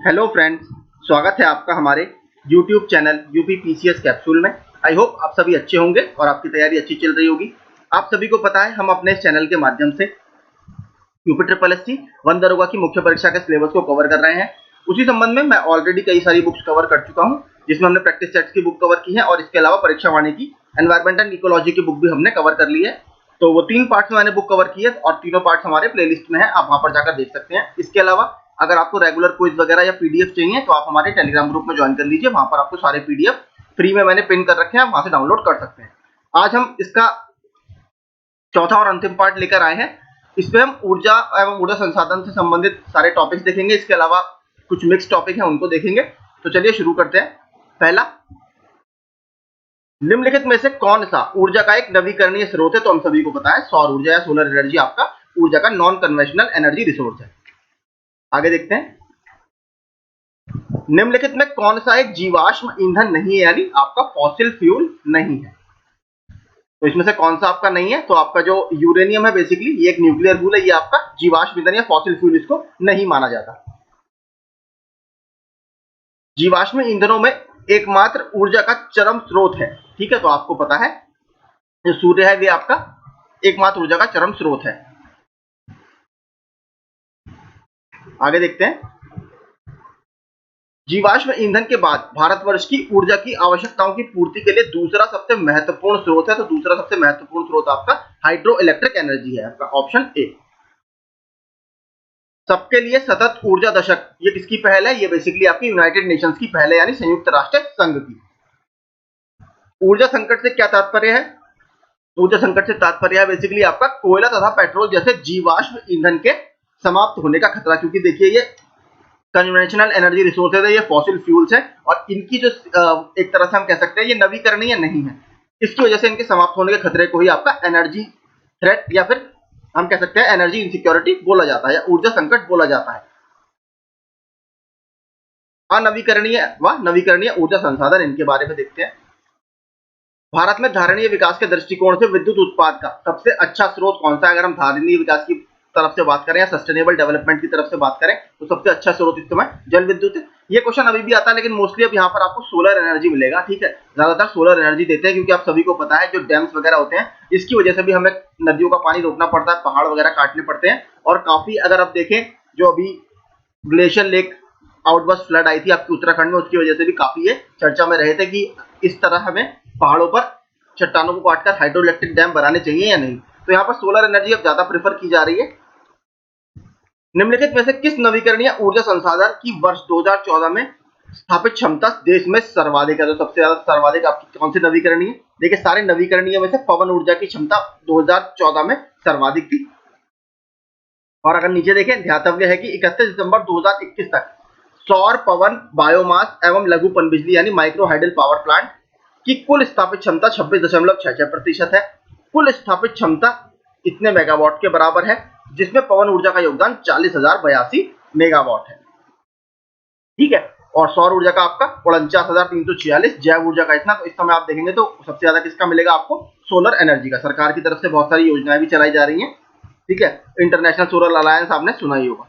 Hello friends, स्वागत है आपका हमारे YouTube channel UP PCS capsule में। आई होप आप सभी अच्छे होंगे और आपकी तैयारी अच्छी चल रही होगी। आप सभी को पता है हम अपने इस चैनल के माध्यम से यूपी ट्रिपल एससी वन दरोगा की मुख्य परीक्षा के सिलेबस को कवर कर रहे हैं। उसी संबंध में मैं ऑलरेडी कई सारी बुक्स कवर कर चुका हूं, जिसमें हमने प्रैक्टिस सेट्स की बुक कवर की है और इसके अलावा परीक्षा वाणी की एनवायरमेंट एंड इकोलॉजी की बुक भी हमने कवर कर ली है। तो वो 3 पार्ट्स में मैंने बुक कवर की है और तीनों पार्ट्स हमारे प्लेलिस्ट में है, आप वहां पर जाकर देख सकते हैं। इसके अलावा अगर आपको रेगुलर क्विज वगैरह या पीडीएफ चाहिए तो आप हमारे टेलीग्राम ग्रुप में ज्वाइन कर लीजिए, वहां पर आपको सारे पीडीएफ फ्री में मैंने पिन कर रखे हैं, आप वहां से डाउनलोड कर सकते हैं। आज हम इसका चौथा और अंतिम पार्ट लेकर आए हैं। इसमें हम ऊर्जा एवं ऊर्जा संसाधन से संबंधित सारे टॉपिक्स देखेंगे, इसके अलावा कुछ मिक्स टॉपिक हैं उनको देखेंगे। तो चलिए शुरू करते हैं। पहला, निम्नलिखित में से कौन सा ऊर्जा का एक नवीकरणीय स्रोत है? तो हम सभी को पता है सौर ऊर्जा या सोलर एनर्जी आपका ऊर्जा का नॉन कन्वेंशनल एनर्जी रिसोर्स है। आगे देखते हैं, निम्नलिखित में कौन सा एक जीवाश्म ईंधन नहीं है, यानी आपका फॉसिल फ्यूल नहीं है। तो इसमें से कौन सा आपका नहीं है? तो आपका जो यूरेनियम है, बेसिकली ये एक न्यूक्लियर फ्यूल है, ये आपका जीवाश्म ईंधन या फॉसिल फ्यूल इसको नहीं माना जाता। जीवाश्म ईंधनों में एकमात्र ऊर्जा का चरम स्रोत है, ठीक है। तो आपको पता है जो सूर्य है, ये आपका एकमात्र ऊर्जा का चरम स्रोत है। आगे देखते हैं, जीवाश्म ईंधन के बाद भारतवर्ष की ऊर्जा की आवश्यकताओं की पूर्ति के लिए दूसरा सबसे महत्वपूर्ण स्रोत है। तो दूसरा सबसे महत्वपूर्ण स्रोत आपका हाइड्रो इलेक्ट्रिक एनर्जी है, आपका ऑप्शन ए। सबके लिए सतत ऊर्जा दशक, ये किसकी पहल है? ये बेसिकली आपकी यूनाइटेड नेशंस की पहल है, यानी संयुक्त राष्ट्र संघ की। ऊर्जा संकट से क्या तात्पर्य है? ऊर्जा संकट से तात्पर्य है बेसिकली आपका कोयला तथा पेट्रोल जैसे जीवाश्म ईंधन के समाप्त होने का खतरा, क्योंकि देखिए ये कन्वेंशनल एनर्जी रिसोर्सेज है, ये फॉसिल फ्यूल्स है और इनकी जो एक तरह से हम कह सकते हैं ये नवीकरणीय नहीं है। इसकी वजह से इनके समाप्त होने के खतरे को ही आपका एनर्जी थ्रेट या फिर हम कह सकते हैं एनर्जी इनसिक्योरिटी बोला जाता है या ऊर्जा संकट बोला जाता है। अनवीकरणीय व नवीकरणीय ऊर्जा संसाधन, इनके बारे में देखते हैं। भारत में धारणीय विकास के दृष्टिकोण से विद्युत उत्पाद का सबसे अच्छा स्रोत कौन सा है? अगर हम धारणीय विकास की तरफ से बात करें या सस्टेनेबल डेवलपमेंट की तरफ से बात करें तो सबसे अच्छा स्रोत इस समय जल विद्युत है। ये क्वेश्चन अभी भी आता है, लेकिन मोस्टली अब यहाँ पर आपको सोलर एनर्जी मिलेगा, ठीक है। ज्यादातर सोलर एनर्जी देते हैं, क्योंकि आप सभी को पता है जो डैम्स वगैरह होते हैं इसकी वजह से भी हमें नदियों का पानी रोकना पड़ता है, पहाड़ वगैरह काटने पड़ते हैं। और काफी अगर आप देखें, जो अभी ग्लेशियर लेक आउटबर्स्ट फ्लड आई थी आपकी उत्तराखंड में, उसकी वजह से भी काफी ये चर्चा में रहे थे कि इस तरह हमें पहाड़ों पर चट्टानों को काटकर हाइड्रो इलेक्ट्रिक डैम बनाने चाहिए या नहीं। तो यहाँ पर सोलर एनर्जी अब ज्यादा प्रेफर की जा रही है। निम्नलिखित में से किस नवीकरणीय ऊर्जा संसाधन की वर्ष 2014 में स्थापित क्षमता देश में सर्वाधिक है? तो सबसे ज्यादा सर्वाधिक आपकी कौन सी नवीकरणीय? देखिए सारे नवीकरणीय में से पवन ऊर्जा की क्षमता 2014 में सर्वाधिक थी। और अगर नीचे देखें, ध्यातव्य है कि 31 दिसंबर 2021 तक सौर, पवन, बायोमास एवं लघु पनबिजली यानी माइक्रो हाइडल पावर प्लांट की कुल स्थापित क्षमता 26.66% है। कुल स्थापित क्षमता इतने मेगावाट के बराबर है, जिसमें पवन ऊर्जा का योगदान 40,082 मेगावाट है, ठीक है। और सौर ऊर्जा का आपका 49,346, जैव ऊर्जा का इतना। तो इस समय आप देखेंगे तो सबसे ज्यादा किसका मिलेगा आपको? सोलर एनर्जी का। सरकार की तरफ से बहुत सारी योजनाएं भी चलाई जा रही हैं, ठीक है। इंटरनेशनल सोलर अलायंस आपने सुना ही होगा।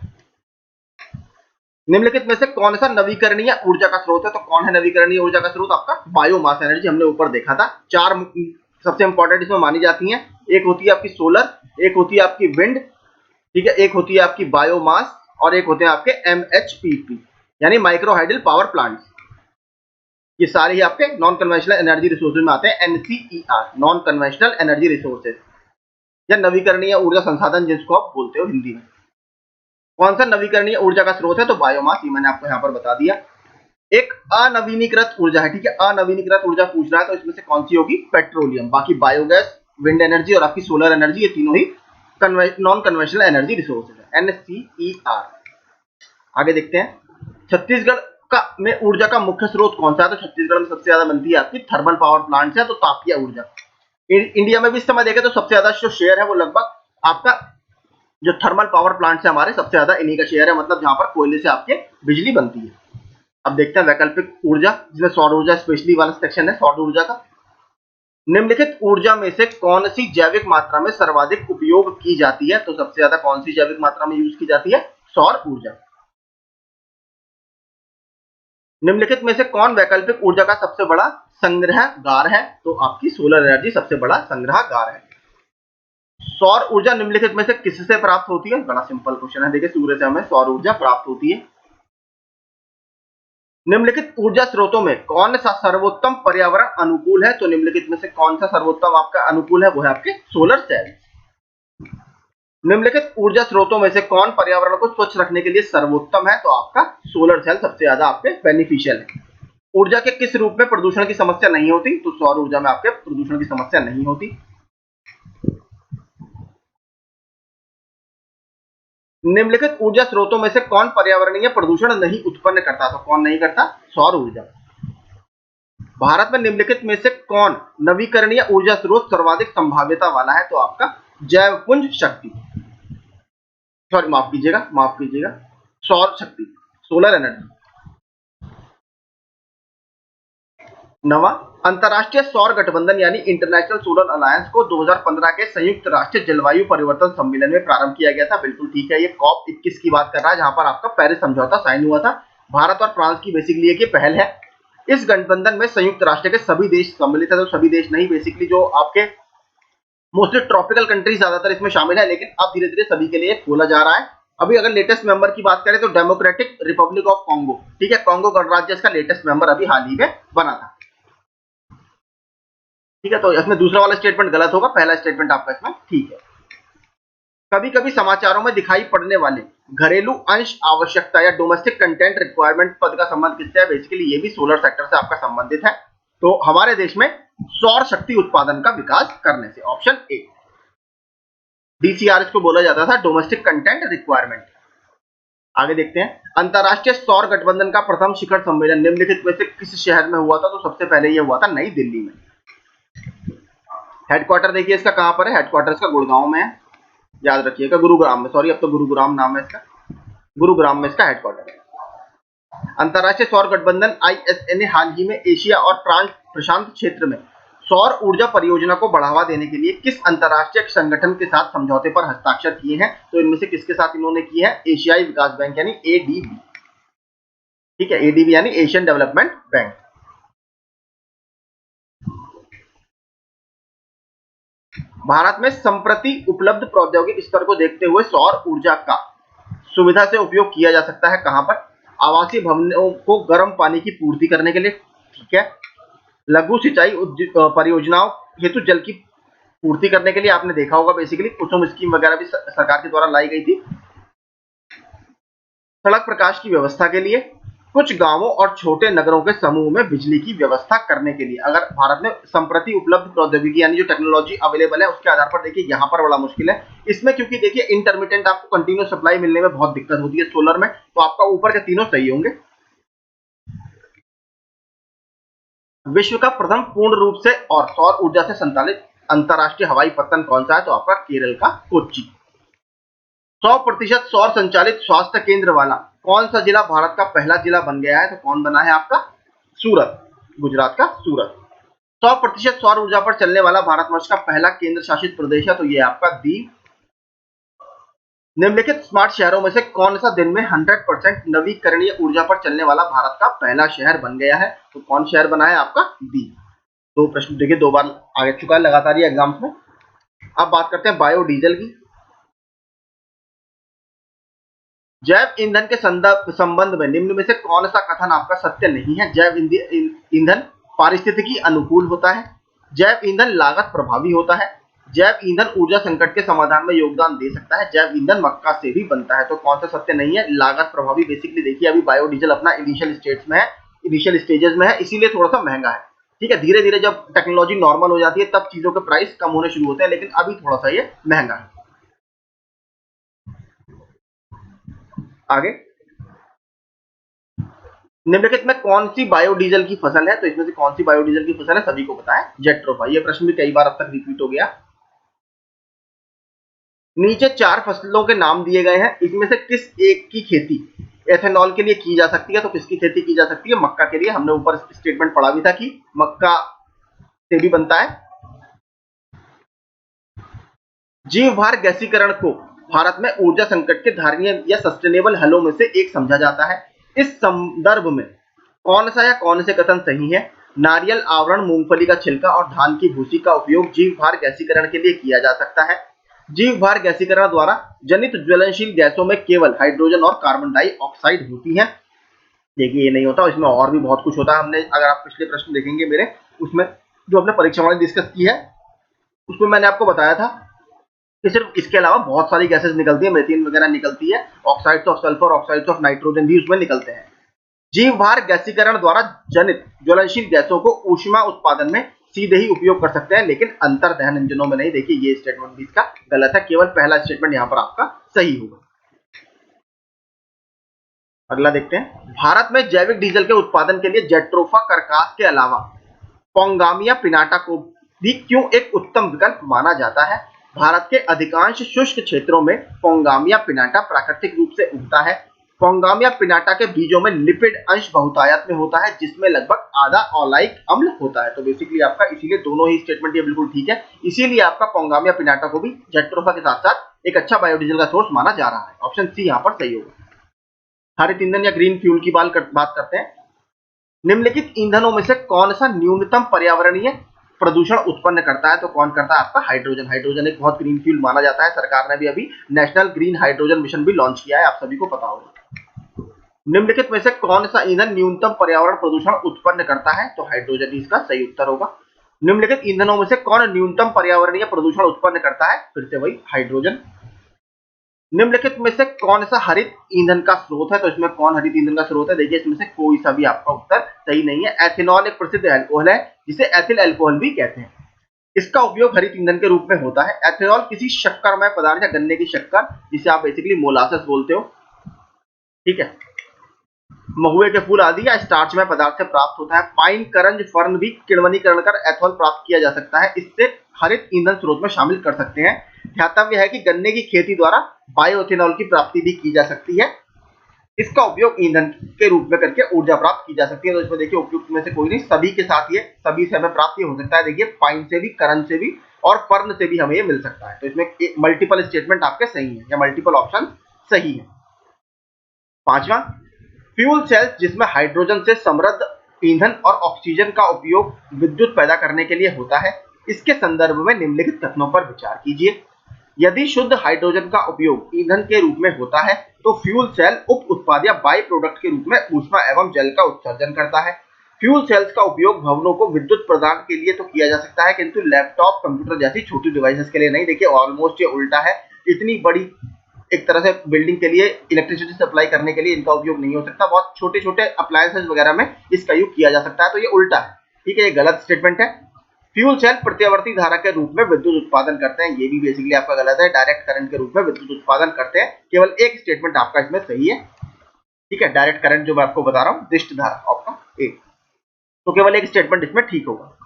निम्नलिखित में से कौन सा नवीकरणीय ऊर्जा का स्रोत है? तो कौन है नवीकरणीय ऊर्जा का स्रोत? आपका बायोमास एनर्जी। हमने ऊपर देखा था, चार सबसे इंपॉर्टेंट इसमें मानी जाती हैं। एक होती है आपकी सोलर, एक होती है आपकी विंड, ठीक है, एक होती है आपकी बायोमास और एक होते हैं आपके MHPP यानी माइक्रो हाइडल पावर प्लांट्स। ये सारे ही आपके नॉन कन्वेंशनल एनर्जी रिसोर्सेज में आते हैं, NCER, non conventional energy resources या नवीकरणीय ऊर्जा संसाधन जिसको आप बोलते हो हिंदी में। कौन सा नवीकरणीय ऊर्जा का स्रोत है? तो बायोमास, ये मैंने आपको यहाँ पर बता दिया। एक अनवीनीकृत ऊर्जा है, ठीक है। अनवीनीकृत ऊर्जा पूछ रहा है तो इसमें से कौन सी होगी? पेट्रोलियम। बाकी बायोगैस, विंड एनर्जी और आपकी सोलर एनर्जी, ये तीनों ही नॉन कन्वेंशनल एनर्जी रिसोर्सेज है, NCER। आगे देखते हैं, छत्तीसगढ़ का में ऊर्जा का मुख्य स्रोत कौन सा है? तो छत्तीसगढ़ में सबसे ज्यादा बनती है आपकी थर्मल पावर प्लांट है, तो तापीय ऊर्जा। इंडिया में भी इस समय देखें तो सबसे ज्यादा जो शेयर है वो लगभग आपका जो थर्मल पावर प्लांट है हमारे, सबसे ज्यादा इन्हीं का शेयर है, मतलब जहां पर कोयले से आपके बिजली बनती है। अब देखते हैं वैकल्पिक ऊर्जा, जिसमें सौर ऊर्जा स्पेशली वाला सेक्शन है सौर ऊर्जा का। निम्नलिखित ऊर्जा में से कौन सी जैविक मात्रा में सर्वाधिक उपयोग की जाती है? तो सबसे ज्यादा कौन सी जैविक मात्रा में यूज की जाती है? सौर ऊर्जा। निम्नलिखित में से कौन वैकल्पिक ऊर्जा का सबसे बड़ा संग्रहगार है? तो आपकी सोलर एनर्जी सबसे बड़ा संग्रहगार है। सौर ऊर्जा निम्नलिखित में से किससे प्राप्त होती है? बड़ा सिंपल क्वेश्चन है, देखिए सूर्य से हमें सौर ऊर्जा प्राप्त होती है। निम्नलिखित ऊर्जा स्रोतों में कौन सा सर्वोत्तम पर्यावरण अनुकूल है? तो निम्नलिखित में से कौन सा सर्वोत्तम आपका अनुकूल है? वो है आपके सोलर सेल। निम्नलिखित ऊर्जा स्रोतों में से कौन पर्यावरण को स्वच्छ रखने के लिए सर्वोत्तम है? तो आपका सोलर सेल सबसे ज्यादा आपके बेनिफिशियल है। ऊर्जा के किस रूप में प्रदूषण की समस्या नहीं होती? तो सौर ऊर्जा में आपके प्रदूषण की समस्या नहीं होती। निम्नलिखित ऊर्जा स्रोतों में से कौन पर्यावरणीय प्रदूषण नहीं उत्पन्न करता? तो कौन नहीं करता? सौर ऊर्जा। भारत में निम्नलिखित में से कौन नवीकरणीय ऊर्जा स्रोत सर्वाधिक संभाव्यता वाला है? तो आपका जैवपुंज शक्ति, सॉरी माफ कीजिएगा, सौर शक्ति, सोलर एनर्जी। नवा, अंतरराष्ट्रीय सौर गठबंधन यानी इंटरनेशनल सोलर अलायंस को 2015 के संयुक्त राष्ट्र जलवायु परिवर्तन सम्मेलन में प्रारंभ किया गया था। बिल्कुल ठीक है, ये कॉप 21 की बात कर रहा है, जहां पर आपका पेरिस समझौता साइन हुआ था। भारत और फ्रांस की बेसिकली एक पहल है। इस गठबंधन में संयुक्त राष्ट्र के सभी देश सम्मिलित है, तो सभी देश नहीं, बेसिकली जो आपके मोस्टली ट्रॉपिकल कंट्रीज ज्यादातर इसमें शामिल है, लेकिन अब धीरे धीरे सभी के लिए खोला जा रहा है। अभी अगर लेटेस्ट मेंबर की बात करें तो डेमोक्रेटिक रिपब्लिक ऑफ कॉन्गो, ठीक है, कॉन्गो गणराज्य इसका लेटेस्ट मेंबर अभी हाल ही में बना था। ठीक है, तो इसमें दूसरा वाला स्टेटमेंट गलत होगा, पहला स्टेटमेंट आपका इसमें ठीक है। कभी कभी समाचारों में दिखाई पड़ने वाले घरेलू अंश आवश्यकता या डोमेस्टिक कंटेंट रिक्वायरमेंट पद का संबंध किससे है? बेसिकली ये भी सोलर सेक्टर से आपका संबंधित है। तो हमारे देश में सौर शक्ति उत्पादन का विकास करने से, ऑप्शन ए। डीसीआर को बोला जाता था, डोमेस्टिक कंटेंट रिक्वायरमेंट। आगे देखते हैं, अंतरराष्ट्रीय सौर गठबंधन का प्रथम शिखर सम्मेलन निम्नलिखित में से किस शहर में हुआ था? तो सबसे पहले यह हुआ था नई दिल्ली में। हेडक्वार्टर देखिए इसका कहां पर है? हेडक्वार्टर इसका गुड़गांव में है, याद रखिएगा, गुरुग्राम में, सॉरी अब तो गुरुग्राम नाम है इसका, गुरुग्राम में इसका हेडक्वार्टर है। अंतरराष्ट्रीय सौर गठबंधन आईएसए ने हाल ही में एशिया और प्रशांत क्षेत्र में सौर ऊर्जा परियोजना को बढ़ावा देने के लिए किस अंतरराष्ट्रीय संगठन के साथ समझौते पर हस्ताक्षर किए हैं? तो इनमें से किसके साथ इन्होंने किए हैं? एशियाई विकास बैंक यानी एडीबी, ठीक है, एडीबी यानी एशियन डेवलपमेंट बैंक। भारत में संप्रति उपलब्ध प्रौद्योगिक स्तर को देखते हुए सौर ऊर्जा का सुविधा से उपयोग किया जा सकता है कहां पर? आवासीय भवनों को गर्म पानी की पूर्ति करने के लिए, ठीक है, लघु सिंचाई परियोजनाओं हेतु जल की पूर्ति करने के लिए, आपने देखा होगा बेसिकली कुसुम स्कीम वगैरह भी सरकार के द्वारा लाई गई थी, सड़क प्रकाश की व्यवस्था के लिए, कुछ गांवों और छोटे नगरों के समूह में बिजली की व्यवस्था करने के लिए। अगर भारत में संप्रति उपलब्ध प्रौद्योगिकी यानी जो टेक्नोलॉजी अवेलेबल है उसके आधार पर देखिए यहाँ पर बड़ा मुश्किल है इसमें, क्योंकि देखिए इंटरमिटेंट आपको कंटिन्यूस सप्लाई मिलने में बहुत दिक्कत होती है सोलर में, तो आपका ऊपर के तीनों सही होंगे। विश्व का प्रथम पूर्ण रूप से और सौर ऊर्जा से संचालित अंतरराष्ट्रीय हवाई पत्तन कौन सा है? तो आपका केरल का कोच्चि। 100% सौर संचालित स्वास्थ्य केंद्र वाला कौन सा जिला भारत का पहला जिला बन गया है? तो कौन बना है आपका? सूरत, गुजरात का सूरत। 100% सौर ऊर्जा पर चलने वाला भारतवर्ष का पहला केंद्र शासित प्रदेश है, तो ये आपका दीव। निम्नलिखित स्मार्ट शहरों में से कौन सा दिन में 100% नवीकरणीय ऊर्जा पर चलने वाला भारत का पहला शहर बन गया है? तो कौन शहर बना है आपका? दीव। दो प्रश्न देखिए, 2 बार आ चुका है लगातार ये एग्जाम्स में। अब बात करते हैं बायोडीजल की। जैव ईंधन के संबंध में निम्न में से कौन सा कथन आपका सत्य नहीं है? जैव ईंधन पारिस्थितिकी अनुकूल होता है, जैव ईंधन लागत प्रभावी होता है, जैव ईंधन ऊर्जा संकट के समाधान में योगदान दे सकता है, जैव ईंधन मक्का से भी बनता है। तो कौन सा सत्य नहीं है? लागत प्रभावी। बेसिकली देखिए अभी बायोडीजल अपना इनिशियल स्टेज में है, इनिशियल स्टेजेस में है, इसीलिए थोड़ा सा महंगा है, ठीक है। धीरे धीरे जब टेक्नोलॉजी नॉर्मल हो जाती है तब चीजों के प्राइस कम होने शुरू होते हैं, लेकिन अभी थोड़ा सा ये महंगा है। आगे, निम्नलिखित में कौन सी बायोडीजल की फसल है? तो इसमें से कौन सी बायोडीजल की फसल है? सभी को पता है, जेट्रोफा। ये प्रश्न भी कई बार अब तक रिपीट हो गया। नीचे 4 फसलों के नाम दिए गए हैं, इसमें से किस एक की खेती एथेनॉल के लिए की जा सकती है? तो किसकी खेती की जा सकती है? मक्का के लिए। हमने ऊपर स्टेटमेंट पढ़ा भी था कि मक्का से भी बनता है। जीव भार गैसीकरण को भारत में ऊर्जा संकट के धारणीय या सस्टेनेबल हलों में से एक समझा जाता है। इस संदर्भ में कौन सा या कौन से कथन सही है? नारियल आवरण, मूंगफली का छिलका और धान की भूसी का उपयोग जीव भार गैसीकरण के लिए किया जा सकता है। जीव भार गैसीकरण द्वारा जनित ज्वलनशील गैसों में केवल हाइड्रोजन और कार्बन डाइऑक्साइड होती है। देखिए ये नहीं होता, इसमें और भी बहुत कुछ होता है। हमने, अगर आप पिछले प्रश्न देखेंगे मेरे, उसमें जो हमने परीक्षा वाले डिस्कस की है, उसमें मैंने आपको बताया था कि सिर्फ इसके अलावा बहुत सारी गैसेस निकलती है, मेथेन वगैरह निकलती है, oxides of sulphur, oxides of nitrogen भी उसमें निकलते हैं। जीव भार गैसीकरण द्वारा जनित ज्वलनशील गैसों को ऊष्मा उत्पादन में सीधे ही उपयोग कर सकते हैं, लेकिन अंतर दहन इंजनों में नहीं। देखिए ये स्टेटमेंट भी इसका गलत है, केवल पहला स्टेटमेंट यहाँ पर आपका सही होगा। अगला देखते हैं, भारत में जैविक डीजल के उत्पादन के लिए जेट्रोफा कार्कास के अलावा पोंगामिया पिनाटा को भी क्यों एक उत्तम विकल्प माना जाता है? भारत के अधिकांश शुष्क क्षेत्रों में पोंगामिया पिनाटा प्राकृतिक रूप से उगता है। पोंगामिया पिनाटा के बीजों में लिपिड अंश बहुतायत में होता है, जिसमें लगभग आधा ऑलाइक अम्ल होता है। तो बेसिकली आपका इसीलिए दोनों ही स्टेटमेंट ये बिल्कुल ठीक है, इसीलिए आपका पोंगामिया पिनाटा को भी जेट्रोफा के साथ साथ एक अच्छा बायोडीजल का सोर्स माना जा रहा है। ऑप्शन सी यहाँ पर सही होगा। हरित ईंधन या ग्रीन फ्यूल की बात करते हैं। निम्नलिखित ईंधनों में से कौन सा न्यूनतम पर्यावरणीय प्रदूषण उत्पन्न करता है? तो कौन करता है? आपका हाइड्रोजन। हाइड्रोजन एक बहुत ग्रीन फ्यूल माना जाता है। सरकार ने भी अभी नेशनल ग्रीन हाइड्रोजन मिशन भी लॉन्च किया है, आप सभी को पता होगा। निम्नलिखित में से कौन सा ईंधन न्यूनतम पर्यावरण प्रदूषण उत्पन्न करता है? तो हाइड्रोजन ही इसका सही उत्तर होगा। निम्नलिखित ईंधनों में से कौन न्यूनतम पर्यावरणीय प्रदूषण उत्पन्न करता है? फिर से वही हाइड्रोजन। निम्नलिखित में से कौन सा हरित ईंधन का स्रोत है? तो इसमें कौन हरित ईंधन का स्रोत है? देखिए इसमें से कोई सा भी आपका उत्तर सही नहीं है। एथेनॉल एक प्रसिद्ध अल्कोहल है, जिसे एथिल अल्कोहल भी कहते हैं। इसका उपयोग हरित ईंधन के रूप में होता है। एथेनॉल किसी शक्करमय पदार्थ या गन्ने की शक्कर, जिसे आप बेसिकली मोलासेस बोलते हो, ठीक है, महुए के फूल आदि या स्टार्चमय पदार्थ से प्राप्त होता है। पाइन, करंज, फर्न भी किण्वनीकरण कर एथेनॉल प्राप्त किया जा सकता है। इससे हरित ईंधन स्रोत में शामिल कर सकते हैं। ध्यातव्य है कि गन्ने की खेती द्वारा बायोएथेनॉल की प्राप्ति भी की जा सकती है। इसका उपयोग ईंधन के रूप में करके ऊर्जा प्राप्त की जा सकती है। तो इसमें देखिए उपयुक्त में से कोई नहीं, सभी के साथ ये सभी से हमें प्राप्त हो सकता है। देखिए पाइन से भी, करंज से भी और फर्न से भी हमें ये मिल सकता है। तो इसमें मल्टीपल स्टेटमेंट आपके सही है या मल्टीपल ऑप्शन सही है। पांचवा, फ्यूल सेल्स जिसमें हाइड्रोजन से समृद्ध ईंधन और ऑक्सीजन का उपयोग विद्युत पैदा करने के लिए होता है, इसके संदर्भ में निम्नलिखित कथनों पर विचार कीजिए। यदि शुद्ध हाइड्रोजन का उपयोग ईंधन के रूप में होता है, तो फ्यूल सेल उप उत्पाद या बाई प्रोडक्ट के रूप में ऊष्मा एवं जल का उत्सर्जन करता है। फ्यूल सेल्स का उपयोग भवनों को विद्युत प्रदान के लिए तो किया जा सकता है, किंतु लैपटॉप, कंप्यूटर जैसी छोटी डिवाइसेस के लिए नहीं। देखिए ऑलमोस्ट ये उल्टा है। इतनी बड़ी एक तरह से बिल्डिंग के लिए इलेक्ट्रिसिटी सप्लाई करने के लिए इनका उपयोग नहीं हो सकता। बहुत छोटे छोटे अप्लायंसेस वगैरह में इसका यूज किया जा सकता है। तो ये उल्टा है, ठीक है, ये गलत स्टेटमेंट है। फ्यूल सेल प्रत्यावर्ती धारा के रूप में विद्युत उत्पादन करते हैं, ये भी बेसिकली आपका गलत है। डायरेक्ट करंट के रूप में विद्युत उत्पादन करते हैं। केवल एक स्टेटमेंट आपका इसमें सही है, ठीक है, डायरेक्ट करंट जो मैं आपको बता रहा हूँ, दृष्ट धारा आपका एक, तो केवल एक स्टेटमेंट इसमें ठीक होगा।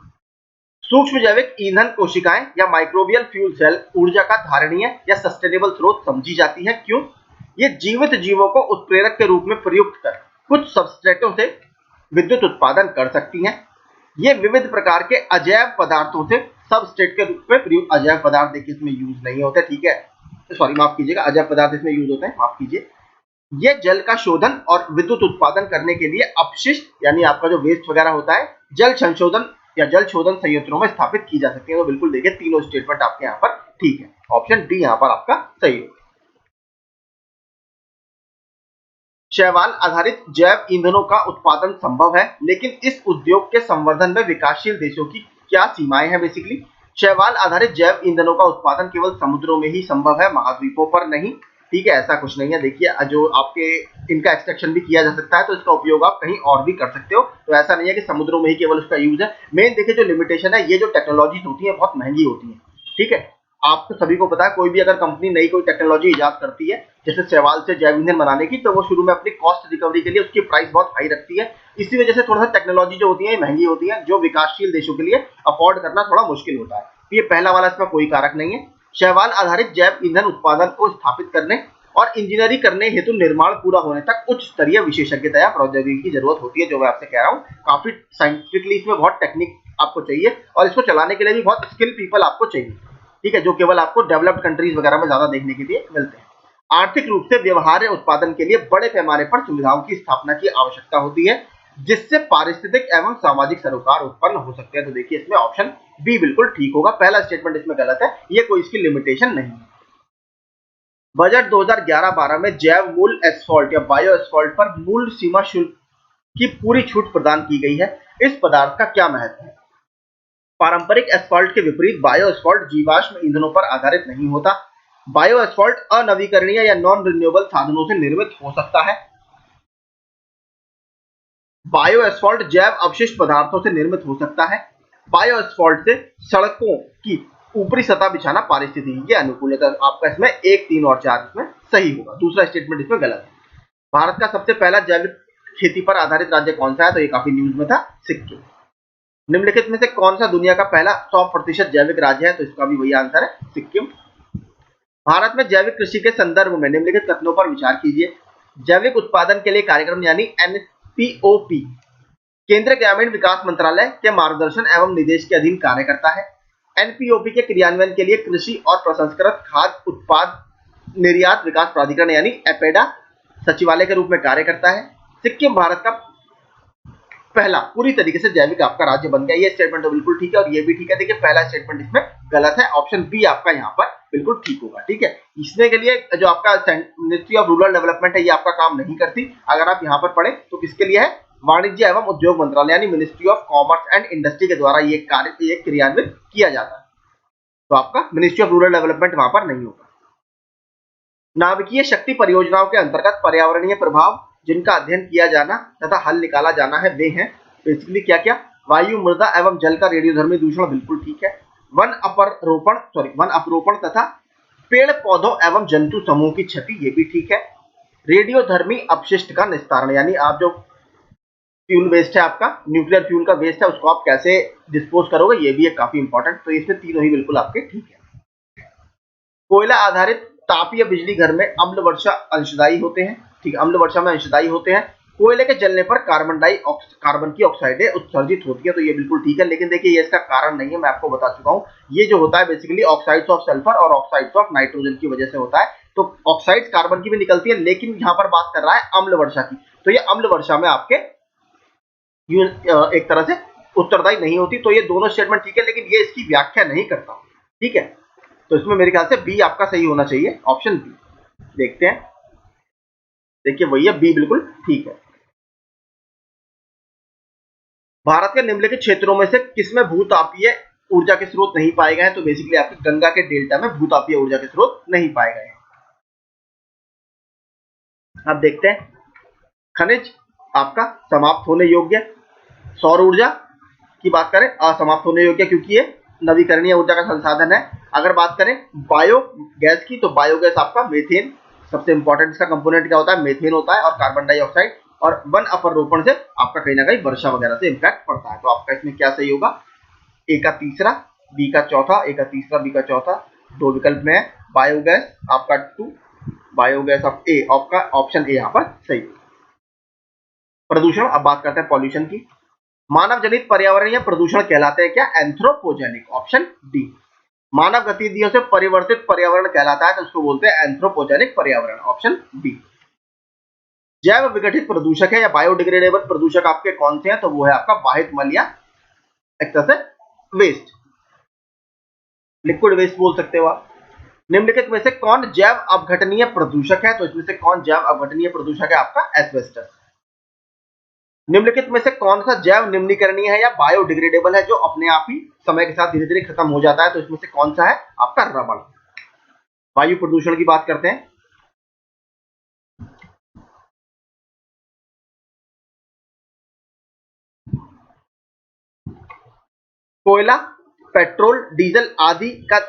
सूक्ष्म जैविक ईंधन कोशिकाएं या माइक्रोबियल फ्यूल सेल ऊर्जा का धारणीय या सस्टेनेबल स्रोत समझी जाती है। क्यों? ये जीवित जीवों को उत्प्रेरक के रूप में प्रयुक्त कर कुछ सबस्ट्रेटों से विद्युत उत्पादन कर सकती हैं। ये विविध प्रकार के अजैव पदार्थों से सबस्ट्रेट के रूप में प्रयुक्त, अजैव पदार्थ देखिए इसमें यूज नहीं होते, ठीक है, सॉरी माफ कीजिएगा, अजैव पदार्थ इसमें यूज होते हैं, माफ कीजिए। ये जल का शोधन और विद्युत उत्पादन करने के लिए अपशिष्ट यानी आपका जो वेस्ट वगैरह होता है, जल संशोधन या जल शोधन संयंत्रों में स्थापित की जा सकती है। तो बिल्कुल देखिए तीनों स्टेटमेंट आपके यहाँ पर ठीक है। ऑप्शन डी यहाँ पर आपका सही है। शैवाल आधारित जैव ईंधनों का उत्पादन संभव है, लेकिन इस उद्योग के संवर्धन में विकासशील देशों की क्या सीमाएं हैं? बेसिकली शैवाल आधारित जैव ईंधनों का उत्पादन केवल समुद्रों में ही संभव है, महाद्वीपों पर नहीं, ठीक है, ऐसा कुछ नहीं है। देखिए जो आपके इनका एक्सट्रैक्शन भी किया जा सकता है, तो इसका उपयोग आप कहीं और भी कर सकते हो। तो ऐसा नहीं है कि समुद्रों में ही केवल उसका यूज है। मेन देखिए जो लिमिटेशन है, ये जो टेक्नोलॉजीज होती है बहुत महंगी होती है, ठीक है। आपको सभी को पता है कोई भी अगर कंपनी नई कोई टेक्नोलॉजी इजाद करती है, जैसे शैवाल से जैव ईंधन बनाने की, तो वो शुरू में अपनी कॉस्ट रिकवरी के लिए उसकी प्राइस बहुत हाई रखती है। इसी वजह से थोड़ा सा टेक्नोलॉजी जो होती है महंगी होती है, जो विकासशील देशों के लिए अफोर्ड करना थोड़ा मुश्किल होता है। तो ये पहला वाला इसमें कोई कारक नहीं है। शैवाल आधारित जैव ईंधन उत्पादन को स्थापित करने और इंजीनियरिंग करने हेतु निर्माण पूरा होने तक उच्च स्तरीय विशेषज्ञता या प्रौद्योगिकी की जरूरत होती है। जो मैं आपसे कह रहा हूँ, काफी साइंटिफिकली इसमें बहुत टेक्निक आपको चाहिए और इसको चलाने के लिए भी बहुत स्किल पीपल आपको चाहिए, ठीक है, जो केवल आपको डेवलप्ड कंट्रीज वगैरह में ज्यादा देखने के लिए मिलते हैं। आर्थिक रूप से व्यवहार्य उत्पादन के लिए बड़े पैमाने पर सुविधाओं की स्थापना की आवश्यकता होती है। जिससे पारिस्थितिक एवं सामाजिक सरोकार उत्पन्न हो सकते हैं। तो देखिए इसमें ऑप्शन बी बिल्कुल ठीक होगा, पहला स्टेटमेंट इसमें गलत है, ये कोई इसकी लिमिटेशन नहीं है। बजट 2011-12 में जैव मूल एस्फॉल्ट या बायो एस्फॉल्ट पर मूल सीमा शुल्क की पूरी छूट प्रदान की गई है। इस पदार्थ का क्या महत्व है? पारंपरिक एस्फॉल्ट के विपरीत बायो एस्फॉल्ट जीवाश्म ईंधनों पर आधारित नहीं होता। बायो एस्फॉल्ट अनवीकरणीय या नॉन रिन्यूएबल साधनों से निर्मित हो सकता है। बायो एस्फॉल्ट जैव अवशिष्ट पदार्थों से निर्मित हो सकता है। बायो एस्फॉल्ट से सड़कों की ऊपरी सतह बिछाना पारिस्थितिकी के अनुकूल है। आपका इसमें 1, 3 और 4 इसमें सही होगा, दूसरा स्टेटमेंट इसमें गलत है। भारत का सबसे पहला जैविक खेती पर आधारित राज्य कौन सा है? तो ये काफी न्यूज में था, सिक्किम। निम्नलिखित में से कौन सा दुनिया का पहला 100% जैविक राज्य है? तो इसका भी वही आंसर है, सिक्किम। भारत में जैविक कृषि के संदर्भ में निम्नलिखित कथनों पर विचार कीजिए। जैविक उत्पादन के लिए कार्यक्रम यानी एनपीओपी केंद्रीय ग्रामीण विकास मंत्रालय के मार्गदर्शन एवं निर्देश के अधीन कार्य करता है। एनपीओपी के क्रियान्वयन के लिए कृषि और प्रसंस्कृत खाद्य उत्पाद निर्यात विकास प्राधिकरण यानी एपेडा सचिवालय के रूप में कार्य करता है। सिक्किम भारत का पहला पूरी तरीके से जैविक आपका राज्य बन गया। ये स्टेटमेंट तो बिल्कुल ठीक है और ये भी ठीक है। देखिए पहला स्टेटमेंट इसमें गलत है, ऑप्शन बी आपका यहाँ पर बिल्कुल ठीक होगा। ठीक है, इसमें के लिए जो आपका मिनिस्ट्री ऑफ रूरल डेवलपमेंट है ये आपका काम नहीं करती। अगर आप यहाँ पर पढ़े तो किसके लिए है? वाणिज्य एवं उद्योग मंत्रालय यानी ministry of commerce and industry के द्वारा ये कार्य क्रियान्वित किया जाता है। तो आपका मिनिस्ट्री ऑफ रूरल डेवलपमेंट वहां पर नहीं होगा। नाभिकीय शक्ति परियोजनाओं के अंतर्गत पर्यावरणीय प्रभाव जिनका अध्ययन किया जाना तथा हल निकाला जाना है वे हैं बेसिकली क्या क्या? वायु, मृदा एवं जल का रेडियोधर्मी दूषण बिल्कुल ठीक है। वन अपरोपण तथा पेड़ पौधों एवं जंतु समूह की क्षति ये भी ठीक है। रेडियोधर्मी अपशिष्ट का निस्तारण यानी आप जो फ्यूल वेस्ट है आपका न्यूक्लियर फ्यूल का वेस्ट है उसको आप कैसे डिस्पोज करोगे ये भी है काफी इंपॉर्टेंट। तो इसमें तीनों ही बिल्कुल आपके ठीक है। कोयला आधारित तापीय बिजली घर में अम्ल वर्षा अंशदायी होते हैं। ठीक है, अम्ल वर्षा में अंशदायी होते हैं। कोयले के जलने पर कार्बन की ऑक्साइडें उत्सर्जित होती है। तो ये बिल्कुल ठीक है, लेकिन देखिए ये इसका कारण नहीं है, मैं आपको बता चुका हूँ। ये जो होता है बेसिकली ऑक्साइड्स ऑफ सल्फर और ऑक्साइड्स ऑफ नाइट्रोजन की वजह से होता है। तो ऑक्साइड्स कार्बन की भी निकलती है, लेकिन यहाँ पर बात कर रहा है अम्ल वर्षा की। तो ये अम्ल वर्षा में आपके एक तरह से उत्तरदायी नहीं होती। तो ये दोनों स्टेटमेंट ठीक है, लेकिन ये इसकी व्याख्या नहीं करता। ठीक है, तो इसमें मेरे ख्याल से बी आपका सही होना चाहिए, ऑप्शन बी। देखते हैं, देखिए वही है, बी बिल्कुल ठीक है। भारत के निम्नलिखित क्षेत्रों में से किसमें भूतापीय ऊर्जा के स्रोत नहीं पाए गए हैं? तो बेसिकली आपके गंगा के डेल्टा में भूतापीय ऊर्जा के स्रोत नहीं पाए गए हैं। अब देखते हैं, खनिज आपका समाप्त होने योग्य। सौर ऊर्जा की बात करें असमाप्त होने योग्य क्योंकि ये नवीकरणीय ऊर्जा का संसाधन है। अगर बात करें बायोगैस की तो बायोगैस आपका मीथेन सबसे इंपॉर्टेंट इसका कंपोनेंट क्या होता है? मीथेन होता है और कार्बन डाइऑक्साइड। और वन अपरोपण से आपका कहीं ना कहीं वर्षा वगैरह से इंपैक्ट पड़ता है। तो आपका इसमें क्या सही होगा? ए का तीसरा, बी का चौथा, ए का तीसरा, बी का चौथा, दो विकल्प में है। बायोगैस आपका 2, बायोगैस ऑफ ए आपका ऑप्शन ए यहाँ पर सही है। प्रदूषण, अब बात करते हैं पॉल्यूशन की। मानव जनित पर्यावरणीय प्रदूषण कहलाते हैं क्या? Anthropogenic, option D. मानव गतिविधियों से परिवर्तित पर्यावरण कहलाता है तो उसको बोलते हैं एंथ्रोपोजेनिक पर्यावरण, ऑप्शन बी। जैव विघटित प्रदूषक है या बायोडिग्रेडेबल प्रदूषक आपके कौन से हैं? तो वो है आपका वाहित मल या एक तरह से वेस्ट, लिक्विड वेस्ट बोल सकते हो आप। निम्नलिखित में से कौन जैव अपघटनीय प्रदूषक है? तो इसमें से कौन जैव अपघटनीय प्रदूषक है? आपका एस्बेस्टस। निम्नलिखित में से कौन सा जैव निम्नीकरणीय है या बायोडिग्रेडेबल है जो अपने आप ही समय के साथ धीरे धीरे खत्म हो जाता है? तो इसमें से कौन सा है? आपका रबड़। वायु प्रदूषण की बात करते हैं। कोयला, पेट्रोल, डीजल आदि का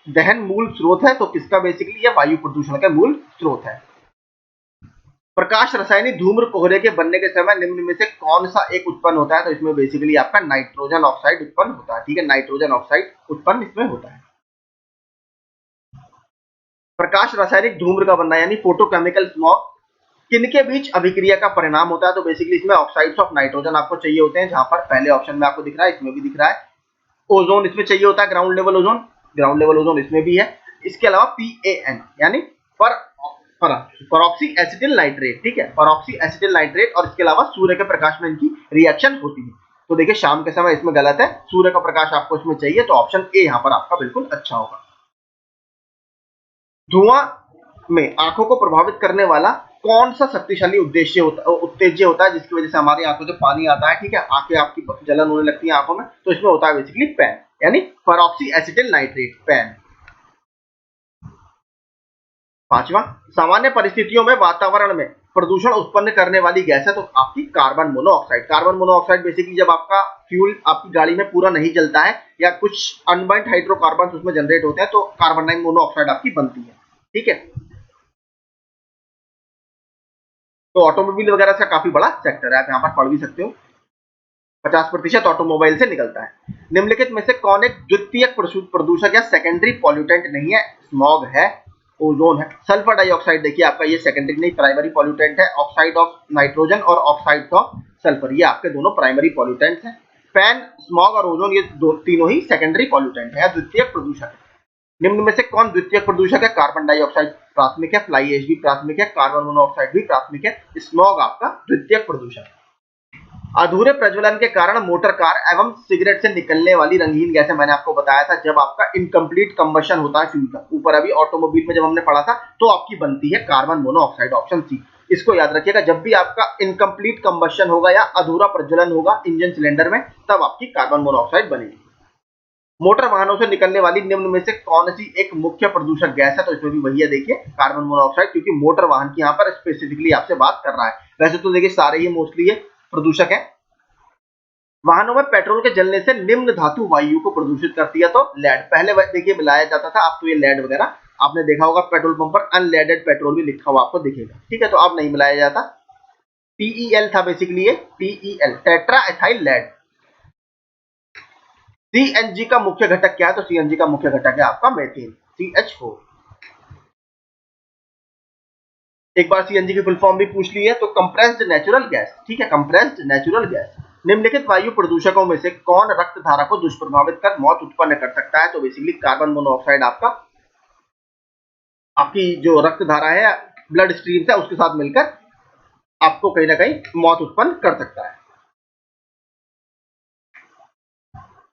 दहन मूल स्रोत है तो किसका? बेसिकली यह वायु प्रदूषण का मूल स्रोत है। प्रकाश रासायनिक धूम्र कोहरे के बनने के समय निम्न में से कौन सा एक उत्पन्न होता है? तो इसमें बेसिकली आपका नाइट्रोजन ऑक्साइड उत्पन्न होता है। ठीक है, नाइट्रोजन ऑक्साइड उत्पन्न इसमें होता है। प्रकाश रासायनिक धूम्र का बनना यानी फोटोकेमिकल स्मॉग किनके बीच अभिक्रिया का परिणाम होता है? तो बेसिकली इसमें ऑक्साइड्स ऑफ नाइट्रोजन आपको चाहिए होते हैं, जहां पर पहले ऑप्शन में आपको दिख रहा है, इसमें भी दिख रहा है। ओजोन इसमें चाहिए होता है, ग्राउंड लेवल ओजोन इसमें भी है। इसके अलावा PAN यानी पर परऑक्सी एसिटिल नाइट्रेट, ठीक है, परऑक्सी एसिटिल नाइट्रेट, और इसके अलावा सूर्य के प्रकाश में इनकी रिएक्शन होती है। तो देखिए शाम के समय इसमें गलत है, सूर्य का प्रकाश आपको इसमें चाहिए, तो ऑप्शन ए यहाँ पर आपका बिल्कुल अच्छा होगा। धुआं में आंखों को प्रभावित करने वाला कौन सा शक्तिशाली उत्तेज्य होता है जिसकी वजह से हमारी आंखों से पानी आता है, ठीक है, आंखें आपकी जलन होने लगती है आंखों में, तो इसमें होता है बेसिकली पैन, यानी परऑक्सी एसिटिल नाइट्रेट, पैन। पांचवा, सामान्य परिस्थितियों में वातावरण में प्रदूषण उत्पन्न करने वाली गैस है, तो आपकी carbon monoxide. Carbon monoxide basically जब आपका फ्यूल आपकी गाड़ी में पूरा नहीं जलता है या कुछ अनबर्न्ड हाइड्रोकार्बन उसमें जनरेट होते हैं तो कार्बन मोनोऑक्साइड आपकी बनती है, ठीक है। तो ऑटोमोबाइल वगैरह से काफी बड़ा सेक्टर है, आप यहाँ पर पढ़ भी सकते हो। 50% ऑटोमोबाइल से निकलता है। निम्नलिखित में से कौन एक द्वितीयक प्रदूषक या सेकेंडरी पॉल्यूटेंट नहीं है? स्मॉग है, ओजोन है। सल्फर डाइऑक्साइड देखिए आपका ये सेकेंडरी नहीं प्राइमरी पॉल्यूटेंट है। ऑक्साइड ऑफ नाइट्रोजन और ऑक्साइड ऑफ सल्फर ये आपके दोनों प्राइमरी पॉल्यूटेंट्स हैं। फैन, स्मॉग और ओजोन ये तीनों ही सेकेंडरी पॉल्यूटेंट है या द्वितीयक प्रदूषक है। निम्न में से कौन द्वितीयक प्रदूषक है? कार्बन डाइऑक्साइड प्राथमिक है, फ्लाई एश भी प्राथमिक है, कार्बन मोनोऑक्साइड भी प्राथमिक है, स्मॉग आपका द्वितीयक प्रदूषक है। अधूरे प्रज्वलन के कारण मोटर कार एवं सिगरेट से निकलने वाली रंगीन गैसें, मैंने आपको बताया था जब आपका इनकम्प्लीट कंबशन होता है फ्यूल का, ऊपर अभी ऑटोमोबाइल में जब हमने पढ़ा था, तो आपकी बनती है कार्बन मोनोऑक्साइड, ऑप्शन सी। इसको याद रखिएगा, जब भी आपका इनकम्प्लीट कंबशन होगा या अधूरा प्रज्वलन होगा इंजन सिलेंडर में, तब आपकी कार्बन मोनोऑक्साइड बनेगी। मोटर वाहनों से निकलने वाली निम्न में से कौन सी एक मुख्य प्रदूषक गैस है? तो इसमें भी वही है, देखिए कार्बन मोनोऑक्साइड, क्योंकि मोटर वाहन की यहाँ पर स्पेसिफिकली आपसे बात कर रहा है। वैसे तो देखिए सारे ही मोस्टली ये प्रदूषक है। वाहनों में पेट्रोल के जलने से निम्न धातु वायु को प्रदूषित करती है, तो लेड। पहले देखिए मिलाया जाता था, अब तो ये लेड वगैरह आपने देखा होगा पेट्रोल पंप पर अनलेडेड पेट्रोल भी लिखा हुआ आपको दिखेगा, ठीक है, तो अब नहीं मिलाया जाता। टीईएल था बेसिकली ये, TEL tetraethyl lead. CNG का मुख्य घटक क्या है? तो सीएनजी का मुख्य घटक है आपका मेथेन, CH4। एक बार सीएनजी की फुल फॉर्म भी पूछ ली है, तो कंप्रेस्ड नेचुरल गैस, ठीक है, कंप्रेस्ड नेचुरल गैस। निम्नलिखित वायु प्रदूषकों में से कौन रक्त धारा को दुष्प्रभावित कर मौत उत्पन्न कर सकता है? तो बेसिकली कार्बन मोनोऑक्साइड आपका, आपकी जो रक्त धारा है ब्लड स्ट्रीम है उसके साथ मिलकर आपको कहीं ना कहीं मौत उत्पन्न कर सकता है।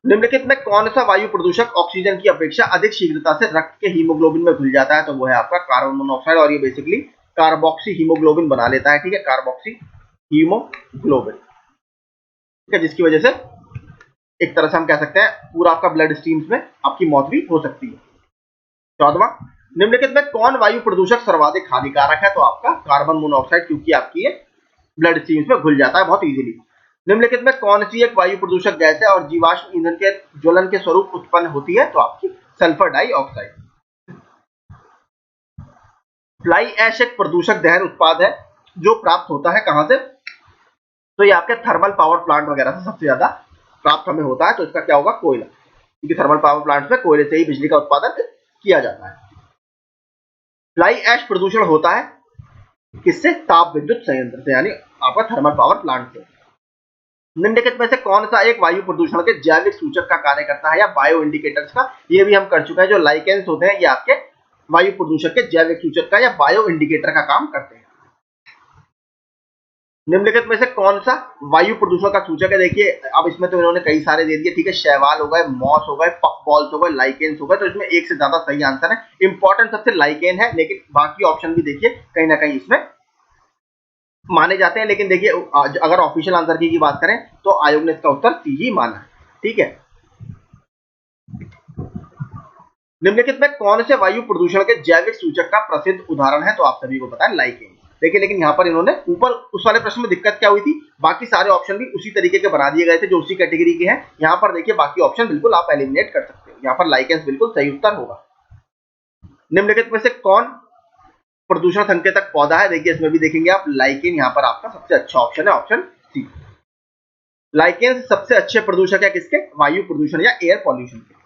निम्नलिखित में कौन सा वायु प्रदूषक ऑक्सीजन की अपेक्षा अधिक शीघ्रता से रक्त के हीमोग्लोबिन में घुल जाता है? तो वो है आपका कार्बन मोनोऑक्साइड, और ये बेसिकली कार्बोक्सी हीमोग्लोबिन बना लेता है, ठीक है, कार्बोक्सी हीमोग्लोबिन, ठीक है, जिसकी वजह से एक तरह से हम कह सकते हैं पूरा आपका ब्लड स्ट्रीम्स में आपकी मौत भी हो सकती है। 14वां, निम्नलिखित में कौन वायु प्रदूषक सर्वाधिक हानिकारक है? तो आपका कार्बन मोनोऑक्साइड, क्योंकि आपकी ये ब्लड स्ट्रीम्स में घुल जाता है बहुत इजीली। निम्नलिखित में कौन सी एक वायु प्रदूषक गैस है और जीवाश्म ईंधन के ज्वलन के स्वरूप उत्पन्न होती है? तो आपकी सल्फर डाइऑक्साइड। फ्लाई ऐश एक प्रदूषक दहन उत्पाद है जो प्राप्त होता है कहां से? तो ये आपके थर्मल पावर प्लांट वगैरह से सबसे ज्यादा प्राप्त हमें होता है, तो इसका क्या होगा? कोयला, क्योंकि थर्मल पावर प्लांट में कोयले से ही बिजली का उत्पादन किया जाता है। फ्लाई ऐश प्रदूषण होता है किससे? ताप विद्युत संयंत्र से, यानी आपका थर्मल पावर प्लांट से। निम्नलिखित में से कौन सा एक वायु प्रदूषण के जैविक सूचक का कार्य करता है या बायो इंडिकेटर्स का? ये भी हम कर चुके हैं, जो लाइकेंस होते हैं ये आपके वायु प्रदूषक के जैविक सूचक का या बायो इंडिकेटर का काम करते हैं। निम्नलिखित में से कौन सा वायु प्रदूषण का सूचक है? देखिए अब इसमें तो इन्होंने कई सारे दे दिए, ठीक है, शैवाल हो गए, मॉस हो गए, पफ बॉल्स हो गए, लाइकेंस हो गए, तो इसमें एक से ज्यादा सही आंसर है। इंपॉर्टेंट सबसे लाइकेन है, लेकिन बाकी ऑप्शन भी देखिए कहीं ना कहीं इसमें माने जाते हैं, लेकिन देखिए अगर ऑफिशियल आंसर की बात करें तो आयोग ने इसका उत्तर सी ही माना है, ठीक है। निम्नलिखित में कौन से वायु प्रदूषण के जैविक सूचक का प्रसिद्ध उदाहरण है? तो आप सभी को पता है लाइकेन। देखिए लेकिन यहाँ पर इन्होंने ऊपर उस वाले प्रश्न में दिक्कत क्या हुई थी, बाकी सारे ऑप्शन भी उसी तरीके के बना दिए गए थे जो उसी कैटेगरी के हैं। यहाँ पर देखिए बाकी ऑप्शन बिल्कुल आप एलिमिनेट कर सकते हो, यहाँ पर लाइकेंस बिल्कुल सही उत्तर होगा। निम्नलिखित में से कौन प्रदूषण संकेतक पौधा है? देखिए इसमें भी देखेंगे आप लाइकेन यहाँ पर आपका सबसे अच्छा ऑप्शन है, ऑप्शन सी। लाइकेन सबसे अच्छे प्रदूषक है किसके? वायु प्रदूषण या एयर पॉल्यूशन के।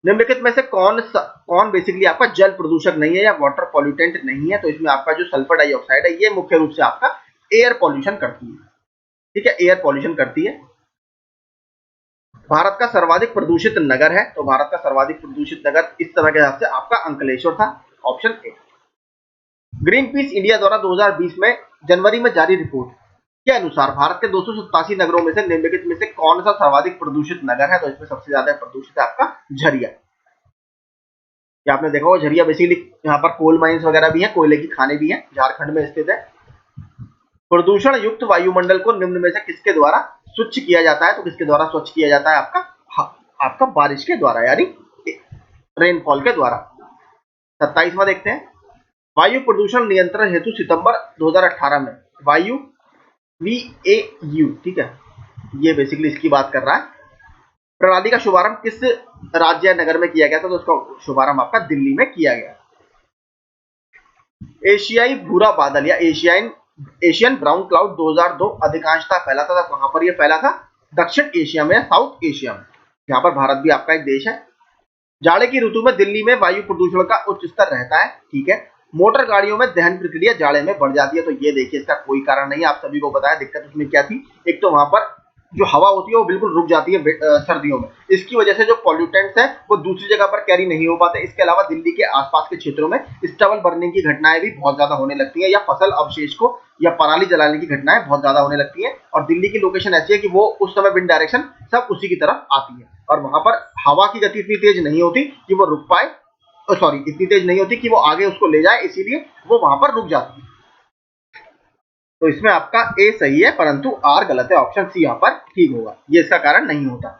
निम्नलिखित में से कौन बेसिकली आपका जल प्रदूषक नहीं है या वाटर पॉल्यूटेंट नहीं है? तो इसमें आपका जो सल्फर डाइऑक्साइड है ये मुख्य रूप से आपका एयर पॉल्यूशन करती है, ठीक है, एयर पॉल्यूशन करती है। भारत का सर्वाधिक प्रदूषित नगर है? तो भारत का सर्वाधिक प्रदूषित नगर इस समय के हिसाब से आपका अंकलेश्वर था, option A. Green peas India द्वारा 2020 में जनवरी में जारी रिपोर्ट के अनुसार भारत के 287 नगरों में से निम्नलिखित में से कौन सा सर्वाधिक प्रदूषित नगर है? तो इसमें सबसे ज्यादा प्रदूषित है आपका झरिया। ये आपने देखा होगा, झरिया बेसिकली यहाँ पर कोल माइंस वगैरह भी है, कोयले की खाने भी है, झारखंड में स्थित है। प्रदूषण युक्त वायुमंडल को निम्न में से किसके द्वारा स्वच्छ किया जाता है? तो किसके द्वारा स्वच्छ किया जाता है? आपका बारिश के द्वारा, यानी रेनफॉल के द्वारा। 27वां देखते हैं, वायु प्रदूषण नियंत्रण हेतु सितंबर 2018 में वायु VAU, ठीक है, ये बेसिकली इसकी बात कर रहा है, प्रणाली का शुभारंभ किस राज्य या नगर में किया गया था? तो उसका शुभारंभ आपका दिल्ली में किया गया। एशियाई भूरा बादल या एशियन ब्राउन क्लाउड 2002 अधिकांशतः फैला था, वहां पर यह फैला था दक्षिण एशिया में, साउथ एशिया में। यहाँ पर भारत भी आपका एक देश है। जाड़े की ऋतु में दिल्ली में वायु प्रदूषण का उच्च स्तर रहता है, ठीक है। मोटर गाड़ियों में दहन प्रक्रिया जाड़े में बढ़ जाती है, तो ये देखिए इसका कोई कारण नहीं है, आप सभी को पता है दिक्कत उसमें क्या थी। एक तो वहां पर जो हवा होती है वो बिल्कुल रुक जाती है सर्दियों में, इसकी वजह से जो पॉल्यूटेंट्स है वो दूसरी जगह पर कैरी नहीं हो पाते। इसके अलावा दिल्ली के आसपास के क्षेत्रों में स्टबल बर्निंग की घटनाएं भी बहुत ज्यादा होने लगती है, या फसल अवशेष को या पराली जलाने की घटनाएं बहुत ज्यादा होने लगती है। और दिल्ली की लोकेशन ऐसी है कि वो उस समय विंड डायरेक्शन सब उसी की तरफ आती है, और वहां पर हवा की गति इतनी तेज नहीं होती कि वो रुक पाए, सॉरी इतनी तेज नहीं होती कि वो आगे उसको ले जाए, इसीलिए वो वहां पर रुक जाती है। तो इसमें आपका ए सही है, परंतु आर गलत है, ऑप्शन सी यहाँ पर ठीक होगा, ये इसका कारण नहीं होता।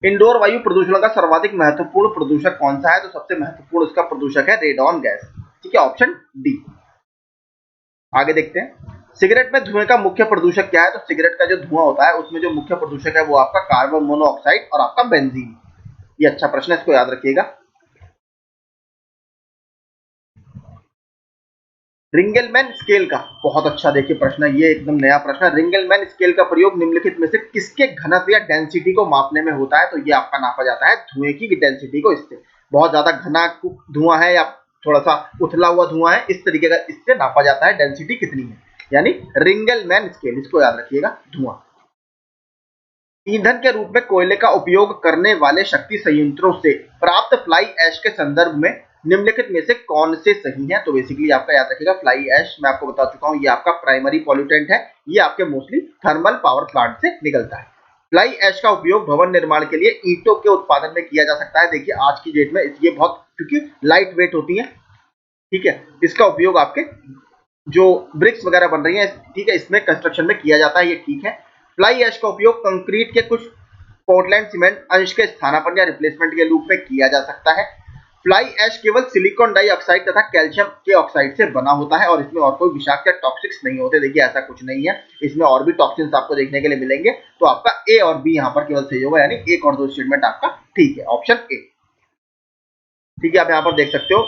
इंडोर वायु प्रदूषण का सर्वाधिक महत्वपूर्ण प्रदूषक कौन सा है? तो सबसे महत्वपूर्ण इसका प्रदूषक है रेडॉन गैस, ठीक है, ऑप्शन डी। आगे देखते हैं, सिगरेट में धुएं का मुख्य प्रदूषक क्या है? तो सिगरेट का जो धुआं होता है उसमें जो मुख्य प्रदूषक है वो आपका कार्बन मोनोऑक्साइड और आपका बेंजीन। ये अच्छा प्रश्न है, इसको याद रखिएगा। रिंगलमैन स्केल का बहुत अच्छा देखिए प्रश्न है, ये एकदम नया प्रश्न है। रिंगलमैन स्केल का प्रयोग निम्नलिखित में से किसके घनत्व या डेंसिटी को मापने में होता है? तो ये आपका नापा जाता है धुएं की डेंसिटी को, इससे बहुत ज्यादा घना धुआं है या थोड़ा सा उथला हुआ धुआं है, इस तरीके का इससे नापा जाता है डेंसिटी कितनी है, यानी रिंगलमैन स्केल, इसको याद रखिएगा। धुआं ईंधन के रूप में कोयले का उपयोग करने वाले शक्ति संयंत्रों से प्राप्त फ्लाई ऐश के संदर्भ में निम्नलिखित में से कौन से सही है? तो बेसिकली आपका याद रखिएगा, फ्लाई ऐश मैं आपको बता चुका हूं, ये आपका प्राइमरी पॉल्यूटेंट है, ये आपके मोस्टली थर्मल पावर प्लांट से निकलता है। फ्लाई ऐश का उपयोग भवन निर्माण के लिए ईंटों के उत्पादन में किया जा सकता है। देखिए आज की डेट में ये बहुत, क्योंकि लाइट वेट होती है, ठीक है, इसका उपयोग आपके जो ब्रिक्स वगैरह बन रही है, ठीक है, इसमें कंस्ट्रक्शन में किया जाता है, ये ठीक है। फ्लाई ऐश का उपयोग कंक्रीट के कुछ पोर्टलैंड सीमेंट अंश के स्थानापन्न या रिप्लेसमेंट के रूप में किया जा सकता है। फ्लाई ऐश केवल सिलिकॉन डाइऑक्साइड तथा कैल्शियम के ऑक्साइड से बना होता है और इसमें और कोई विषाक्त या टॉक्सिक्स नहीं होते। देखिए ऐसा कुछ नहीं है, इसमें और भी टॉक्सिन्स आपको देखने के लिए मिलेंगे। तो आपका ए और बी यहाँ पर केवल सही होगा, यानी एक और दो स्टेटमेंट आपका ठीक है, ऑप्शन ए। ठीक है, आप यहाँ पर देख सकते हो,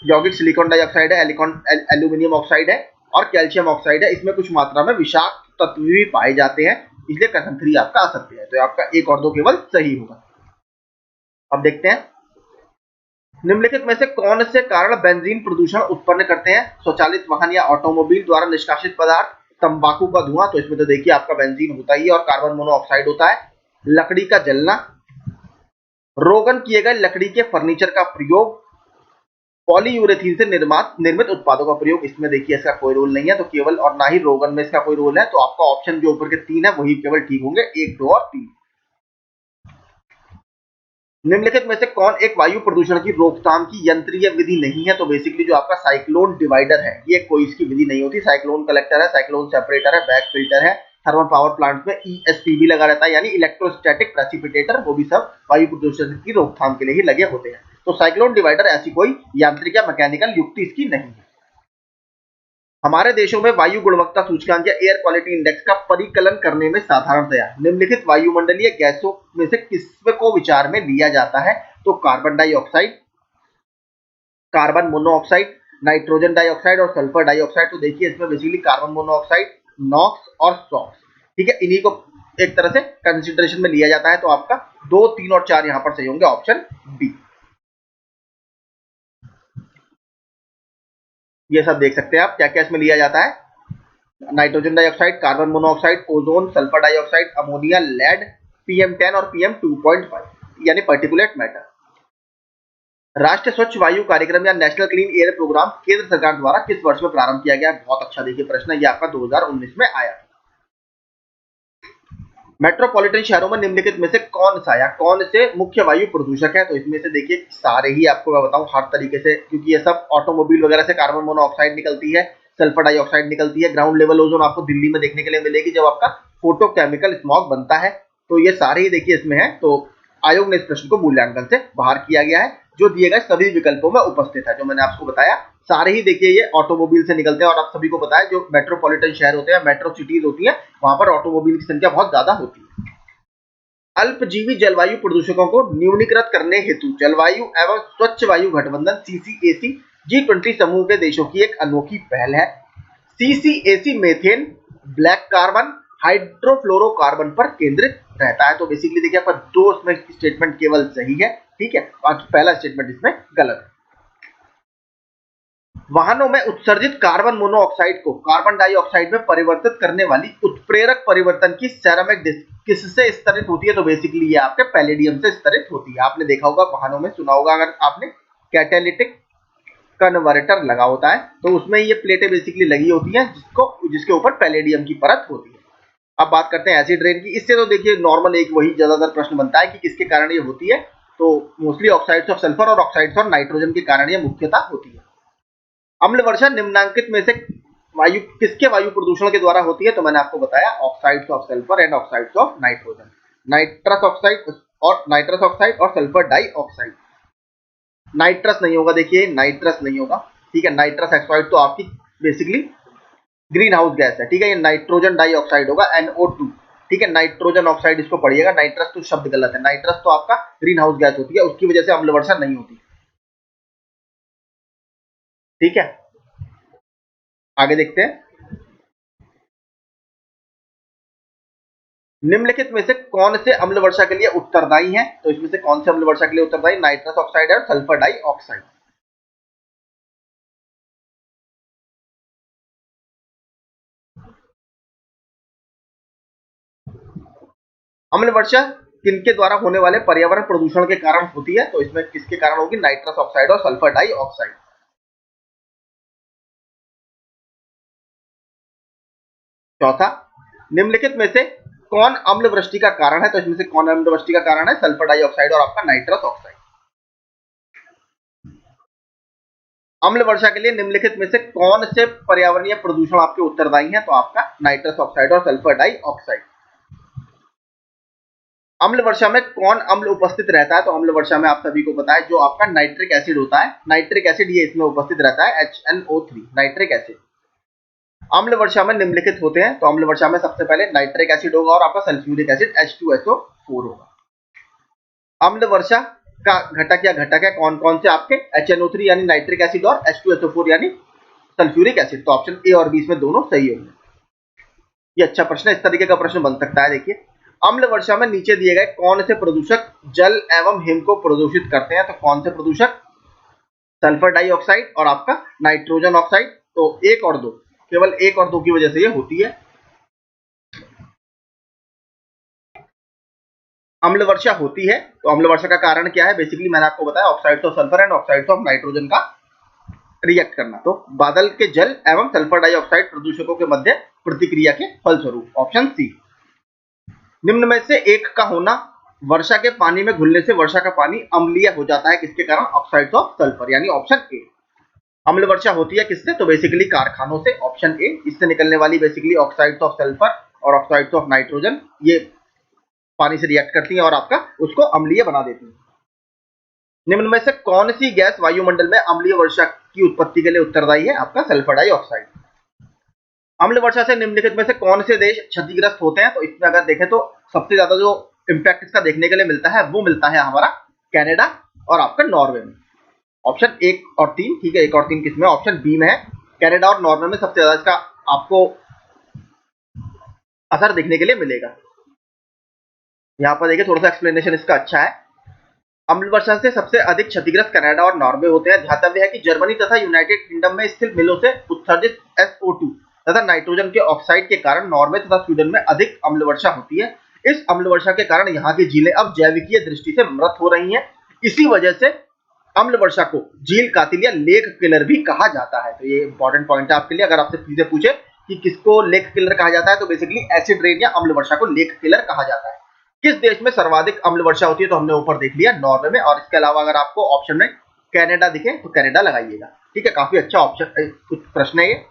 यौगिक सिलिकॉन डाइऑक्साइड है, एल्यूमिनियम ऑक्साइड है और कैल्शियम ऑक्साइड है, इसमें कुछ मात्रा में विषाक्त तत्व भी पाए जाते हैं, इसलिए कथन 3 आपका असत्य है। तो आपका एक और दो केवल सही होगा। अब देखते हैं, निम्नलिखित में से कौन से कारण बेंजीन प्रदूषण उत्पन्न करते हैं? स्वचालित वाहन या ऑटोमोबाइल द्वारा निष्कासित पदार्थ, तंबाकू का धुआं, तो इसमें तो देखिए आपका बेंजीन होता ही है और कार्बन मोनोऑक्साइड होता है, लकड़ी का जलना, रोगन किए गए लकड़ी के फर्नीचर का प्रयोग, पॉलीयूरेथीन से निर्मित उत्पादों का प्रयोग। इसमें देखिए इसका कोई रोल नहीं है, तो केवल, और ना ही रोगन में इसका कोई रोल है, तो आपका ऑप्शन जो ऊपर के 3 है वही केवल ठीक होंगे, 1, 2 और 3। निम्नलिखित में से कौन एक वायु प्रदूषण की रोकथाम की यंत्रीय विधि नहीं है? तो बेसिकली जो आपका साइक्लोन डिवाइडर है, ये कोई इसकी विधि नहीं होती। साइक्लोन कलेक्टर है, साइक्लोन सेपरेटर है, बैक फिल्टर है, थर्मल पावर प्लांट में ESP लगा रहता है, यानी इलेक्ट्रोस्टैटिक प्रेसिपिटेटर, वो भी सब वायु प्रदूषण की रोकथाम के लिए ही लगे होते हैं। तो साइक्लोन डिवाइडर ऐसी कोई यांत्रिक या मैकेनिकल युक्ति इसकी नहीं है। हमारे देशों में वायु गुणवत्ता सूचकांक या एयर क्वालिटी इंडेक्स का परिकलन करने में साधारणतया निम्नलिखित वायुमंडलीय गैसों में से किसको विचार में लिया जाता है? तो carbon dioxide, carbon monoxide, nitrogen dioxide और सल्फर डाइऑक्साइड। तो देखिए इसमें बेसिकली कार्बन मोनोऑक्साइड, नॉक्स और सॉक्स, ठीक है, इन्हीं को एक तरह से कंसिडरेशन में लिया जाता है। तो आपका 2, 3 और 4 यहाँ पर सही होंगे, ऑप्शन बी। ये सब देख सकते हैं आप क्या क्या इसमें लिया जाता है, nitrogen dioxide, carbon monoxide, ozone, sulphur dioxide, ammonia, lead, PM10 और PM2.5, यानी पार्टिकुलेट मैटर। राष्ट्रीय स्वच्छ वायु कार्यक्रम या नेशनल क्लीन एयर प्रोग्राम केंद्र सरकार द्वारा किस वर्ष में प्रारंभ किया गया? बहुत अच्छा देखिए प्रश्न है, ये आपका 2019 में आया। मेट्रोपॉलिटन शहरों में निम्नलिखित में से कौन सा या कौन से मुख्य वायु प्रदूषक है? तो इसमें से देखिए सारे ही आपको मैं बताऊं हर तरीके से, क्योंकि ये सब ऑटोमोबाइल वगैरह से कार्बन मोनोऑक्साइड निकलती है, सल्फर डाइऑक्साइड निकलती है, ग्राउंड लेवल ओजोन आपको दिल्ली में देखने के लिए मिलेगी जब आपका फोटोकेमिकल स्मॉग बनता है। तो ये सारे ही देखिए इसमें है। तो आयोग ने इस प्रश्न को मूल्यांकन से बाहर किया गया है, जो दिए गए सभी विकल्पों में उपस्थित है, जो मैंने आपको बताया सारे ही देखिए ये ऑटोमोबाइल से निकलते हैं। और आप सभी को पता है जो मेट्रोपॉलिटन शहर होते हैं, मेट्रो सिटीज होती है, वहां पर ऑटोमोबाइल की संख्या बहुत ज्यादा होती है। अल्पजीवी जलवायु प्रदूषकों को न्यूनीकृत करने हेतु जलवायु एवं स्वच्छ वायु गठबंधन सीसीएसी G20 समूह के देशों की एक अनोखी पहल है। सीसीएसी मेथेन, ब्लैक कार्बन, हाइड्रोफ्लोरोकार्बन पर केंद्रित रहता है। तो बेसिकली देखिए आपका दो इसमें स्टेटमेंट केवल सही है, ठीक है, बाकी पहला स्टेटमेंट इसमें गलत है। वाहनों में उत्सर्जित कार्बन मोनोऑक्साइड को कार्बन डाइऑक्साइड में परिवर्तित करने वाली उत्प्रेरक परिवर्तन की सेरामिक डिस्क किससे स्तरित होती है? तो बेसिकली ये आपके पैलेडियम से स्तरित होती है। आपने देखा होगा वाहनों में, सुना होगा अगर आपने, कैटालिटिक कन्वर्टर लगा होता है, तो उसमें ये प्लेटें बेसिकली लगी होती हैं जिसके ऊपर पैलेडियम की परत होती है। अब बात करते हैं एसिड रेन की। इससे तो देखिए नॉर्मल एक वही ज्यादातर प्रश्न बनता है कि किसके कारण ये होती है। तो मोस्टली ऑक्साइड्स ऑफ सल्फर और ऑक्साइड्स ऑफ नाइट्रोजन के कारण ये मुख्यतः होती है। अम्ल वर्षा निम्नांकित में से किसके वायु प्रदूषण के द्वारा होती है? तो मैंने आपको बताया oxides of sulphur and oxides of nitrogen, nitrous oxide और सल्फर डाइऑक्साइड। नाइट्रस नहीं होगा, देखिए नाइट्रस नहीं होगा, ठीक है। नाइट्रस ऑक्साइड तो आपकी बेसिकली ग्रीन हाउस गैस है, ठीक है। ये नाइट्रोजन डाइऑक्साइड होगा NO2, ठीक है। नाइट्रोजन ऑक्साइड इसको पढ़िएगा, नाइट्रस तो शब्द गलत है। नाइट्रस तो आपका ग्रीन हाउस गैस होती है, उसकी वजह से अम्ल वर्षा नहीं होती, ठीक है। आगे देखते हैं, निम्नलिखित में से कौन से अम्ल वर्षा के लिए उत्तरदायी है? तो इसमें से कौन से अम्ल वर्षा के लिए उत्तरदायी? नाइट्रस ऑक्साइड और सल्फर डाइऑक्साइड। अम्ल वर्षा किनके द्वारा होने वाले पर्यावरण प्रदूषण के कारण होती है? तो इसमें किसके कारण होगी? नाइट्रस ऑक्साइड और सल्फर डाइऑक्साइड। चौथा, निम्नलिखित में से कौन अम्ल वृष्टि का कारण है? तो इसमें से कौन अम्ल वृष्टि का कारण है? सल्फर डाइऑक्साइड और आपका नाइट्रस ऑक्साइड। अम्ल वर्षा के लिए निम्नलिखित में से कौन से पर्यावरणीय प्रदूषण आपके उत्तरदायी हैं? तो आपका नाइट्रस ऑक्साइड और सल्फर डाइऑक्साइड। अम्ल वर्षा में कौन अम्ल उपस्थित रहता है? तो अम्ल वर्षा में आप सभी को पता है जो आपका नाइट्रिक एसिड होता है, नाइट्रिक एसिड ये इसमें उपस्थित रहता है, HNO3 नाइट्रिक एसिड। अम्ल वर्षा में निम्नलिखित होते हैं, तो अम्ल वर्षा में सबसे पहले नाइट्रिक एसिड होगा और आपका सल्फ्यूरिक एसिड H2SO4 होगा। अम्ल वर्षा का घटक या घटक है कौन कौन से आपके? HNO3 यानी नाइट्रिक एसिड और H2SO4 यानी सल्फ्यूरिक एसिड। तो ऑप्शन ए और बी इसमें दोनों सही होंगे। ये अच्छा प्रश्न है, इस तरीके का प्रश्न बन सकता है। देखिए, अम्ल वर्षा में नीचे दिए गए कौन से प्रदूषक जल एवं हिम को प्रदूषित करते हैं? तो कौन से प्रदूषक? सल्फर डाइऑक्साइड और आपका नाइट्रोजन ऑक्साइड। तो एक और दो, केवल एक और दो की वजह से ये होती है। अम्ल वर्षा होती है, तो अम्ल वर्षा का कारण क्या है? बेसिकली मैंने आपको बताया oxides of sulphur and oxides of nitrogen का रिएक्ट करना। तो बादल के जल एवं सल्फर डाइऑक्साइड प्रदूषकों के मध्य प्रतिक्रिया के फलस्वरूप। Option C. निम्न में से एक का होना, वर्षा के पानी में घुलने से वर्षा का पानी अम्लीय हो जाता है, किसके कारण? ऑक्साइड्स ऑफ सल्फर, यानी ऑप्शन ए। अम्ल वर्षा होती है किससे? तो बेसिकली कारखानों से, ऑप्शन ए। इससे निकलने वाली बेसिकली ऑक्साइड्स ऑफ सल्फर और ऑक्साइड्स ऑफ नाइट्रोजन ये पानी से रिएक्ट करती हैं और आपका उसको अम्लीय बना देती हैं। निम्न में से कौन सी गैस वायुमंडल में अम्लीय वर्षा की उत्पत्ति के लिए उत्तरदायी है? आपका सल्फर डाइऑक्साइड। अम्ल वर्षा से निम्नलिखित में से कौन से देश क्षतिग्रस्त होते हैं? तो इसमें अगर देखें तो सबसे ज्यादा जो इंपैक्ट इसका देखने के लिए मिलता है वो मिलता है हमारा कनाडा और आपका नॉर्वे में। ऑप्शन 1 और 3, ठीक है। 1 और 3 किसमें? ऑप्शन बी में है। कनाडा और नॉर्वे में सबसे ज्यादा इसका आपको असर देखने के लिए मिलेगा। यहाँ पर देखिए थोड़ा सा एक्सप्लेनेशन इसका अच्छा है। अम्ल वर्षा से सबसे अधिक क्षतिग्रस्त कनाडा और नॉर्वे होते हैं। ध्यातव्य है कि जर्मनी तथा यूनाइटेड किंगडम में स्थित मिलों से उत्सर्जित SO2 तथा नाइट्रोजन के ऑक्साइड के कारण नॉर्वे तथा स्वीडन में अधिक अम्ल वर्षा होती है। इस अम्ल वर्षा के कारण यहाँ की झीलें अब जैविकीय दृष्टि से मृत हो रही हैं। इसी वजह से अम्ल वर्षा को झील कातिल या लेक किलर भी कहा जाता है। तो ये इंपॉर्टेंट पॉइंट है आपके लिए। अगर आपसे सीधे पूछे कि किसको लेक किलर कहा जाता है, तो बेसिकली एसिड रेन या अम्ल वर्षा को लेक किलर कहा जाता है। किस देश में सर्वाधिक अम्ल वर्षा होती है, तो हमने ऊपर देख लिया नॉर्वे में। और इसके अलावा अगर आपको ऑप्शन में कनाडा दिखे तो कनाडा लगाइएगा। ठीक है, काफी अच्छा ऑप्शन प्रश्न है ये।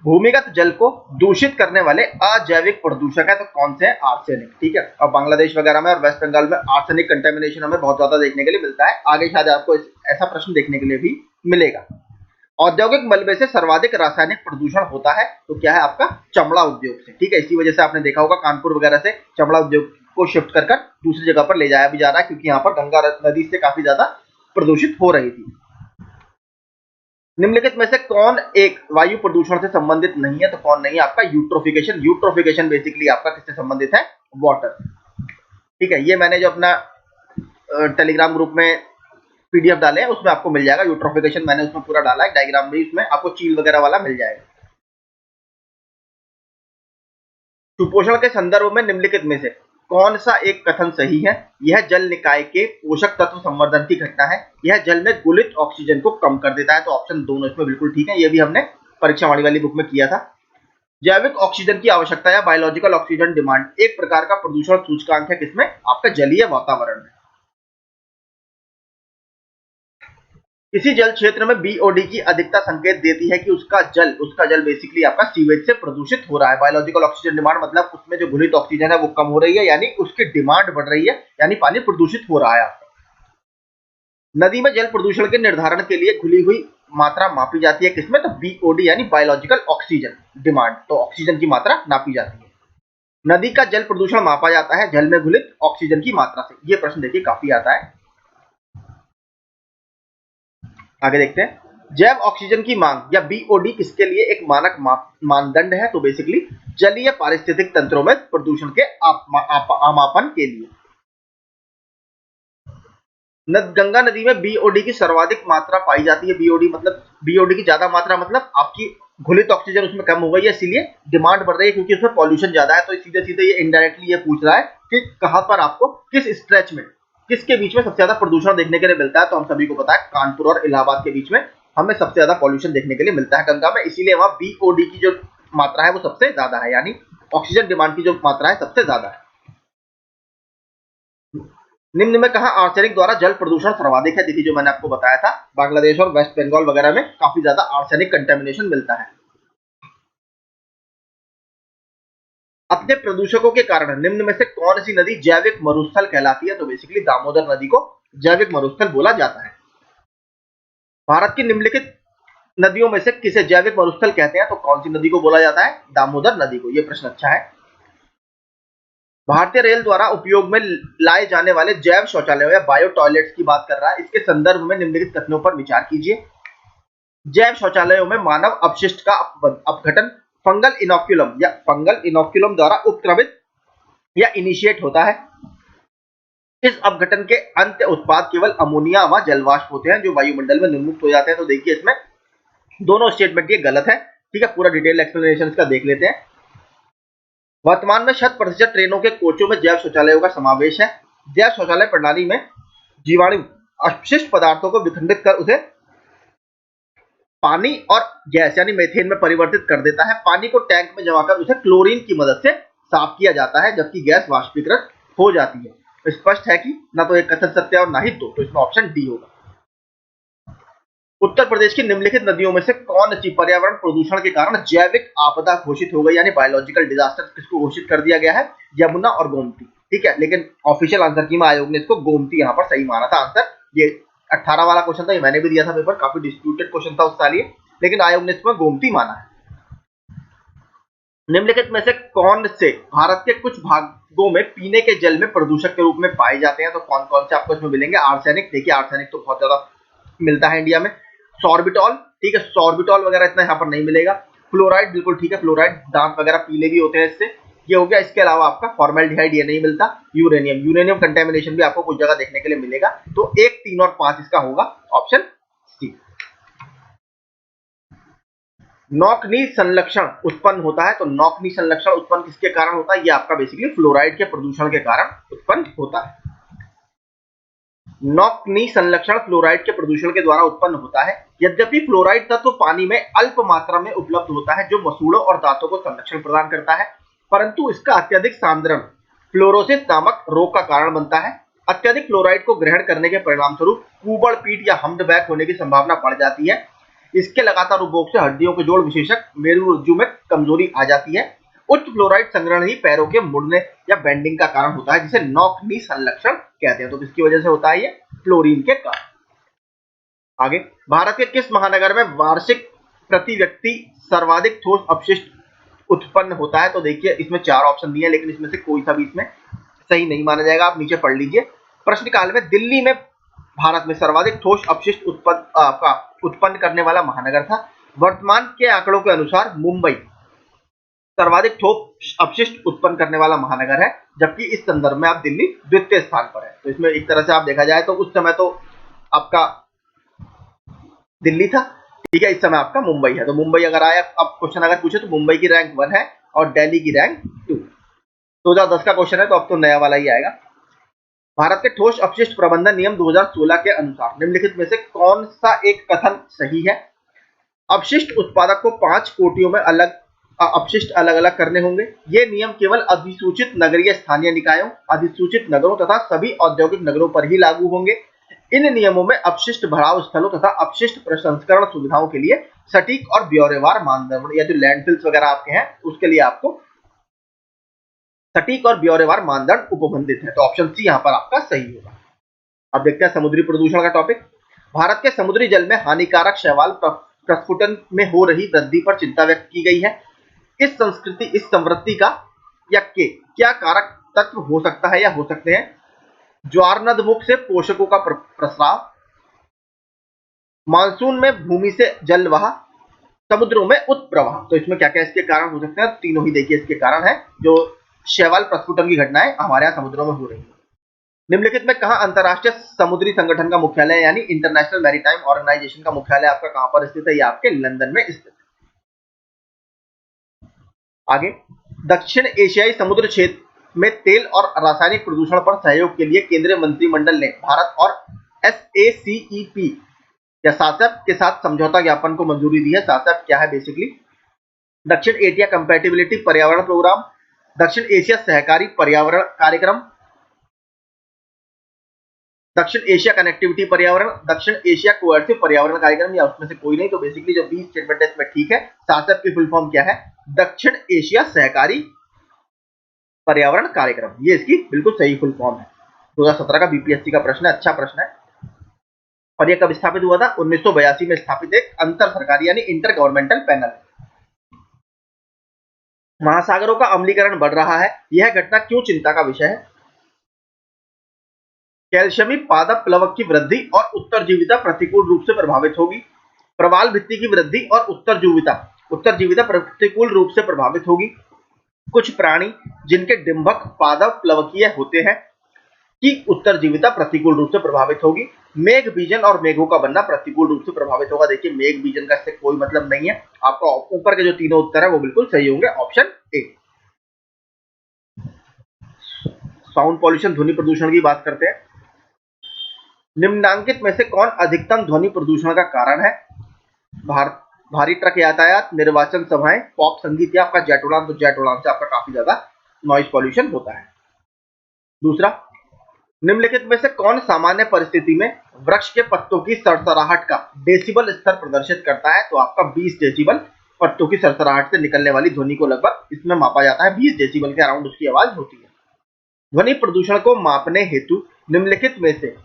भूमिगत जल को दूषित करने वाले अजैविक प्रदूषक है, तो कौन से हैं? आर्सेनिक। ठीक है, अब बांग्लादेश वगैरह में और वेस्ट बंगाल में आर्सेनिक कंटेमिनेशन हमें बहुत ज्यादा देखने के लिए मिलता है। आगे शायद आपको ऐसा प्रश्न देखने के लिए भी मिलेगा। औद्योगिक मलबे से सर्वाधिक रासायनिक प्रदूषण होता है, तो क्या है आपका? चमड़ा उद्योग से। ठीक है, इसी वजह से आपने देखा होगा कानपुर वगैरह से चमड़ा उद्योग को शिफ्ट कर दूसरी जगह पर ले जाया भी जा रहा है, क्योंकि यहाँ पर गंगा नदी से काफी ज्यादा प्रदूषित हो रही थी। निम्नलिखित में से कौन एक वायु प्रदूषण से संबंधित नहीं है, तो कौन नहीं है आपका? यूट्रोफिकेशन। यूट्रोफिकेशन बेसिकली आपका किससे संबंधित है? वाटर। ठीक है, ये मैंने जो अपना टेलीग्राम ग्रुप में पीडीएफ डाले हैं उसमें आपको मिल जाएगा। यूट्रोफिकेशन मैंने उसमें पूरा डाला है, डायग्राम भी उसमें आपको चील वगैरह वाला मिल जाएगा। सुपोषण के संदर्भ में निम्नलिखित में से कौन सा एक कथन सही है? यह जल निकाय के पोषक तत्व संवर्धन की घटना है, यह जल में गुलित ऑक्सीजन को कम कर देता है। तो ऑप्शन दोनों इसमें बिल्कुल ठीक है, ये भी हमने परीक्षा वाली बुक में किया था। जैविक ऑक्सीजन की आवश्यकता या बायोलॉजिकल ऑक्सीजन डिमांड एक प्रकार का प्रदूषण सूचकांक है, किसमें? आपका जलीय वातावरण में। किसी जल क्षेत्र में बीओडी की अधिकता संकेत देती है कि उसका जल बेसिकली आपका सीवेज से प्रदूषित हो रहा है। बायोलॉजिकल ऑक्सीजन डिमांड मतलब उसमें जो घुलित ऑक्सीजन है वो कम हो रही है, यानी उसकी डिमांड बढ़ रही है, यानी पानी प्रदूषित हो रहा है आपका। नदी में जल प्रदूषण के निर्धारण के लिए घुली हुई मात्रा मापी जाती है, किसमें? तो बीओडी यानी बायोलॉजिकल ऑक्सीजन डिमांड। तो ऑक्सीजन की मात्रा नापी जाती है। नदी का जल प्रदूषण मापा जाता है जल में घुलित ऑक्सीजन की मात्रा से। ये प्रश्न देखिए काफी आता है। आगे देखते हैं, जैव ऑक्सीजन की मांग या बीओडी किसके लिए एक मानक मानदंड है? तो बेसिकली जलीय पारिस्थितिक तंत्रों में प्रदूषण के आमापन के लिए। गंगा नदी में बीओडी की सर्वाधिक मात्रा पाई जाती है। बीओडी की ज्यादा मात्रा मतलब आपकी घुलित ऑक्सीजन उसमें कम हो गई है, इसीलिए डिमांड बढ़ रही है, क्योंकि उसमें पॉल्यूशन ज्यादा है। तो सीधे सीधे ये इनडायरेक्टली ये पूछ रहा है कि कहां पर आपको किस स्ट्रेच में, किसके बीच में सबसे ज्यादा प्रदूषण देखने के लिए मिलता है? तो हम सभी को पता है कानपुर और इलाहाबाद के बीच में हमें सबसे ज्यादा पॉल्यूशन देखने के लिए मिलता है गंगा में, इसीलिए वहां बीओडी की जो मात्रा है वो सबसे ज्यादा है, यानी ऑक्सीजन डिमांड की जो मात्रा है सबसे ज्यादा है। निम्न में कहा आर्सेनिक द्वारा जल प्रदूषण सर्वाधिक है? देखिए जो मैंने आपको बताया था, बांग्लादेश और वेस्ट बंगाल वगैरह में काफी ज्यादा आर्सेनिक कंटेमिनेशन मिलता है। अपने प्रदूषकों के कारण निम्न में से कौन सी नदी जैविक मरुस्थल कहलाती है? तो बेसिकली दामोदर नदी को जैविक मरुस्थल बोला जाता है। भारत की निम्नलिखित नदियों में से किसे जैविक मरुस्थल कहते हैं? तो कौन सी नदी को बोला जाता है? दामोदर नदी को। यह प्रश्न अच्छा है। भारतीय रेल द्वारा उपयोग में लाए जाने वाले जैव शौचालयों या बायो टॉयलेट्स की बात कर रहा है, इसके संदर्भ में निम्नलिखित कथनों पर विचार कीजिए। जैव शौचालयों में मानव अपशिष्ट का अपघटन फंगल इनोक्यूलम द्वारा उपक्रमित या इनिशिएट होता है। इस अपघटन के अंत्य उत्पाद केवल अमोनिया व जलवाष्प होते हैं, जो वायुमंडल में निर्मुक्त हो जाते हैं। तो देखिए इसमें दोनों स्टेटमेंट ये गलत है। ठीक है, पूरा डिटेल एक्सप्लेनेशन इसका देख लेते हैं। वर्तमान में 100% ट्रेनों के कोचों में जैव शौचालयों का समावेश है। जैव शौचालय प्रणाली में जीवाणु अपशिष्ट पदार्थों को विखंडित कर उसे पानी और गैस यानी मीथेन में परिवर्तित कर देता है। पानी को टैंक में जमा कर उसे क्लोरीन की मदद से साफ किया जाता है, जबकि गैस वाष्पीकृत हो जाती है। तो स्पष्ट है कि ना तो एक कथन सत्य और ना ही दो, तो इसमें ऑप्शन डी होगा। उत्तर प्रदेश की निम्नलिखित नदियों में से कौन सी पर्यावरण प्रदूषण के कारण जैविक आपदा घोषित हो गई, यानी बायोलॉजिकल डिजास्टर किसको घोषित कर दिया गया है? यमुना और गोमती। ठीक है, लेकिन ऑफिशियल आंसर की आयोग ने इसको गोमती यहाँ पर सही माना था आंसर। ये 18 वाला क्वेश्चन था, ये मैंने भी दिया था पेपर, काफी डिस्प्यूटेड क्वेश्चन था उस साल ये, लेकिन आयोग ने इसमें गोमती माना है। निम्नलिखित में से कौन से भारत के कुछ भागों में पीने के जल में प्रदूषक के रूप में पाए जाते हैं? तो कौन कौन से आपको इसमें मिलेंगे? आर्सेनिक। देखिए आर्सेनिक तो बहुत ज्यादा मिलता है इंडिया में। सॉर्बिटॉल, ठीक है, सॉर्बिटॉल वगैरह इतना यहाँ पर नहीं मिलेगा। फ्लोराइड, बिल्कुल ठीक है, फ्लोराइड दांत वगैरह पीले भी होते हैं इससे, ये हो गया। इसके अलावा आपका फॉर्मेल्डिहाइड ये नहीं मिलता। यूरेनियम कंटेमिनेशन भी आपको कुछ जगह देखने के लिए मिलेगा। तो 1, 3 और 5 इसका होगा ऑप्शन सी। नौकनी संलक्षण उत्पन्न होता है, तो नौकनी संलक्षण उत्पन्न किसके कारण होता है? ये आपका बेसिकली फ्लोराइड के प्रदूषण के कारण उत्पन्न होता है। नॉकनी संलक्षण फ्लोराइड के प्रदूषण के द्वारा उत्पन्न होता है। यद्यपि फ्लोराइड तत्व पानी में अल्प मात्रा में उपलब्ध होता है जो मसूड़ों और दांतों को संरक्षण प्रदान करता है, परंतु इसका अत्यधिक सांद्रण फ्लोरोसिस नामक रोग का कारण बनता है। अत्यधिक फ्लोराइड को ग्रहण करने के परिणाम स्वरूप कुबड़ पीठ या हम्डबैक होने की संभावना बढ़ जाती है। इसके लगातार उपभोग से हड्डियों के जोड़ विशेषक मेरुरज्जु में कमजोरी आ जाती है। उच्च फ्लोराइड संग्रहण ही पैरों के मुड़ने या बेंडिंग का कारण होता है, जिसे नॉक-नी संलक्षण कहते हैं। तो किसकी वजह से होता है ये? फ्लोरीन के कारण। आगे, भारत के किस महानगर में वार्षिक प्रति व्यक्ति सर्वाधिक ठोस अपशिष्ट उत्पन्न होता है? तो देखिए इसमें 4 ऑप्शन दिए हैं, लेकिन इसमें से कोई सा भी इसमें सही नहीं माना जाएगा। आप नीचे पढ़ लीजिए। प्रश्नकाल में दिल्ली में भारत में सर्वाधिक ठोस अपशिष्ट उत्पन्न करने वाला महानगर था। वर्तमान के आंकड़ों के अनुसार मुंबई सर्वाधिक ठोस अपशिष्ट उत्पन्न करने वाला महानगर है, जबकि इस संदर्भ में आप दिल्ली द्वितीय स्थान पर है। तो इसमें एक तरह से आप देखा जाए तो उस समय तो आपका दिल्ली था, ठीक है, इस समय आपका मुंबई है। तो मुंबई अगर आया, अब क्वेश्चन अगर पूछे तो मुंबई की रैंक 1 है और दिल्ली की रैंक 2। 2010 का क्वेश्चन है, तो अब तो नया वाला ही आएगा। भारत के ठोस अपशिष्ट प्रबंधन नियम 2016 के अनुसार निम्नलिखित में से कौन सा एक कथन सही है? अपशिष्ट उत्पादक को 5 कोटियों में अपशिष्ट अलग अलग करने होंगे। ये नियम केवल अधिसूचित नगरीय स्थानीय निकायों, अधिसूचित नगरों तथा सभी औद्योगिक नगरों पर ही लागू होंगे। इन नियमों में अपशिष्ट भराव स्थलों तथा अपशिष्ट प्रसंस्करण सुविधाओं के लिए सटीक और ब्यौरेवार मानदंड, या जो लैंडफिल्स वगैरह आपके हैं उसके लिए आपको सटीक और ब्यौरेवार मानदंड उपबंधित है। तो ऑप्शन सी यहाँ पर आपका सही होगा। अब देखते हैं समुद्री प्रदूषण का टॉपिक। भारत के समुद्री जल में हानिकारक शैवाल प्रस्फुटन में हो रही वृद्धि पर चिंता व्यक्त की गई है। इस संवृत्ति का या के क्या कारक तत्व हो सकता है या हो सकते हैं? ज्वारनदमुख से पोषकों का प्रस्राव, मानसून में भूमि से जलवाह, समुद्रों में उत्प्रवाह। तो इसमें क्या क्या इसके कारण हो सकते हैं? तीनों ही देखिए इसके कारण है, जो शैवाल प्रस्फुटन की घटनाएं हमारे यहाँ समुद्रों में हो रही है। निम्नलिखित में कहाँ अंतरराष्ट्रीय समुद्री संगठन का मुख्यालय यानी इंटरनेशनल मैरीटाइम ऑर्गेनाइजेशन का मुख्यालय आपका कहाँ पर स्थित है? ये आपके लंदन में स्थित है। आगे, दक्षिण एशियाई समुद्र क्षेत्र में तेल और रासायनिक प्रदूषण पर सहयोग के लिए केंद्रीय मंत्रिमंडल ने भारत और SACEP या सासेप के साथ समझौता ज्ञापन को मंजूरी दी है। सासेप क्या है? बेसिकली दक्षिण एशिया कंपैटिबिलिटी पर्यावरण प्रोग्राम, दक्षिण एशिया सहकारी पर्यावरण कार्यक्रम, दक्षिण एशिया कनेक्टिविटी पर्यावरण, दक्षिण एशिया कोऑर्डिनेटिव पर्यावरण कार्यक्रम, या उसमें से कोई नहीं। तो बेसिकली जो 20 स्टेटमेंट है इसमें ठीक है। सासेप की फुल फॉर्म क्या है? दक्षिण एशिया सहकारी पर्यावरण कार्यक्रम, ये इसकी बिल्कुल सही फुल फॉर्म है। 2017 का बीपीएससी का प्रश्न है, अच्छा प्रश्न है। और ये कब स्थापित हुआ था? 1982 में स्थापित एक अंतर सरकारी यानी इंटर गवर्नमेंटल पैनल। महासागरों का अम्लीकरण बढ़ रहा है, यह घटना क्यों चिंता का विषय है? कैल्शियमी पादप प्लवक की वृद्धि और उत्तरजीविता प्रतिकूल रूप से प्रभावित होगी। प्रवाल भित्ति की वृद्धि और उत्तरजीविता प्रतिकूल रूप से प्रभावित होगी। कुछ प्राणी जिनके डिंभक पादप प्लवकीय होते हैं की उत्तरजीविता प्रतिकूल रूप से प्रभावित होगी। मेघ बीजन और मेघों का बनना प्रतिकूल रूप से प्रभावित होगा। देखिए मेघ बीजन का इससे कोई मतलब नहीं है। आपका ऊपर के जो तीनों उत्तर है वो बिल्कुल सही होंगे, ऑप्शन ए। साउंड पॉल्यूशन, ध्वनि प्रदूषण की बात करते हैं। निम्नांकित में से कौन अधिकतम ध्वनि प्रदूषण का कारण है? भारी ट्रक यातायात, निर्वाचन सभाएं, पॉप संगीत या आपका जेट उड़ान। तो जेट उड़ान से आपका काफी ज्यादा नॉइज पॉल्यूशन होता है। दूसरा, निम्नलिखित में से कौन सामान्य परिस्थिति में वृक्ष के पत्तों की सरसराहट का डेसिबल स्तर प्रदर्शित करता है? तो आपका 20 डेसिबल पत्तों की सरसराहट से निकलने वाली ध्वनि को लगभग इसमें मापा जाता है। 20 डेसिबल के अराउंड उसकी आवाज होती है। ध्वनि प्रदूषण को मापने हेतु निम्नलिखित में से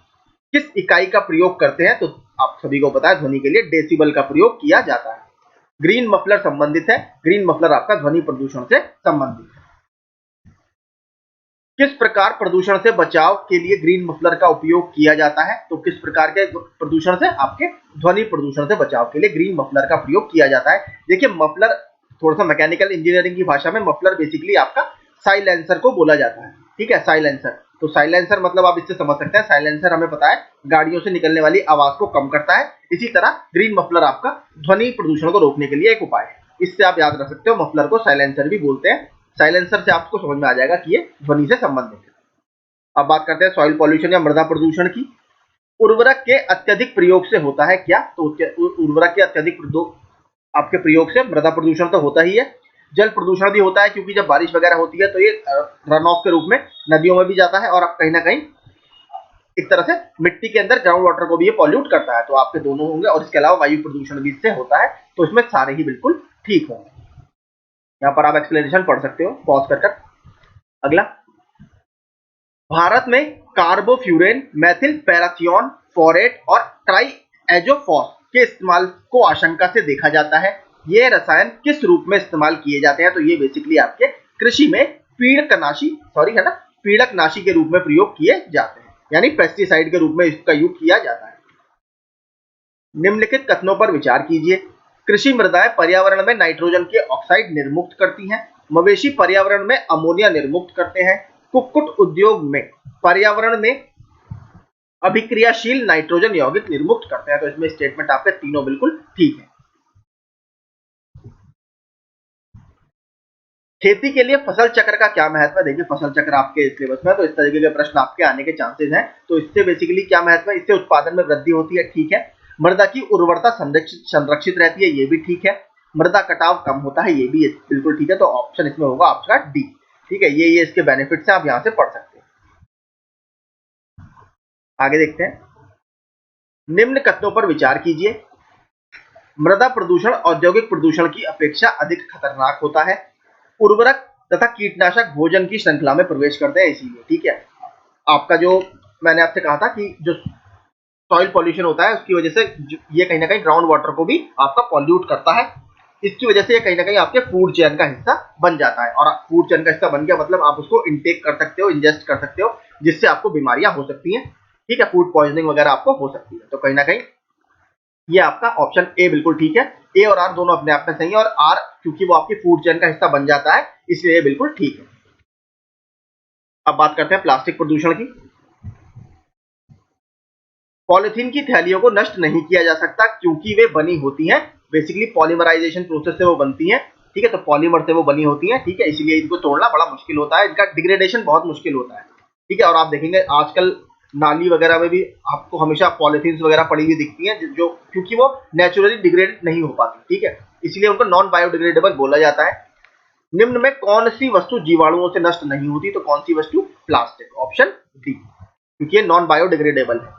किस इकाई का प्रयोग करते हैं? तो आप सभी को पता है ध्वनि के लिए डेसिबल का प्रयोग किया जाता है। ग्रीन मफलर संबंधित है। ग्रीन मफलर आपका ध्वनि प्रदूषण से संबंधित है। किस प्रकार प्रदूषण से बचाव के लिए ग्रीन मफलर का उपयोग किया जाता है? तो किस प्रकार के प्रदूषण से? आपके ध्वनि प्रदूषण से बचाव के लिए ग्रीन मफलर का प्रयोग किया जाता है। देखिए मफलर थोड़ा सा मैकेनिकल इंजीनियरिंग की भाषा में मफलर बेसिकली आपका साइलेंसर को बोला जाता है, ठीक है, साइलेंसर। तो साइलेंसर मतलब आप इससे समझ सकते हैं, साइलेंसर हमें पता है गाड़ियों से निकलने वाली आवाज को कम करता है। इसी तरह ग्रीन मफलर आपका ध्वनि प्रदूषण को रोकने के लिए एक उपाय है। इससे आप याद रख सकते हो, मफलर को साइलेंसर भी बोलते हैं। साइलेंसर से आपको समझ में आ जाएगा कि ये ध्वनि से संबंधित है। अब बात करते हैं सॉइल पॉल्यूशन या मृदा प्रदूषण की। उर्वरक के अत्यधिक प्रयोग से होता है क्या? तो उर्वरक के अत्यधिक आपके प्रयोग से मृदा प्रदूषण तो होता ही है, जल प्रदूषण भी होता है, क्योंकि जब बारिश वगैरह होती है तो ये रन ऑफ के रूप में नदियों में भी जाता है और अब कहीं ना कहीं एक तरह से मिट्टी के अंदर ग्राउंड वाटर को भी ये पॉल्यूट करता है। तो आपके दोनों होंगे, और इसके अलावा वायु प्रदूषण भी इससे होता है। तो इसमें सारे ही बिल्कुल ठीक होंगे। यहाँ पर आप एक्सप्लेनेशन पढ़ सकते हो पॉज कर। अगला, भारत में कार्बोफ्यूरेन, मेथिल पैराथियोन, फोरेट और ट्राईएजोफॉस के इस्तेमाल को आशंका से देखा जाता है। ये रसायन किस रूप में इस्तेमाल किए जाते हैं? तो ये बेसिकली आपके कृषि में पीड़कनाशी के रूप में प्रयोग किए जाते हैं, यानी पेस्टिसाइड के रूप में इसका यूज किया जाता है। निम्नलिखित कथनों पर विचार कीजिए। कृषि मृदाएं पर्यावरण में नाइट्रोजन के ऑक्साइड निर्मुक्त करती हैं। मवेशी पर्यावरण में अमोनिया निर्मुक्त करते हैं। कुक्कुट उद्योग में पर्यावरण में अभिक्रियाशील नाइट्रोजन यौगिक निर्मुक्त करते हैं। तो इसमें स्टेटमेंट आपके तीनों बिल्कुल ठीक है। खेती के लिए फसल चक्र का क्या महत्व है? देखिए, फसल चक्र आपके सिलेबस में, तो इस तरीके के प्रश्न आपके आने के चांसेस हैं। तो इससे बेसिकली क्या महत्व है? इससे उत्पादन में वृद्धि होती है, ठीक है। मृदा की उर्वरता संरक्षित रहती है, ये भी ठीक है। मृदा कटाव कम होता है, ये भी बिल्कुल ठीक है। तो ऑप्शन इसमें होगा आपका डी, ठीक है। ये इसके बेनिफिट्स हैं, आप यहाँ से पढ़ सकते हैं। आगे देखते हैं। निम्न कथनों पर विचार कीजिए। मृदा प्रदूषण औद्योगिक प्रदूषण की अपेक्षा अधिक खतरनाक होता है। उर्वरक तथा कीटनाशक भोजन की श्रृंखला में प्रवेश करते हैं, इसीलिए, ठीक है। आपका जो मैंने आपसे कहा था कि जो सॉइल पॉल्यूशन होता है उसकी वजह से ये कहीं ना कहीं ग्राउंड वाटर को भी आपका पॉल्यूट करता है। इसकी वजह से ये कहीं ना कहीं आपके फूड चेन का हिस्सा बन जाता है, और फूड चेन का हिस्सा बन गया मतलब आप उसको इनटेक कर सकते हो, इंजेस्ट कर सकते हो, जिससे आपको बीमारियां हो सकती हैं, ठीक है। फूड पॉइजनिंग वगैरह आपको हो सकती है। तो कहीं ना कहीं ये आपका ऑप्शन ए बिल्कुल ठीक है। ए और आर दोनों अपने आप में सही है, और आर क्योंकि वो आपकी फूड चेन का हिस्सा बन जाता है, इसलिए ये बिल्कुल ठीक है। अब बात करते हैं प्लास्टिक प्रदूषण की। पॉलिथीन की थैलियों को नष्ट नहीं किया जा सकता क्योंकि वे बनी होती हैं बेसिकली पॉलीमराइजेशन प्रोसेस से वो बनती हैं, ठीक है। तो पॉलीमर से वो बनी होती हैं, ठीक है, इसलिए इनको तोड़ना बड़ा मुश्किल होता है, इनका डिग्रेडेशन बहुत मुश्किल होता है, ठीक है। और आप देखेंगे आजकल नाली वगैरह में भी आपको हमेशा पॉलिथीन वगैरह पड़ी हुई दिखती हैं, जो क्योंकि वो नेचुरली डिग्रेड नहीं हो पाती, ठीक है, इसलिए उनको नॉन बायोडिग्रेडेबल बोला जाता है। निम्न में कौन सी वस्तु जीवाणुओं से नष्ट नहीं होती? तो कौन सी वस्तु? प्लास्टिक, ऑप्शन डी, क्योंकि ये नॉन बायोडिग्रेडेबल है,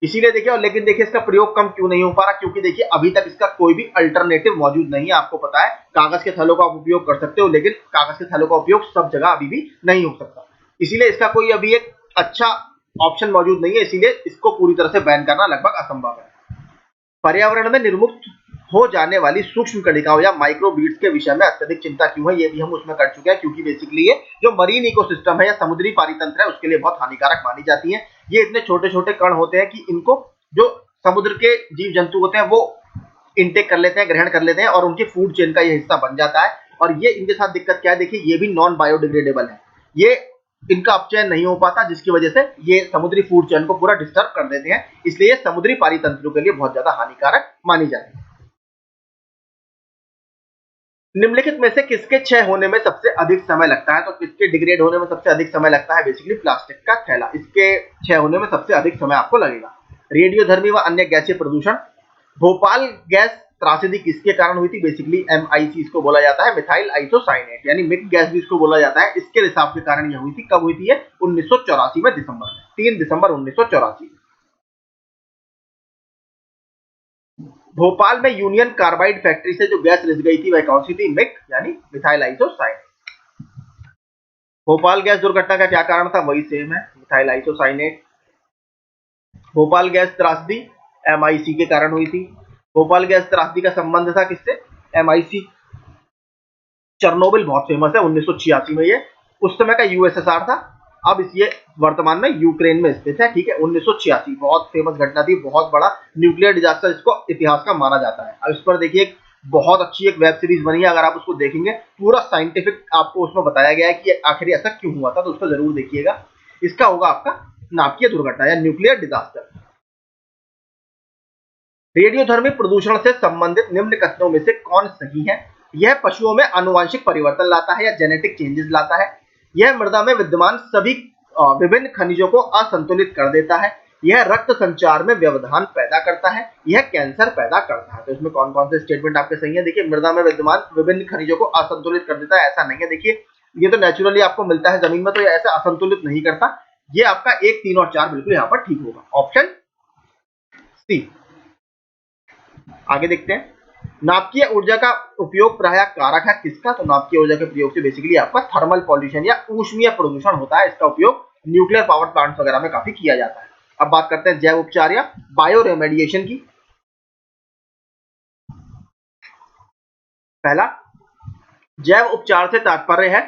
इसीलिए देखिए। और लेकिन देखिए इसका प्रयोग कम क्यों नहीं हो पा रहा? क्योंकि देखिए अभी तक इसका कोई भी अल्टरनेटिव मौजूद नहीं है। आपको पता है कागज के थैलों का आप उपयोग कर सकते हो, लेकिन कागज के थैलों का उपयोग सब जगह अभी भी नहीं हो सकता, इसीलिए इसका कोई अभी एक अच्छा ऑप्शन मौजूद नहीं है, इसीलिए इसको पूरी तरह से बैन करना लगभग असंभव है। पर्यावरण में निर्मुक्त हो जाने वाली सूक्ष्म कणिकाओं या माइक्रोबीड्स के विषय में अत्यधिक चिंता क्यों है? ये भी हम उसमें कर चुके हैं, क्योंकि बेसिकली ये जो मरीन इकोसिस्टम है या समुद्री पारितंत्र है उसके लिए बहुत हानिकारक मानी जाती है। ये इतने छोटे छोटे कण होते हैं कि इनको जो समुद्र के जीव जंतु होते हैं वो इनटेक कर लेते हैं, ग्रहण कर लेते हैं, और उनके फूड चेन का ये हिस्सा बन जाता है। और ये इनके साथ दिक्कत क्या है? देखिए ये भी नॉन बायोडिग्रेडेबल है, ये इनका अपचयन नहीं हो पाता, जिसकी वजह से ये समुद्री फूड चेन को पूरा डिस्टर्ब कर देते हैं, इसलिए ये समुद्री पारितंत्रों के लिए बहुत ज्यादा हानिकारक मानी जाती है। निम्नलिखित में से किसके क्षय होने में सबसे अधिक समय लगता है? तो किसके डिग्रेड होने में सबसे अधिक समय लगता है? बेसिकली प्लास्टिक का थैला, इसके क्षय होने में सबसे अधिक समय आपको लगेगा। रेडियोधर्मी व अन्य गैसीय प्रदूषण। भोपाल गैस त्रासदी किसके कारण हुई थी? बेसिकली MIC इसको बोला जाता है, मिथाइल आइसोसाइनेट, यानी मिक गैस भी इसको बोला जाता है। इसके रिसाव के कारण यह हुई थी। कब हुई थी ये? 1984 में, दिसंबर, 3 दिसंबर 1984। भोपाल में यूनियन कार्बाइड फैक्ट्री से जो गैस रिस गई थी वह कौन सी थी? मिक, यानी मिथाइल आइसोसाइनेट। भोपाल गैस दुर्घटना का क्या कारण था? वही सेम है, मिथाइल आइसोसाइनेट। भोपाल गैस त्रासदी MIC के कारण हुई थी। भोपाल गैस त्रासदी का संबंध था किससे? MIC। चरनोबिल बहुत फेमस है, 1986 में ये उस समय का USSR था, अब ये वर्तमान में यूक्रेन में स्थित है, ठीक है। 1986 बहुत फेमस घटना थी, बहुत बड़ा न्यूक्लियर डिजास्टर इसको इतिहास का माना जाता है। अब इस पर देखिए बहुत अच्छी एक वेब सीरीज बनी है, अगर आप उसको देखेंगे पूरा साइंटिफिक आपको उसमें बताया गया है कि आखिर ऐसा क्यों हुआ था, तो उसको जरूर देखिएगा। इसका होगा आपका नाभिकीय दुर्घटना या न्यूक्लियर डिजास्टर। रेडियोधर्मी प्रदूषण से संबंधित निम्न कथनों में से कौन सही है? यह पशुओं में आनुवांशिक परिवर्तन लाता है या जेनेटिक चेंजेस लाता है। यह मृदा में विद्यमान सभी विभिन्न खनिजों को असंतुलित कर देता है। यह रक्त संचार में व्यवधान पैदा करता है, यह कैंसर पैदा करता है। तो इसमें कौन कौन से स्टेटमेंट आपके सही है? देखिए, मृदा में विद्यमान विभिन्न खनिजों को असंतुलित कर देता है, ऐसा नहीं है। देखिए, ये तो नेचुरली आपको मिलता है जमीन में, तो ये ऐसा असंतुलित नहीं करता। ये आपका 1, 3 और 4 बिल्कुल यहाँ पर ठीक होगा, ऑप्शन सी। आगे देखते हैं, नाभिकीय ऊर्जा का उपयोग प्रायः कारक है किसका? तो नाभिकीय ऊर्जा के प्रयोग से बेसिकली आपका थर्मल पॉल्यूशन या ऊष्मीय प्रदूषण होता है। इसका उपयोग न्यूक्लियर पावर प्लांट्स वगैरह में काफी किया जाता है। अब बात करते हैं जैव उपचार या बायो रेमेडिएशन की। पहला, जैव उपचार से तात्पर्य है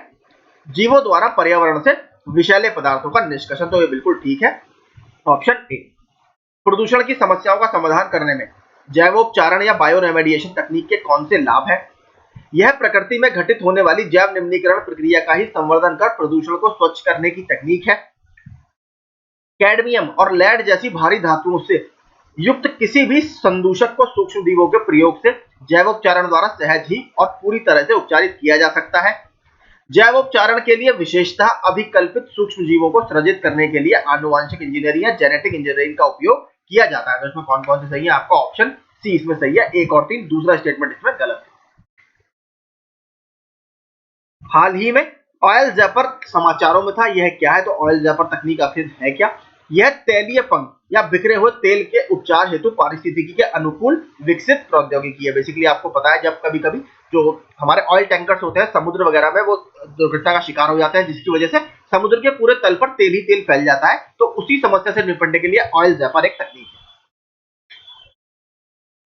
जीवों द्वारा पर्यावरण से विषैले पदार्थों का निष्कर्षण। तो ये बिल्कुल ठीक है, ऑप्शन ए। प्रदूषण की समस्याओं का समाधान करने में जैवोपचारण या बायो रेमेडिएशन तकनीक के कौन से लाभ हैं? यह प्रकृति में घटित होने वाली जैव निम्नीकरण प्रक्रिया का ही संवर्धन कर प्रदूषण को स्वच्छ करने की तकनीक है। कैडमियम और लेड जैसी भारी धातुओं से युक्त किसी भी संदूषक को सूक्ष्म जीवों के प्रयोग से जैवोपचारण द्वारा सहज ही और पूरी तरह से उपचारित किया जा सकता है। जैवोपचारण के लिए विशेषतः अभिकल्पित सूक्ष्म जीवों को सृजित करने के लिए आनुवांशिक इंजीनियरिंग या जेनेटिक इंजीनियरिंग का उपयोग किया जाता है। तो इसमें कौन कौन से सही है? आपका ऑप्शन सी इसमें सही है, 1 और 3। दूसरा स्टेटमेंट इसमें गलत है। हाल ही में ऑयल जैपर समाचारों में था, यह क्या है? तो ऑयल जैपर तकनीक आखिर है क्या? यह तैलीय पंख या बिखरे हुए तेल के उपचार हेतु पारिस्थितिकी के अनुकूल विकसित प्रौद्योगिकी है। बेसिकली आपको पता है, जब कभी कभी जो हमारे ऑयल टैंकर्स होते हैं समुद्र वगैरह में, वो दुर्घटना का शिकार हो जाते हैं, जिसकी वजह से समुद्र के पूरे तल पर तेल ही तेल फैल जाता है। तो उसी समस्या से निपटने के लिए ऑयल जैपर एक तकनीक है।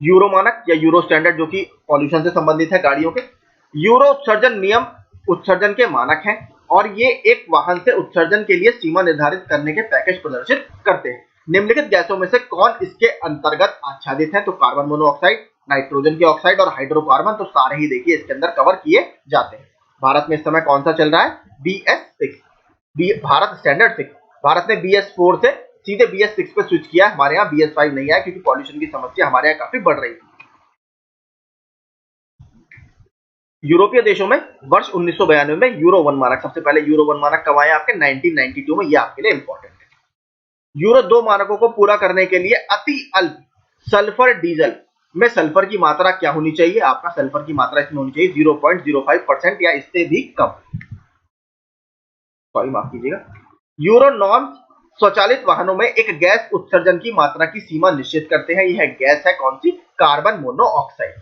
यूरो मानक या यूरो स्टैंडर्ड, जो कि पॉल्यूशन से संबंधित है गाड़ियों के। यूरो उत्सर्जन नियम उत्सर्जन के मानक हैं और ये एक वाहन से उत्सर्जन के लिए सीमा निर्धारित करने के पैकेज प्रदर्शित करते हैं। निम्नलिखित गैसों में से कौन इसके अंतर्गत आच्छादित है? तो कार्बन मोनोऑक्साइड, नाइट्रोजन के ऑक्साइड और हाइड्रोकार्बन। तो सारे ही देखिए इसके अंदर कवर किए जाते हैं। भारत में इस समय कौन सा चल रहा है? BS6, Bharat standard 6। भारत ने BS4 से सीधे BS6 पे स्विच किया। हमारे यहाँ BS5 नहीं आया क्योंकि पॉल्यूशन की समस्या हमारे यहाँ काफी बढ़ रही थी। यूरोपीय देशों में वर्ष 1992 में यूरो 1 मानक, सबसे पहले यूरो 1 मानक कब आया? आपके 1992 में। ये आपके लिए इंपॉर्टेंट है। यूरो 2 मानकों को पूरा करने के लिए अति अल्प सल्फर डीजल में सल्फर की मात्रा क्या होनी चाहिए? आपका सल्फर की मात्रा इसमें होनी चाहिए 0.05% या इससे भी कम। सॉरी, माफ कीजिएगा। यूरो नॉर्म्स स्वचालित वाहनों में एक गैस उत्सर्जन की मात्रा की सीमा निश्चित करते हैं। यह गैस है कौन सी? Carbon monoxide.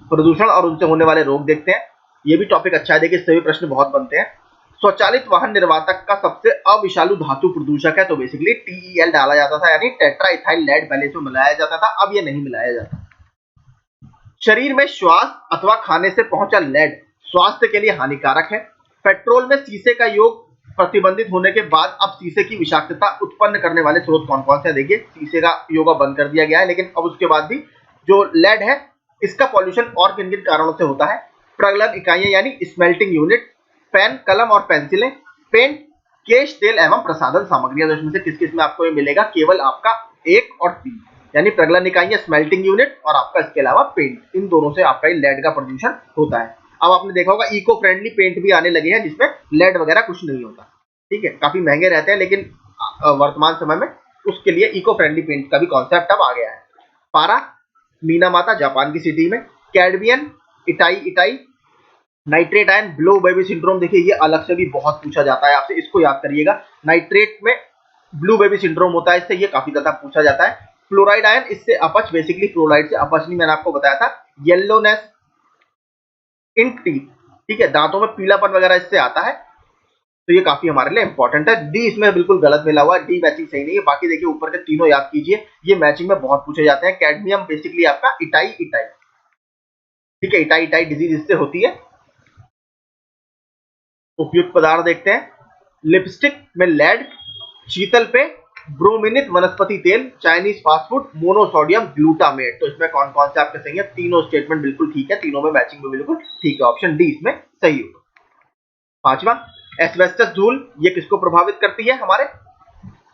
प्रदूषण और उनसे होने वाले रोग देखते हैं। ये भी टॉपिक अच्छा है, देखिए इससे भी प्रश्न बहुत बनते हैं। स्वचालित वाहन निर्वातक का सबसे अविषालु धातु प्रदूषक है, तो बेसिकली TEL डाला जाता था, यानी टेट्रा इथाइल लेड पहले इसमें मिलाया जाता था, अब ये नहीं मिलाया जाता। शरीर में श्वास अथवा खाने से पहुंचा लेड स्वास्थ्य के लिए हानिकारक है। पेट्रोल में शीशे का योग प्रतिबंधित होने के बाद अब शीशे की विषाक्तता उत्पन्न करने वाले स्रोत कौन कौन से हैं? देखिए, शीशे का योग बंद कर दिया गया है, लेकिन अब उसके बाद भी जो लेड है इसका पॉल्यूशन और किन किन कारणों से होता है? प्रगलन इकाइयां यानी स्मेल्टिंग यूनिट, पेन, कलम और पेंसिलें, पेंट, केश तेल एवं प्रसाधन सामग्रियां। तो इसमें से किस किस में आपको ये मिलेगा? केवल आपका 1 और 3, यानी प्रगलन इकाइयां, स्मेल्टिंग यूनिट और आपका इसके अलावा पेंट। इन दोनों से आपका लेड का प्रदूषण होता है। अब आपने देखा होगा इको फ्रेंडली पेंट भी आने लगे हैं जिसमें लेड वगैरह कुछ नहीं होता। ठीक है, काफी महंगे रहते हैं, लेकिन वर्तमान समय में उसके लिए इको फ्रेंडली पेंट का भी कॉन्सेप्ट अब आ गया है। पारा मीनामाता जापान की सिटी में। कैडमियन इटाई nitrate ion blue baby syndrome, देखिए ये अलग से भी बहुत पूछा जाता है आपसे, इसको याद करिएगा। नाइट्रेट में ब्लू बेबी सिंड्रोम होता है, इससे ये काफी ज्यादा पूछा जाता है। फ्लोराइड आयन, इससे अपच, बेसिकली फ्लोराइड से अपच नहीं, मैंने आपको बताया था। येलोनेस इन टीथ, ठीक है, दांतों में पीलापन वगैरह इससे आता है, तो ये काफी हमारे लिए इंपॉर्टेंट है। डी इसमें बिल्कुल गलत मिला हुआ है, डी मैचिंग सही नहीं है। बाकी देखिए ऊपर के तीनों याद कीजिए, ये मैचिंग में बहुत पूछे जाते हैं। कैडमियम बेसिकली आपका इटाई, ठीक है, इटाई डिजीज इससे होती है। उपयुक्त पदार्थ देखते हैं। लिपस्टिक में लेड, शीतल पे ब्रोमिनित वनस्पति तेल, Chinese fast food, monosodium glutamate. तो इसमें कौन कौन से आपके सही है? तीनों स्टेटमेंट बिल्कुल ठीक है, तीनों में मैचिंग भी बिल्कुल ठीक है, ऑप्शन डी इसमें सही होगा। पांचवा, एस्बेस्टस धूल, ये किसको प्रभावित करती है? हमारे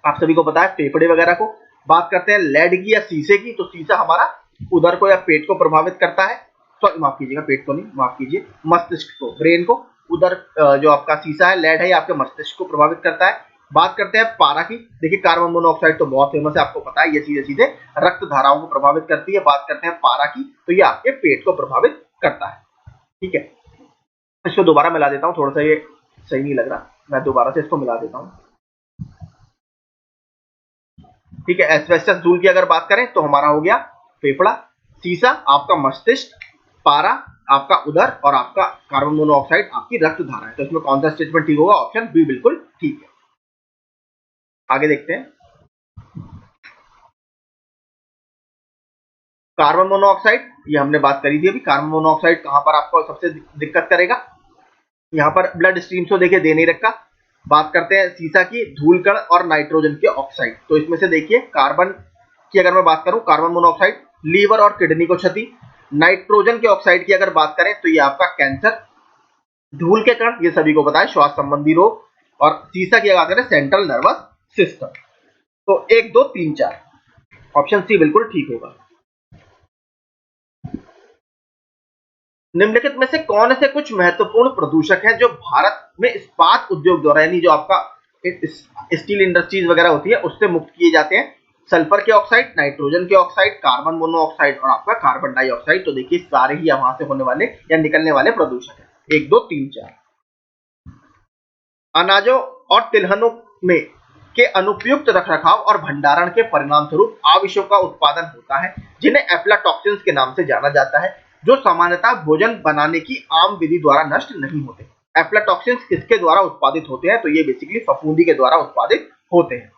आप सभी को पता है फेफड़े वगैरह को। बात करते हैं लेड की या शीशे की, तो शीशा हमारा उदर को या पेट को प्रभावित करता है। सॉरी, माफ कीजिएगा, पेट को नहीं, माफ कीजिए, मस्तिष्क को, ब्रेन को। उधर जो आपका शीशा है, लेड है, ये आपके मस्तिष्क को प्रभावित करता है। बात करते हैं पारा की। देखिए कार्बन मोनोऑक्साइड तो बहुत फेमस है, आपको पता है, ये सीधे सीधे रक्त धाराओं को प्रभावित करती है। बात करते हैं पारा की, तो ये आपके पेट को प्रभावित करता है। ठीक है, इसको दोबारा मिला देता हूँ, थोड़ा सा ये सही नहीं लग रहा, मैं दोबारा से इसको मिला देता हूँ। ठीक है, एस्बेस्टस धूल की अगर बात करें तो हमारा हो गया फेफड़ा, सीसा आपका मस्तिष्क, पारा आपका उदर और आपका कार्बन मोनोऑक्साइड आपकी रक्त धारा है। तो इसमें कौन सा स्टेटमेंट ठीक होगा? ऑप्शन बी बिल्कुल ठीक है। आगे देखते हैं, कार्बन मोनोऑक्साइड, ये हमने बात करी थी अभी। कार्बन मोनोऑक्साइड कहां पर आपको सबसे दिक्कत करेगा? यहाँ पर ब्लड स्ट्रीम तो देखिए दे नहीं रखा। बात करते हैं सीसा की, धूल कण और नाइट्रोजन के ऑक्साइड। तो इसमें से देखिए कार्बन की अगर मैं बात करूं, कार्बन मोनोऑक्साइड लीवर और किडनी को क्षति। नाइट्रोजन के ऑक्साइड की अगर बात करें तो ये आपका कैंसर। धूल के कण ये सभी को पता है, श्वास संबंधी रोग। और सीसा की बात करें सेंट्रल नर्वस सिस्टम। तो 1 2 3 4 ऑप्शन सी बिल्कुल ठीक होगा। निम्नलिखित में से कौन से कुछ महत्वपूर्ण प्रदूषक हैं जो भारत में इस्पात उद्योग द्वारा, यानी जो आपका स्टील इंडस्ट्रीज वगैरह होती है उससे मुक्त किए जाते हैं? सल्फर के ऑक्साइड, नाइट्रोजन के ऑक्साइड, कार्बन मोनोऑक्साइड और आपका कार्बन डाइऑक्साइड। तो देखिए सारे ही वहां से होने वाले या निकलने वाले प्रदूषक है। 1 2 3 4। अनाजों और तिलहनों में के अनुपयुक्त रखरखाव और भंडारण के परिणाम स्वरूप आविशों का उत्पादन होता है, जिन्हें एफ्लाटॉक्सिन्स के नाम से जाना जाता है, जो सामान्यतः भोजन बनाने की आम विधि द्वारा नष्ट नहीं होते। एफ्लाटॉक्सिन्स किसके द्वारा उत्पादित होते हैं? तो ये बेसिकली फफूंदी के द्वारा उत्पादित होते हैं।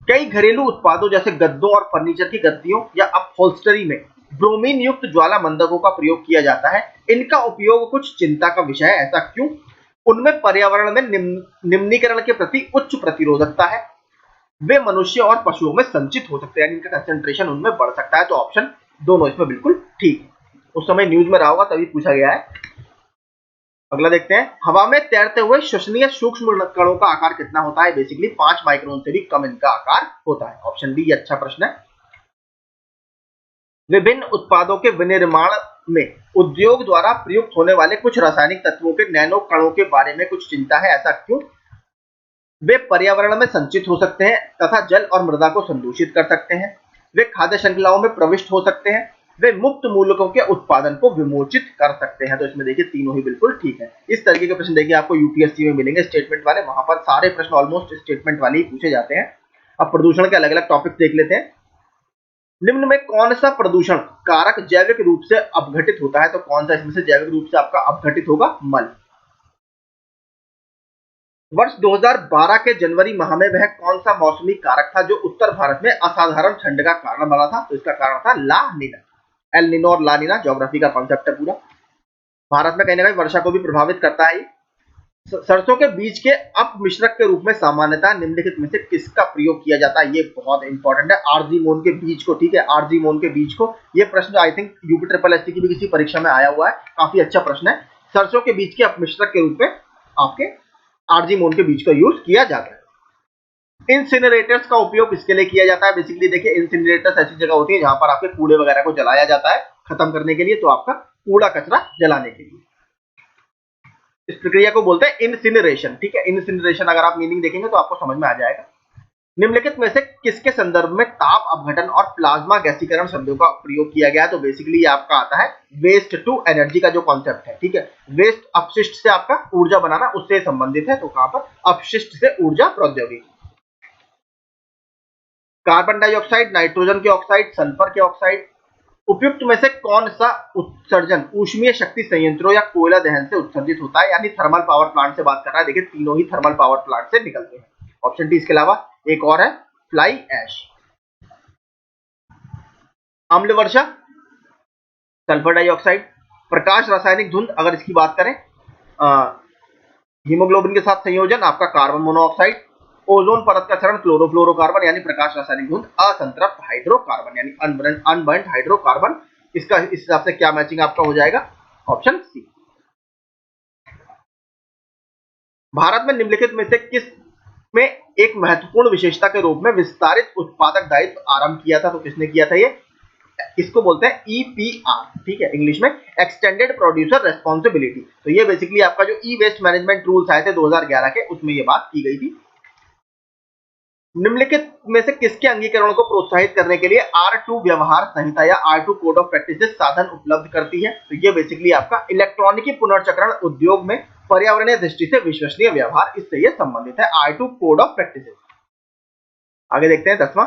कई घरेलू उत्पादों जैसे गद्दों और फर्नीचर की गद्दियों या अपहोल्स्टरी में ब्रोमीन युक्त ज्वाला मंदकों का प्रयोग किया जाता है। इनका उपयोग कुछ चिंता का विषय है, ऐसा क्यों? उनमें पर्यावरण में निम्नीकरण के प्रति उच्च प्रतिरोधकता है। वे मनुष्य और पशुओं में संचित हो सकते हैं, यानी इनका कंसंट्रेशन उनमें बढ़ सकता है। तो ऑप्शन दोनों इसमें बिल्कुल ठीक है। उस समय न्यूज में रहा होगा तभी पूछा गया है। अगला देखते हैं, हवा में तैरते हुए श्वसनीय सूक्ष्म कणों का आकार कितना होता है? बेसिकली 5 माइक्रोन से भी कम इनका आकार होता है। ऑप्शन डी अच्छा प्रश्न है। विभिन्न उत्पादों के विनिर्माण में उद्योग द्वारा प्रयुक्त होने वाले कुछ रासायनिक तत्वों के नैनो कणों के बारे में कुछ चिंता है, ऐसा क्यों? वे पर्यावरण में संचित हो सकते हैं तथा जल और मृदा को संदूषित कर सकते हैं। वे खाद्य श्रृंखलाओं में प्रविष्ट हो सकते हैं। वे मुक्त मूलकों के उत्पादन को विमोचित कर सकते हैं। तो इसमें देखिए तीनों ही बिल्कुल ठीक है। इस तरीके के प्रश्न देखिए आपको यूपीएससी में मिलेंगे स्टेटमेंट वाले, वहां पर सारे प्रश्न ऑलमोस्ट स्टेटमेंट वाले ही पूछे जाते हैं। अब प्रदूषण के अलग अलग टॉपिक देख लेते हैं। निम्न में कौन सा प्रदूषण कारक जैविक रूप से अपघटित होता है? तो कौन सा इसमें से जैविक रूप से आपका अपघटित होगा? मल। वर्ष 2012 के जनवरी माह में वह कौन सा मौसमी कारक था जो उत्तर भारत में असाधारण ठंड का कारण बना था? तो इसका कारण था ला नीना। एल नीनो और ला नीना ज्योग्राफी का कॉन्सेप्ट है पूरा। भारत में कहीं ना कहीं वर्षा को भी प्रभावित करता है। सरसों के बीज के अपमिश्रक के रूप में सामान्यतः निम्नलिखित में से किसका प्रयोग किया जाता है? ये बहुत इंपॉर्टेंट है, आर्जीमोन के बीज को। ठीक है, आर्जीमोन के बीज को। ये प्रश्न I think UP triple SC की भी किसी परीक्षा में आया हुआ है, काफी अच्छा प्रश्न है। सरसों के बीज के अपमिश्रक के रूप में आपके आर्जीमोन के बीज का यूज किया जाता है। इंसिनरेटर्स का उपयोग किसके लिए किया जाता है? बेसिकली देखिए इंसिनरेटर्स ऐसी जगह होती है जहां पर आपके कूड़े वगैरह को जलाया जाता है खत्म करने के लिए, तो आपका कूड़ा कचरा जलाने के लिए। इस प्रक्रिया को बोलते हैं इंसिनरेशन। ठीक है, इंसिनरेशन अगर आप मीनिंग देखेंगे तो आपको समझ में आ जाएगा। निम्नलिखित में से किसके संदर्भ में ताप अपघटन और प्लाज्मा गैसीकरण शब्दों का प्रयोग किया गया है? तो बेसिकली आपका आता है वेस्ट टू एनर्जी का जो कॉन्सेप्ट है। ठीक है, वेस्ट अपशिष्ट से आपका ऊर्जा बनाना उससे संबंधित है। तो कहां पर? अपशिष्ट से ऊर्जा प्रौद्योगिकी। कार्बन डाइऑक्साइड, नाइट्रोजन के ऑक्साइड, सल्फर के ऑक्साइड, उपयुक्त में से कौन सा उत्सर्जन ऊष्मीय शक्ति संयंत्रों या कोयला दहन से उत्सर्जित होता है? यानी थर्मल पावर प्लांट से बात कर रहा है। देखिए तीनों ही थर्मल पावर प्लांट से निकलते हैं। Option D. इसके अलावा एक और है फ्लाई ऐश। अम्ल वर्षा, सल्फर डाइऑक्साइड, प्रकाश रासायनिक धुंध अगर इसकी बात करें, हीमोग्लोबिन के साथ संयोजन आपका कार्बन मोनोऑक्साइड, ओजोन परत का क्षरण क्लोरोफ्लोरोकार्बन यानी प्रकाश रासायनिक धुंध, असंतृप्त हाइड्रोकार्बन यानी अनबर्न्ड हाइड्रोकार्बन। इसका इस हिसाब से क्या मैचिंग आपका हो जाएगा? Option C. भारत में निम्नलिखित में से किस में एक महत्वपूर्ण विशेषता के रूप में विस्तारित उत्पादक दायित्व आरंभ किया था? तो किसने किया था? ये इसको बोलते हैं EPR, ठीक है, इंग्लिश में एक्सटेंडेड प्रोड्यूसर रेस्पॉन्सिबिलिटी। तो ये बेसिकली आपका जो ई वेस्ट मैनेजमेंट रूल्स आए थे 2011 के, उसमें ये बात की गई थी। निम्नलिखित में से किसके अंगीकरण को प्रोत्साहित करने के लिए R2 व्यवहार संहिता या R2 कोड ऑफ प्रैक्टिसेस साधन उपलब्ध करती है? तो ये बेसिकली आपका इलेक्ट्रॉनिकी पुनर्चक्रण उद्योग में पर्यावरणीय दृष्टि से विश्वसनीय व्यवहार, इससे ये संबंधित है R2 कोड ऑफ प्रैक्टिसेस। आगे देखते हैं 10वां,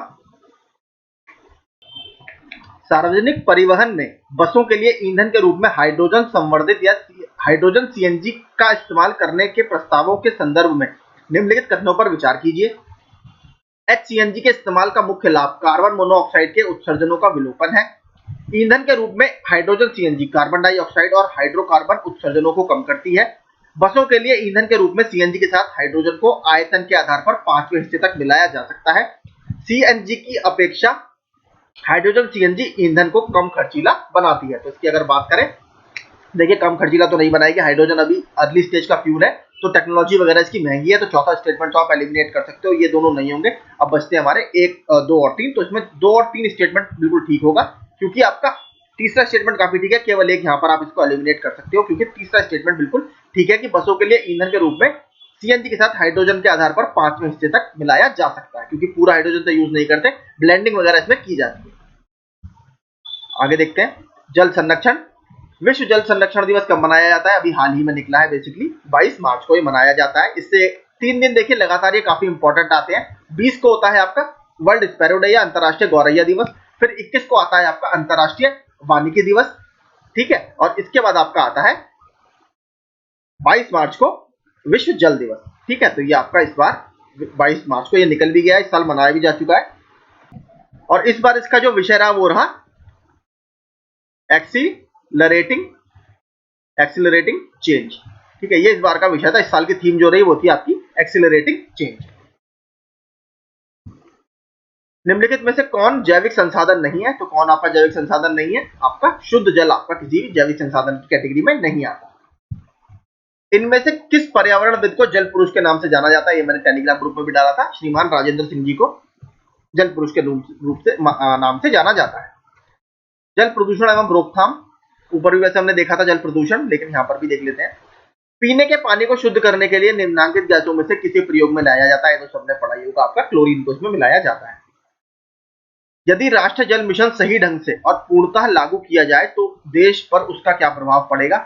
सार्वजनिक परिवहन में बसों के लिए ईंधन के रूप में हाइड्रोजन संवर्धित या हाइड्रोजन CNG का इस्तेमाल करने के प्रस्तावों के संदर्भ में निम्नलिखित कथनों पर विचार कीजिए। HCNG के इस्तेमाल का मुख्य लाभ कार्बन मोनोऑक्साइड के उत्सर्जनों का विलोपन है। ईंधन के रूप में हाइड्रोजन CNG कार्बन डाइऑक्साइड और हाइड्रोकार्बन उत्सर्जनों को कम करती है। बसों के लिए ईंधन के रूप में CNG के साथ हाइड्रोजन को आयतन के आधार पर 5वें हिस्से तक मिलाया जा सकता है। CNG की अपेक्षा हाइड्रोजन CNG ईंधन को कम खर्चीला बनाती है। तो इसकी अगर बात करें, देखिए कम खर्चीला तो नहीं बनाएगी, हाइड्रोजन अभी अर्ली स्टेज का फ्यूल है, तो टेक्नोलॉजी वगैरह इसकी महंगी है। तो चौथा स्टेटमेंट तो आप एलिमिनेट कर सकते हो, ये दोनों नहीं होंगे। अब बचते हैं हमारे 1, 2 और 3। तो इसमें 2 और 3 स्टेटमेंट बिल्कुल ठीक होगा, क्योंकि आपका तीसरा स्टेटमेंट काफी ठीक है, केवल एक यहाँ पर आप इसको एलिमिनेट कर सकते हो, क्योंकि तीसरा स्टेटमेंट बिल्कुल ठीक है कि बसों के लिए ईंधन के रूप में CNG के साथ हाइड्रोजन के आधार पर 5वें हिस्से तक मिलाया जा सकता है, क्योंकि पूरा हाइड्रोजन तो यूज नहीं करते, ब्लेंडिंग वगैरह इसमें की जाती है। आगे देखते हैं जल संरक्षण। विश्व जल संरक्षण दिवस कब मनाया जाता है? अभी हाल ही में निकला है, बेसिकली 22 मार्च को ये मनाया जाता है। इससे 3 दिन देखिए लगातार ये काफी इंपॉर्टेंट आते हैं। 20 को होता है आपका वर्ल्ड स्पैरो डे या अंतरराष्ट्रीय गौरैया दिवस, फिर 21 को आता है आपका अंतरराष्ट्रीय वानिकी दिवस, ठीक है, और इसके बाद आपका आता है 22 मार्च को विश्व जल दिवस, ठीक है। तो ये आपका इस बार 22 मार्च को ये निकल भी गया, इस साल मनाया भी जा चुका है। और इस बार इसका जो विषय रहा वो रहा एक्सीलरेटिंग चेंज, ठीक है, ये इस बार का विषय था। इस साल की थीम जो रही वो थी आपकी एक्सीलरेटिंग चेंज। निम्नलिखित में से कौन जैविक संसाधन नहीं है? तो कौन आपका जैविक संसाधन नहीं है? आपका शुद्ध जल आपका किसी भी जैविक संसाधन की कैटेगरी में नहीं आता। इनमें से किस पर्यावरणविद को जल पुरुष के नाम से जाना जाता है? ये मैंने टेलीग्राम ग्रुप में भी डाला था। श्रीमान राजेंद्र सिंह जी को जल पुरुष के रूप से नाम से जाना जाता है। जल प्रदूषण एवं रोकथाम, ऊपर भी वैसे हमने देखा था जल प्रदूषण, लेकिन यहाँ पर भी देख लेते हैं। पीने के पानी को शुद्ध करने के लिए निम्नलिखित गैसों में से किसी प्रयोग में लाया जाता है? तो सबने पढ़ा ही होगा, आपका क्लोरीन को इसमें मिलाया जाता है। यदि राष्ट्रीय जल मिशन सही ढंग से और पूर्णतः लागू किया जाए तो देश पर उसका क्या प्रभाव पड़ेगा?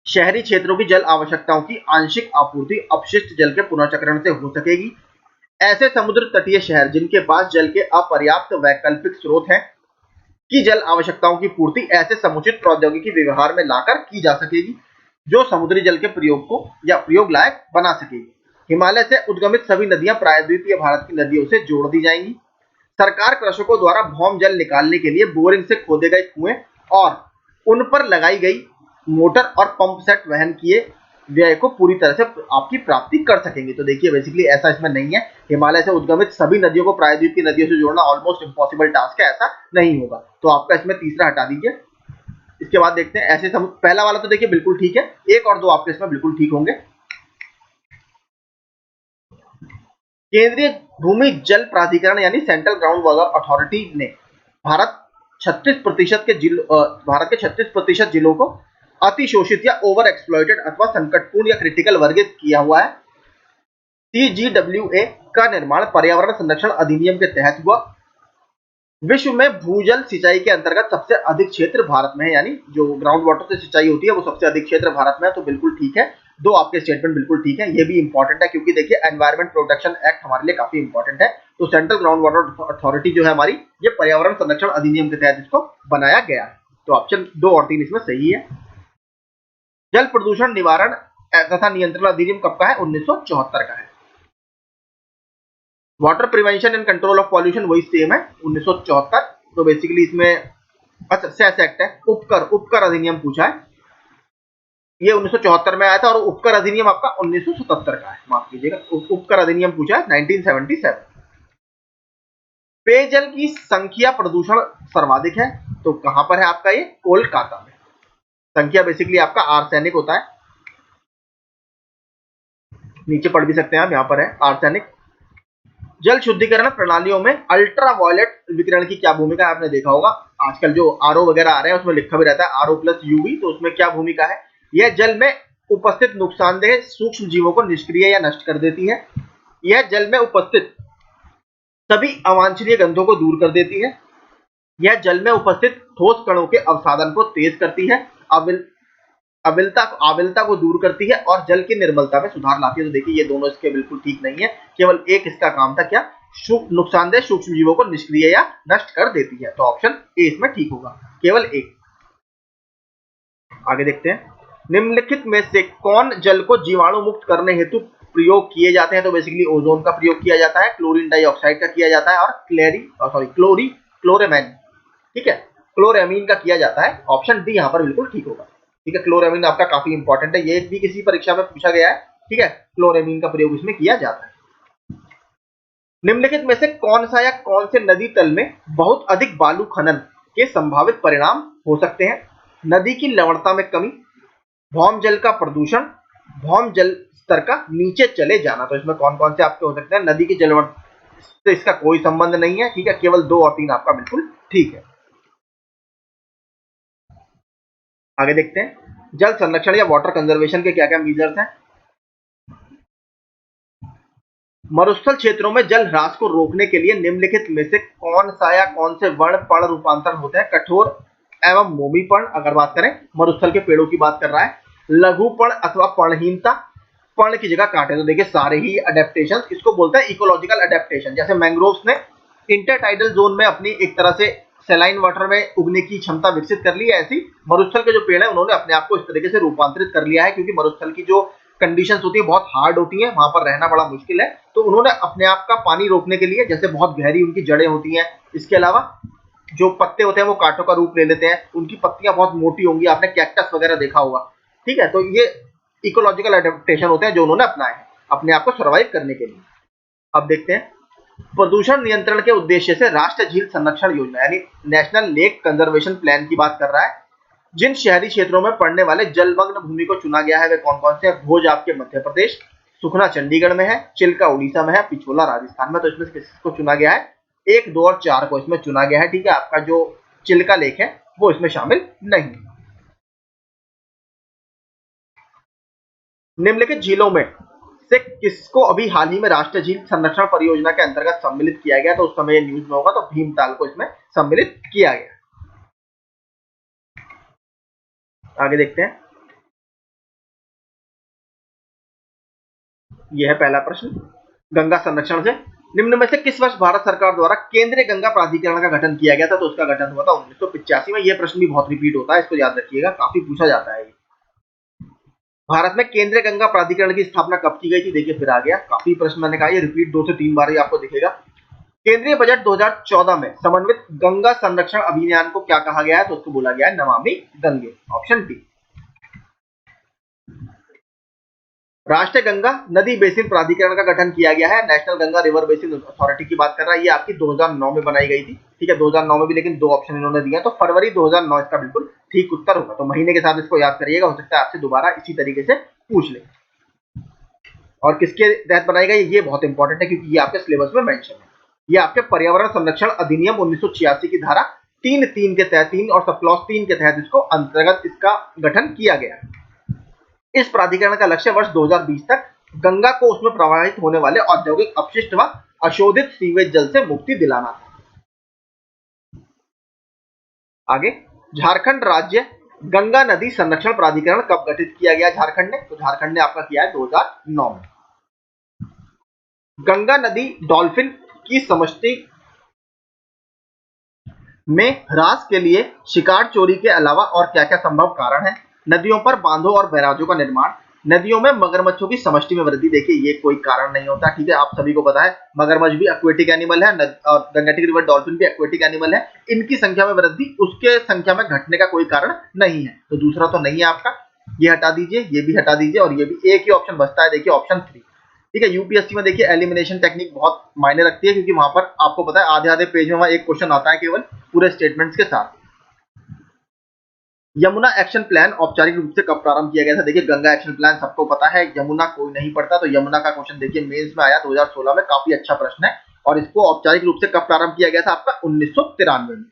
शहरी क्षेत्रों की जल आवश्यकताओं की आंशिक आपूर्ति अपशिष्ट जल के पुनर्चक्रण से हो सकेगी। ऐसे समुद्र तटीय शहर जिनके पास जल के अपर्याप्त वैकल्पिक स्रोत हैं की जल आवश्यकताओं की पूर्ति ऐसे समुचित प्रौद्योगिकी व्यवहार में लाकर की जा सकेगी जो समुद्री जल के प्रयोग को या प्रयोग लायक बना सकेगी। हिमालय से उद्गमित सभी नदियां प्रायद्वीपीय भारत की नदियों से जोड़ दी जाएंगी। सरकार कृषकों द्वारा भौम जल निकालने के लिए बोरिंग से खोदे गए कुएं और उन पर लगाई गई मोटर और पंप सेट वहन किए व्यय को पूरी तरह से आपकी प्राप्ति कर सकेंगे। तो देखिए बेसिकली ऐसा इसमें नहीं है। हिमालय से उद्गमित सभी नदियों को प्रायद्वीप की नदियों से जोड़ना ऑलमोस्ट इम्पॉसिबल टास्क है, ऐसा नहीं होगा। तो आपका इसमें तीसरा हटा दीजिए। इसके बाद देखते हैं ऐसे पहला वाला तो देखिए बिल्कुल ठीक है, 1 और 2 आपके इसमें बिल्कुल ठीक होंगे। केंद्रीय भूमि जल प्राधिकरण यानी सेंट्रल ग्राउंड वाटर अथॉरिटी ने भारत के 36% जिलों को अतिशोषित या ओवर एक्सप्लॉइटेड अथवा संकटपूर्ण या क्रिटिकल वर्गित किया हुआ है। CGWA का निर्माण पर्यावरण संरक्षण अधिनियम के तहत हुआ। विश्व में भूजल सिंचाई के अंतर्गत सबसे अधिक क्षेत्र भारत में है, यानी जो ग्राउंड वाटर से सिंचाई होती है वो सबसे अधिक क्षेत्र भारत में है। तो बिल्कुल ठीक है, 2 आपके स्टेटमेंट बिल्कुल ठीक है। ये भी इंपॉर्टेंट है क्योंकि देखिए एनवायरमेंट प्रोटेक्शन एक्ट हमारे लिए काफी इंपॉर्टेंट है। तो सेंट्रल ग्राउंड वाटर अथॉरिटी जो है हमारी, ये पर्यावरण संरक्षण अधिनियम के तहत इसको बनाया गया है। तो ऑप्शन 2 और 3 इसमें सही है। जल प्रदूषण निवारण तथा नियंत्रण अधिनियम कब का है? 1974 का है। Water prevention and control of pollution वही सेम है, 1974। तो बेसिकली इसमें अच्छा सेस एक्ट है, उपकर अधिनियम पूछा है, ये 1974 में आया था, और उपकर अधिनियम आपका 1977 का है, माफ कीजिएगा, उपकर अधिनियम पूछा है 1977। पेयजल की संख्या प्रदूषण सर्वाधिक है, तो कहां पर है आपका? ये कोलकाता में। संख्या बेसिकली आपका आर्सेनिक होता है, नीचे पढ़ भी सकते हैं आप, यहां पर है आर्सेनिक। जल शुद्धिकरण प्रणालियों में अल्ट्रावायलेट विकिरण की क्या भूमिका है? आपने देखा होगा आजकल जो आरओ वगैरह आ रहे हैं उसमें लिखा भी रहता है आरओ प्लस यूवी, तो उसमें क्या भूमिका है? यह जल में उपस्थित नुकसानदेह सूक्ष्म जीवों को निष्क्रिय या नष्ट कर देती है। यह जल में उपस्थित सभी अवांछनीय गंधों को दूर कर देती है। यह जल में उपस्थित ठोस कणों के अवसादन को तेज करती है, आविलता को दूर करती है और जल की निर्मलता में सुधार लाती है। तो देखिए ये दोनों इसके बिल्कुल ठीक नहीं है, केवल एक इसका काम था क्या? नुकसानदेह सूक्ष्म जीवों को निष्क्रिय या नष्ट कर देती है। तो ऑप्शन ए इसमें ठीक होगा, केवल एक। आगे देखते हैं, निम्नलिखित में से कौन जल को जीवाणु मुक्त करने हेतु प्रयोग किए जाते हैं? तो बेसिकली ओजोन का प्रयोग किया जाता है, क्लोरीन डाइऑक्साइड का किया जाता है और क्लोरेमीन, ठीक है, क्लोरेमीन का किया जाता है। ऑप्शन डी यहाँ पर बिल्कुल ठीक होगा। ठीक है, क्लोरेमीन आपका काफी इंपॉर्टेंट है, ये भी किसी परीक्षा में पूछा गया है। ठीक है, क्लोरेमीन का प्रयोग इसमें किया जाता है। निम्नलिखित में से कौन सा या कौन से नदी तल में बहुत अधिक बालू खनन के संभावित परिणाम हो सकते हैं? नदी की लवणता में कमी, भौम जल का प्रदूषण, भौम जल स्तर का नीचे चले जाना। तो इसमें कौन कौन से आपके हो सकते हैं? नदी की जलवण से इसका कोई संबंध नहीं है। ठीक है, केवल 2 और 3 आपका बिल्कुल ठीक है। आगे देखते हैं, जल संरक्षण या वाटर कंजर्वेशन के क्या क्या मीजर्स हैं? मरुस्थल क्षेत्रों में जल ह्रास को रोकने के लिए निम्नलिखित में से कौन सा या कौन से वर्ण पर्ण रूपांतरण होते हैं? कठोर एवं मोमी पर्ण, अगर बात करें मरुस्थल के पेड़ों की बात कर रहा है। लघु पर्ण अथवा पर्णहीनता, पर्ण की जगह काटे। तो देखिए सारे ही अडेप्टेशन, इसको बोलते हैं इकोलॉजिकल अडेप्टेशन। जैसे मैंग्रोव्स ने इंटरटाइडल जोन में अपनी एक तरह से सैलाइन वाटर में उगने की क्षमता विकसित कर ली है, ऐसी मरुस्थल के जो पेड़ है उन्होंने अपने आप को इस तरीके से रूपांतरित कर लिया है, क्योंकि मरुस्थल की जो कंडीशंस होती है बहुत हार्ड होती है, वहां पर रहना बड़ा मुश्किल है। तो उन्होंने अपने आप का पानी रोकने के लिए, जैसे बहुत गहरी उनकी जड़ें होती हैं, इसके अलावा जो पत्ते होते हैं वो कांटों का रूप ले लेते हैं, उनकी पत्तियां बहुत मोटी होंगी, आपने कैक्टस वगैरह देखा होगा। ठीक है, तो ये इकोलॉजिकल अडेप्टेशन होते हैं जो उन्होंने अपनाए हैं अपने आप को सर्वाइव करने के लिए। अब देखते हैं, प्रदूषण नियंत्रण के उद्देश्य से राष्ट्रीय झील संरक्षण योजना यानी नेशनल लेक कंजर्वेशन प्लान की बात कर रहा है। जिन शहरी क्षेत्रों में पड़ने वाले जलमग्न भूमि को चुना गया है वे कौन कौन से हैं? भोज आपके मध्य प्रदेश, सुखना चंडीगढ़ में है, चिल्का उड़ीसा में है, पिछोला राजस्थान में। तो इसमें से किसको चुना गया है? 1, 2 और 4 को इसमें चुना गया है। ठीक है, आपका जो चिल्का लेक है वो इसमें शामिल नहीं। निम्नलिखित झीलों में से किसको अभी हाल ही में राष्ट्रीय झील संरक्षण परियोजना के अंतर्गत सम्मिलित किया गया? तो उस समय न्यूज में होगा, तो भीमताल को इसमें सम्मिलित किया गया। आगे देखते हैं, यह है पहला प्रश्न गंगा संरक्षण से। निम्न में से किस वर्ष भारत सरकार द्वारा केंद्रीय गंगा प्राधिकरण का गठन किया गया था? तो उसका गठन हुआ था 1985 में। यह प्रश्न भी बहुत रिपीट होता है, इसको याद रखिएगा, काफी पूछा जाता है। भारत में केंद्रीय गंगा प्राधिकरण की स्थापना कब की गई थी? देखिए फिर आ गया, काफी प्रश्न मैंने कहा ये रिपीट 2 से 3 बार ही आपको दिखेगा। केंद्रीय बजट 2014 में समन्वित गंगा संरक्षण अभियान को क्या कहा गया है? तो उसको बोला गया है नमामि गंगे, ऑप्शन डी। राष्ट्रीय गंगा नदी बेसिन प्राधिकरण का गठन किया गया है, national Ganga river basin authority की बात कर रहा है। ये आपकी 2009 में बनाई गई थी। ठीक है, 2009 में भी, लेकिन 2 ऑप्शन इन्होंने दिया, तो फरवरी 2009 इसका बिल्कुल ठीक उत्तर होगा। तो महीने के साथ इसको याद करिएगा, हो सकता है आपसे दोबारा इसी तरीके से पूछ ले। और किसके तहत बनाई गई ये बहुत इंपॉर्टेंट है, क्योंकि ये आपके सिलेबस में मेंशन है। ये आपके पर्यावरण संरक्षण अधिनियम 1986 की धारा 3(3) के तहत 3 और सब क्लॉज 3 के तहत इसको अंतर्गत इसका गठन किया गया। इस प्राधिकरण का लक्ष्य वर्ष 2020 तक गंगा को उसमें प्रवाहित होने वाले औद्योगिक अपशिष्ट व अशोधित सीवेज जल से मुक्ति दिलाना था। आगे, झारखंड राज्य गंगा नदी संरक्षण प्राधिकरण कब गठित किया गया झारखंड ने? तो झारखंड ने आपका किया है 2009 में। गंगा नदी डॉल्फिन की समष्टि में ह्रास के लिए शिकार चोरी के अलावा और क्या क्या संभव कारण है? नदियों पर बांधों और बैराजों का निर्माण, नदियों में मगरमच्छों की समष्टि में वृद्धि। देखिए ये कोई कारण नहीं होता। ठीक है, आप सभी को पता है मगरमच्छ भी एक्वेटिक एनिमल है और गंगेटिक रिवर डॉल्फिन भी एक्वेटिक एनिमल है। इनकी संख्या में वृद्धि उसके संख्या में घटने का कोई कारण नहीं है। तो दूसरा तो नहीं है आपका, ये हटा दीजिए, ये भी हटा दीजिए, और ये भी। एक ही ऑप्शन बचता है, देखिए ऑप्शन 3। ठीक है, यूपीएससी में देखिए एलिमिनेशन टेक्निक बहुत मायने रखती है, क्योंकि वहां पर आपको पता है आधे आधे पेज में वहां एक क्वेश्चन आता है केवल पूरे स्टेटमेंट्स के साथ। यमुना एक्शन प्लान औपचारिक रूप से कब प्रारंभ किया गया था? देखिए गंगा एक्शन प्लान सबको पता है, यमुना कोई नहीं पढ़ता, तो यमुना का क्वेश्चन देखिए मेंस में आया 2016 में, काफी अच्छा प्रश्न है। और इसको औपचारिक रूप से कब प्रारंभ किया गया था? आपका 1993 में।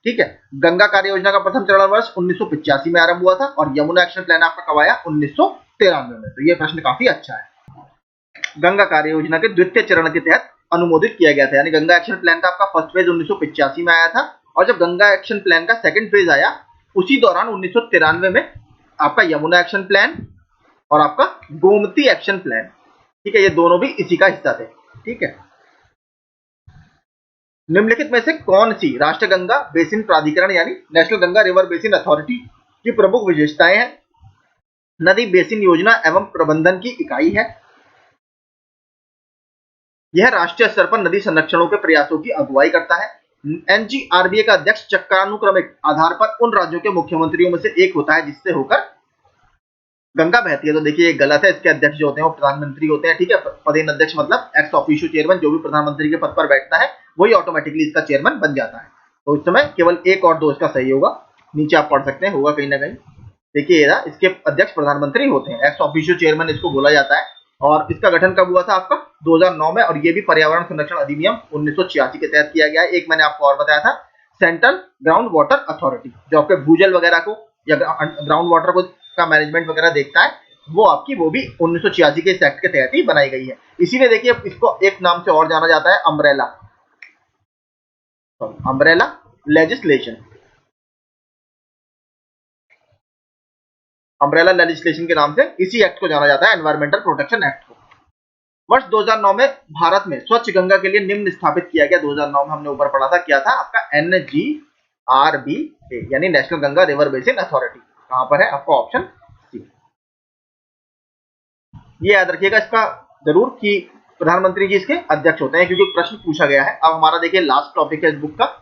ठीक है। गंगा कार्य योजना का प्रथम चरण वर्ष 1985 में आरंभ हुआ था और यमुना एक्शन प्लान आपका कब आया? 1993 में। तो ये प्रश्न काफी अच्छा है। गंगा कार्य योजना के द्वितीय चरण के तहत अनुमोदित किया गया था, यानी गंगा एक्शन प्लान का आपका फर्स्ट फेज 1985 में आया था और जब गंगा एक्शन प्लान का सेकंड फेज आया उसी दौरान 1993 में आपका यमुना एक्शन प्लान और आपका गोमती एक्शन प्लान, ठीक है, ये दोनों भी इसी का हिस्सा थे। ठीक है। निम्नलिखित में से कौन सी राष्ट्रीय गंगा बेसिन प्राधिकरण यानी national Ganga river basin authority की प्रमुख विशेषताएं हैं? नदी बेसिन योजना एवं प्रबंधन की इकाई है। यह राष्ट्रीय स्तर पर नदी संरक्षणों के प्रयासों की अगुवाई करता है। एनजीआरबीए का अध्यक्ष चक्रानुक्रमिक आधार पर उन राज्यों के मुख्यमंत्रियों में से एक होता है जिससे होकर गंगा बहती है। तो देखिए ये गलत है, इसके अध्यक्ष जो होते हैं वो प्रधानमंत्री होते हैं। ठीक है। पदेन अध्यक्ष मतलब एक्स ऑफिशियो चेयरमैन, जो भी प्रधानमंत्री के पद पर बैठता है वही ऑटोमेटिकली इसका चेयरमैन बन जाता है। तो इस समय केवल एक और दो इसका सही होगा, नीचे आप पढ़ सकते हैं, होगा कहीं ना कहीं। देखिए इसके अध्यक्ष प्रधानमंत्री होते हैं, एक्स ऑफिशियो चेयरमैन इसको बोला जाता है। और इसका गठन कब हुआ था? आपका 2009 में, और ये भी पर्यावरण संरक्षण अधिनियम 1986 के तहत किया गया है। एक मैंने आपको और बताया था, सेंट्रल ग्राउंड वाटर अथॉरिटी, जो आपके भूजल वगैरह को या ग्राउंड वाटर को का मैनेजमेंट वगैरह देखता है, वो भी 1986 के इस एक्ट के तहत ही बनाई गई है। इसीलिए देखिए इसको एक नाम से और जाना जाता है, अम्ब्रेला लेजिस्लेशन। अम्ब्रेला लेजिस्लेशन के नाम से इसी एक्ट को जाना जाता है, एनवायरमेंटल प्रोटेक्शन एक्ट को। वर्ष 2009 में भारत में स्वच्छ गंगा के लिए निम्न स्थापित किया गया। 2009 में हमने ऊपर पढ़ा था, क्या था आपका? NGRBA यानी national Ganga river basin authority. कहां पर है? आपका ऑप्शन सी। ये याद रखिएगा इसका जरूर कि प्रधानमंत्री जी इसके अध्यक्ष होते हैं, क्योंकि प्रश्न पूछा गया है। अब हमारा देखिए लास्ट टॉपिक है इस बुक का,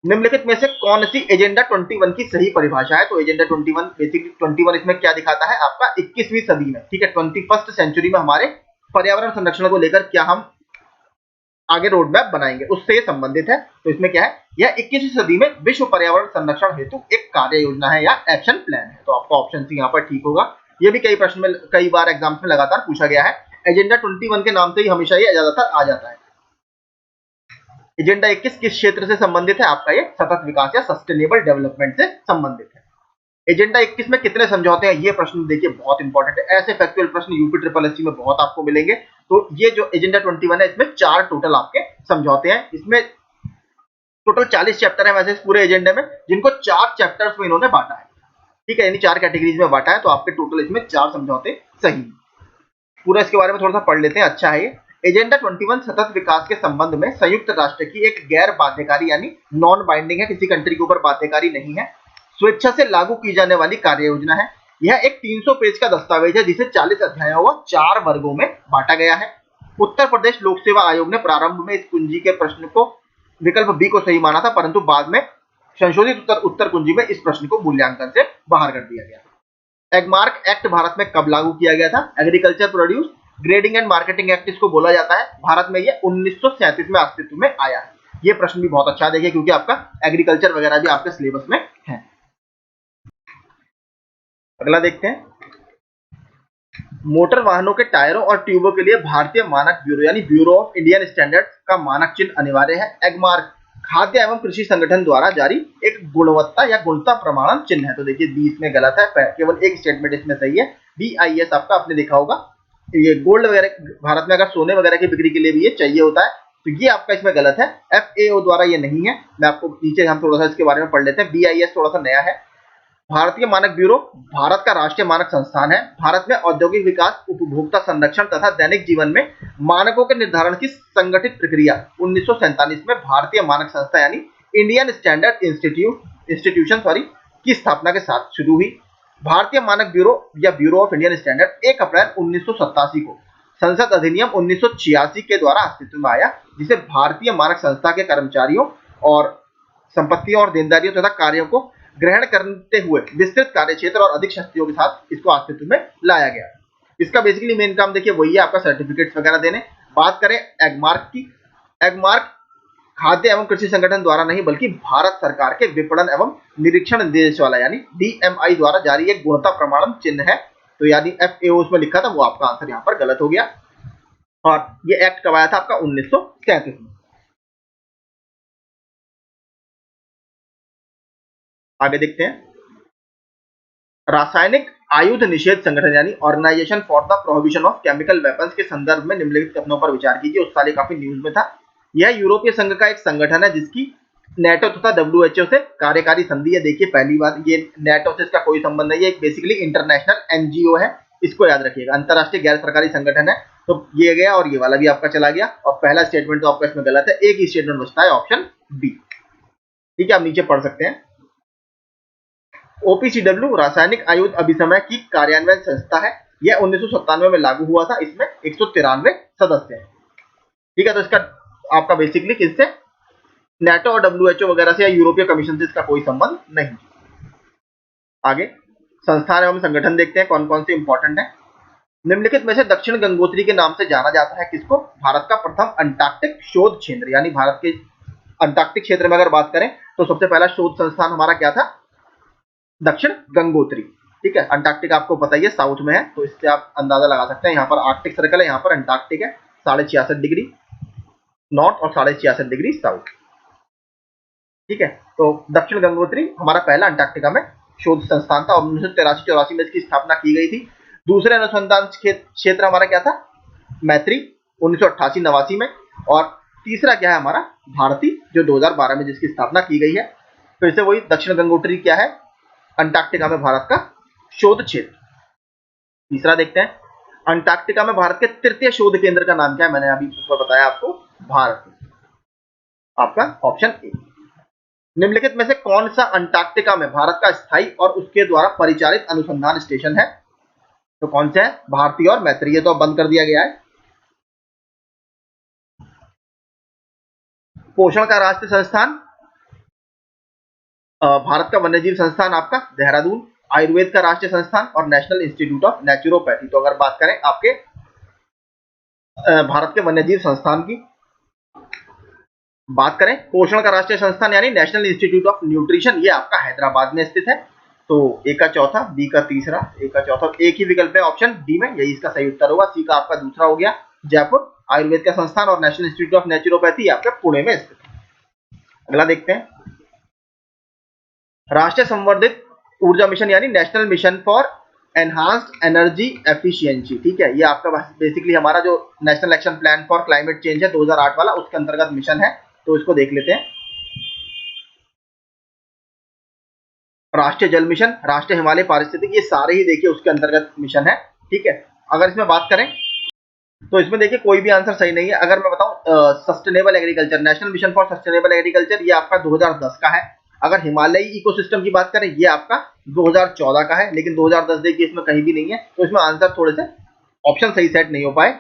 निम्नलिखित में से कौन सी एजेंडा 21 की सही परिभाषा है? तो एजेंडा 21 बेसिकली 21 इसमें क्या दिखाता है आपका? 21वीं सदी में, ठीक है, 21st सेंचुरी में हमारे पर्यावरण संरक्षण को लेकर क्या हम आगे रोड मैप बनाएंगे, उससे संबंधित है। तो इसमें क्या है? यह 21वीं सदी में विश्व पर्यावरण संरक्षण हेतु एक कार्य योजना है या एक्शन प्लान है। तो आपका ऑप्शन सी यहाँ पर ठीक होगा। ये भी कई प्रश्न में, कई बार एग्जाम्स में लगातार पूछा गया है। एजेंडा 21 के नाम से ही हमेशा ये ज्यादातर आ जाता है। एजेंडा 21 किस क्षेत्र से संबंधित है? आपका ये सतत विकास या सस्टेनेबल डेवलपमेंट से संबंधित है। एजेंडा 21 में कितने समझौते हैं? ये प्रश्न देखिए बहुत इंपॉर्टेंट है। ऐसे फैक्चुअल प्रश्न यूपी ट्रिपल एससी में बहुत आपको मिलेंगे। तो ये जो एजेंडा 21 है इसमें 4 टोटल आपके समझौते हैं। इसमें टोटल 40 चैप्टर है वैसे इस पूरे एजेंडे में, जिनको 4 चैप्टर्स में इन्होंने बांटा है। ठीक है, यानी 4 कैटेगरीज में बांटा है। तो आपके टोटल इसमें 4 समझौते सही। पूरा इसके बारे में थोड़ा सा पढ़ लेते हैं, अच्छा है ये। एजेंडा 21 सतत विकास के संबंध में संयुक्त राष्ट्र की एक गैर बाध्यकारी यानी नॉन बाइंडिंग है, किसी कंट्री के ऊपर बाध्यकारी नहीं है, स्वेच्छा से लागू की जाने वाली कार्य योजना है। यह एक 300 पेज का दस्तावेज है जिसे 40 अध्यायों व 4 वर्गों में बांटा गया है। उत्तर प्रदेश लोक सेवा आयोग ने प्रारंभ में इस कुंजी के प्रश्न को विकल्प बी को सही माना था, परंतु बाद में संशोधित उत्तर कुंजी में इस प्रश्न को मूल्यांकन से बाहर कर दिया गया। एगमार्क एक्ट भारत में कब लागू किया गया था? Agriculture produce grading and marketing act इसको बोला जाता है। भारत में ये 1937 में अस्तित्व में आया है। ये प्रश्न भी बहुत अच्छा देखिए, क्योंकि आपका एग्रीकल्चर वगैरह भी आपके सिलेबस में है। अगला देखते हैं, मोटर वाहनों के टायरों और ट्यूबों के लिए भारतीय मानक ब्यूरो यानी ब्यूरो ऑफ इंडियन स्टैंडर्ड्स का मानक चिन्ह अनिवार्य है। एगमार्क खाद्य एवं कृषि संगठन द्वारा जारी एक गुणवत्ता या गुणता प्रमाणन चिन्ह है। तो देखिए बी इसमें गलत है, केवल एक स्टेटमेंट इसमें सही है। BIS आपका आपने देखा होगा, ये गोल्ड वगैरह भारत में अगर सोने वगैरह की बिक्री के लिए भी ये चाहिए होता है, तो ये आपका इसमें गलत है। FAO द्वारा ये नहीं है। मैं आपको नीचे हम थोड़ा सा इसके बारे में पढ़ लेते हैं। BIS थोड़ा सा नया है। भारतीय मानक ब्यूरो भारत का राष्ट्रीय मानक संस्थान है। भारत में औद्योगिक विकास, उपभोक्ता संरक्षण तथा दैनिक जीवन में मानकों के निर्धारण की संगठित प्रक्रिया 1947 में भारतीय मानक संस्था यानी इंडियन स्टैंडर्ड इंस्टीट्यूशन की स्थापना के साथ शुरू हुई। भारतीय मानक ब्यूरो या ब्यूरो ऑफ इंडियन स्टैंडर्ड 1 अप्रैल 1987 को संसद अधिनियम 1986 के द्वारा अस्तित्व में आया, जिसे भारतीय मानक संस्था के कर्मचारियों और संपत्तियों और देनदारियों तथा कार्यों को ग्रहण करते हुए विस्तृत कार्य क्षेत्र और अधिक शक्तियों के साथ इसको अस्तित्व में लाया गया। इसका बेसिकली मेन काम देखिए वही है, आपका सर्टिफिकेट्स वगैरह देने। बात करें एगमार्क की, एगमार्क खाद्य एवं कृषि संगठन द्वारा नहीं बल्कि भारत सरकार के विपणन एवं निरीक्षण निर्देशालय यानी DMI द्वारा जारी एक गुणवत्ता प्रमाणन चिन्ह है। तो यानी FAO उसमें लिखा था, वो आपका आंसर यहाँ पर गलत हो गया। और ये एक्ट कब आया था आपका? 1937 में। आगे देखते हैं, रासायनिक आयुध निषेध संगठन यानी organisation for the prohibition of chemical weapons के संदर्भ में निम्नलिखित कथनों पर विचार कीजिए। उस साल ये काफी न्यूज में था। यह यूरोपीय संघ का एक संगठन है जिसकी नेटो तथा WHO से कार्यकारी संधि है। देखिए पहली बात, ये नेटो से इसका कोई संबंध नहीं है, एक बेसिकली इंटरनेशनल NGO है, इसको याद रखिएगा, अंतरराष्ट्रीय गैर सरकारी संगठन है। तो ये गया और ये वाला भी आपका चला गया, और पहला स्टेटमेंट तो आपका इसमें गलत है, एक ही स्टेटमेंट बचता है, ऑप्शन बी। ठीक है, आप नीचे पढ़ सकते हैं। OPCW रासायनिक आयुध अभिसमय की कार्यान्वयन संस्था है। यह 1997 में लागू हुआ था। इसमें 193 सदस्य हैं। ठीक है, तो इसका आपका बेसिकली किससे, नेटो और WHO वगैरह से या यूरोपीय कमीशन से इसका कोई संबंध नहीं। आगे संस्थान एवं संगठन देखते हैं कौन कौन से इंपॉर्टेंट है। निम्नलिखित में से दक्षिण गंगोत्री के नाम से जाना जाता है किसको? भारत का प्रथम अंटार्कटिक शोध क्षेत्र, यानी भारत के अंटार्कटिक क्षेत्र में अगर बात करें तो सबसे पहला शोध संस्थान हमारा क्या था? दक्षिण गंगोत्री। ठीक है, अंटार्कटिक आपको पता ही है साउथ में है, तो इससे आप अंदाजा लगा सकते हैं। यहाँ पर आर्कटिक सर्कल है, यहाँ पर अंटार्कटिक है, 66.5 डिग्री नॉर्थ और 66.5 डिग्री साउथ। ठीक है, तो दक्षिण गंगोत्री हमारा पहला अंटार्कटिका में शोध संस्थान था और 1983-84 में इसकी स्थापना की गई थी। दूसरे अनुसंधान क्षेत्र हमारा क्या था? मैत्री, 1988-89 में। और तीसरा क्या है हमारा? भारती, जो 2012 में जिसकी स्थापना की गई है। फिर से वही दक्षिण गंगोत्री क्या है? अंटार्कटिका में भारत का शोध क्षेत्र। तीसरा देखते हैं, अंटार्कटिका में भारत के तृतीय शोध केंद्र का नाम क्या है? मैंने अभी ऊपर बताया आपको, भारत। आपका ऑप्शन ए। निम्नलिखित में से कौन सा अंटार्कटिका में भारत का स्थायी और उसके द्वारा परिचालित अनुसंधान स्टेशन है? तो कौन से है? भारती और मैत्री, ये तो बंद कर दिया गया है। पोषण का राष्ट्रीय संस्थान भारत का वन्यजीव संस्थान आपका देहरादून, आयुर्वेद का राष्ट्रीय संस्थान और नेशनल इंस्टीट्यूट ऑफ नेचुरोपैथी। तो अगर बात करें आपके भारत के वन्यजीव संस्थान की बात करें, पोषण का राष्ट्रीय संस्थान यानी नेशनल इंस्टीट्यूट ऑफ न्यूट्रिशन, ये आपका हैदराबाद में स्थित है। तो ए का चौथा, बी का तीसरा, ए का चौथा, एक ही विकल्प है ऑप्शन डी में, यही इसका सही उत्तर होगा। सी का आपका दूसरा हो गया जयपुर, आयुर्वेद का संस्थान और नेशनल इंस्टीट्यूट ऑफ नेचुरोपैथी आपके पुणे में स्थित है। अगला देखते हैं, राष्ट्रीय संवर्धित ऊर्जा मिशन यानी national mission for enhanced energy efficiency. ठीक है, ये आपका बेसिकली हमारा जो national action plan for climate change है 2008 वाला, उसके अंतर्गत मिशन है। तो इसको देख लेते हैं। राष्ट्रीय जल मिशन, राष्ट्रीय हिमालय पारिस्थितिकी, ये सारे ही देखिए उसके अंतर्गत मिशन है। ठीक है, अगर इसमें बात करें तो इसमें देखिए कोई भी आंसर सही नहीं है। अगर मैं बताऊं sustainable agriculture, national mission for sustainable agriculture, ये आपका 2010 का है। अगर हिमालयी इकोसिस्टम की बात करें, ये आपका 2014 का है, लेकिन 2010 देखिए इसमें कहीं भी नहीं है। तो इसमें आंसर थोड़े से ऑप्शन सही सेट नहीं हो पाए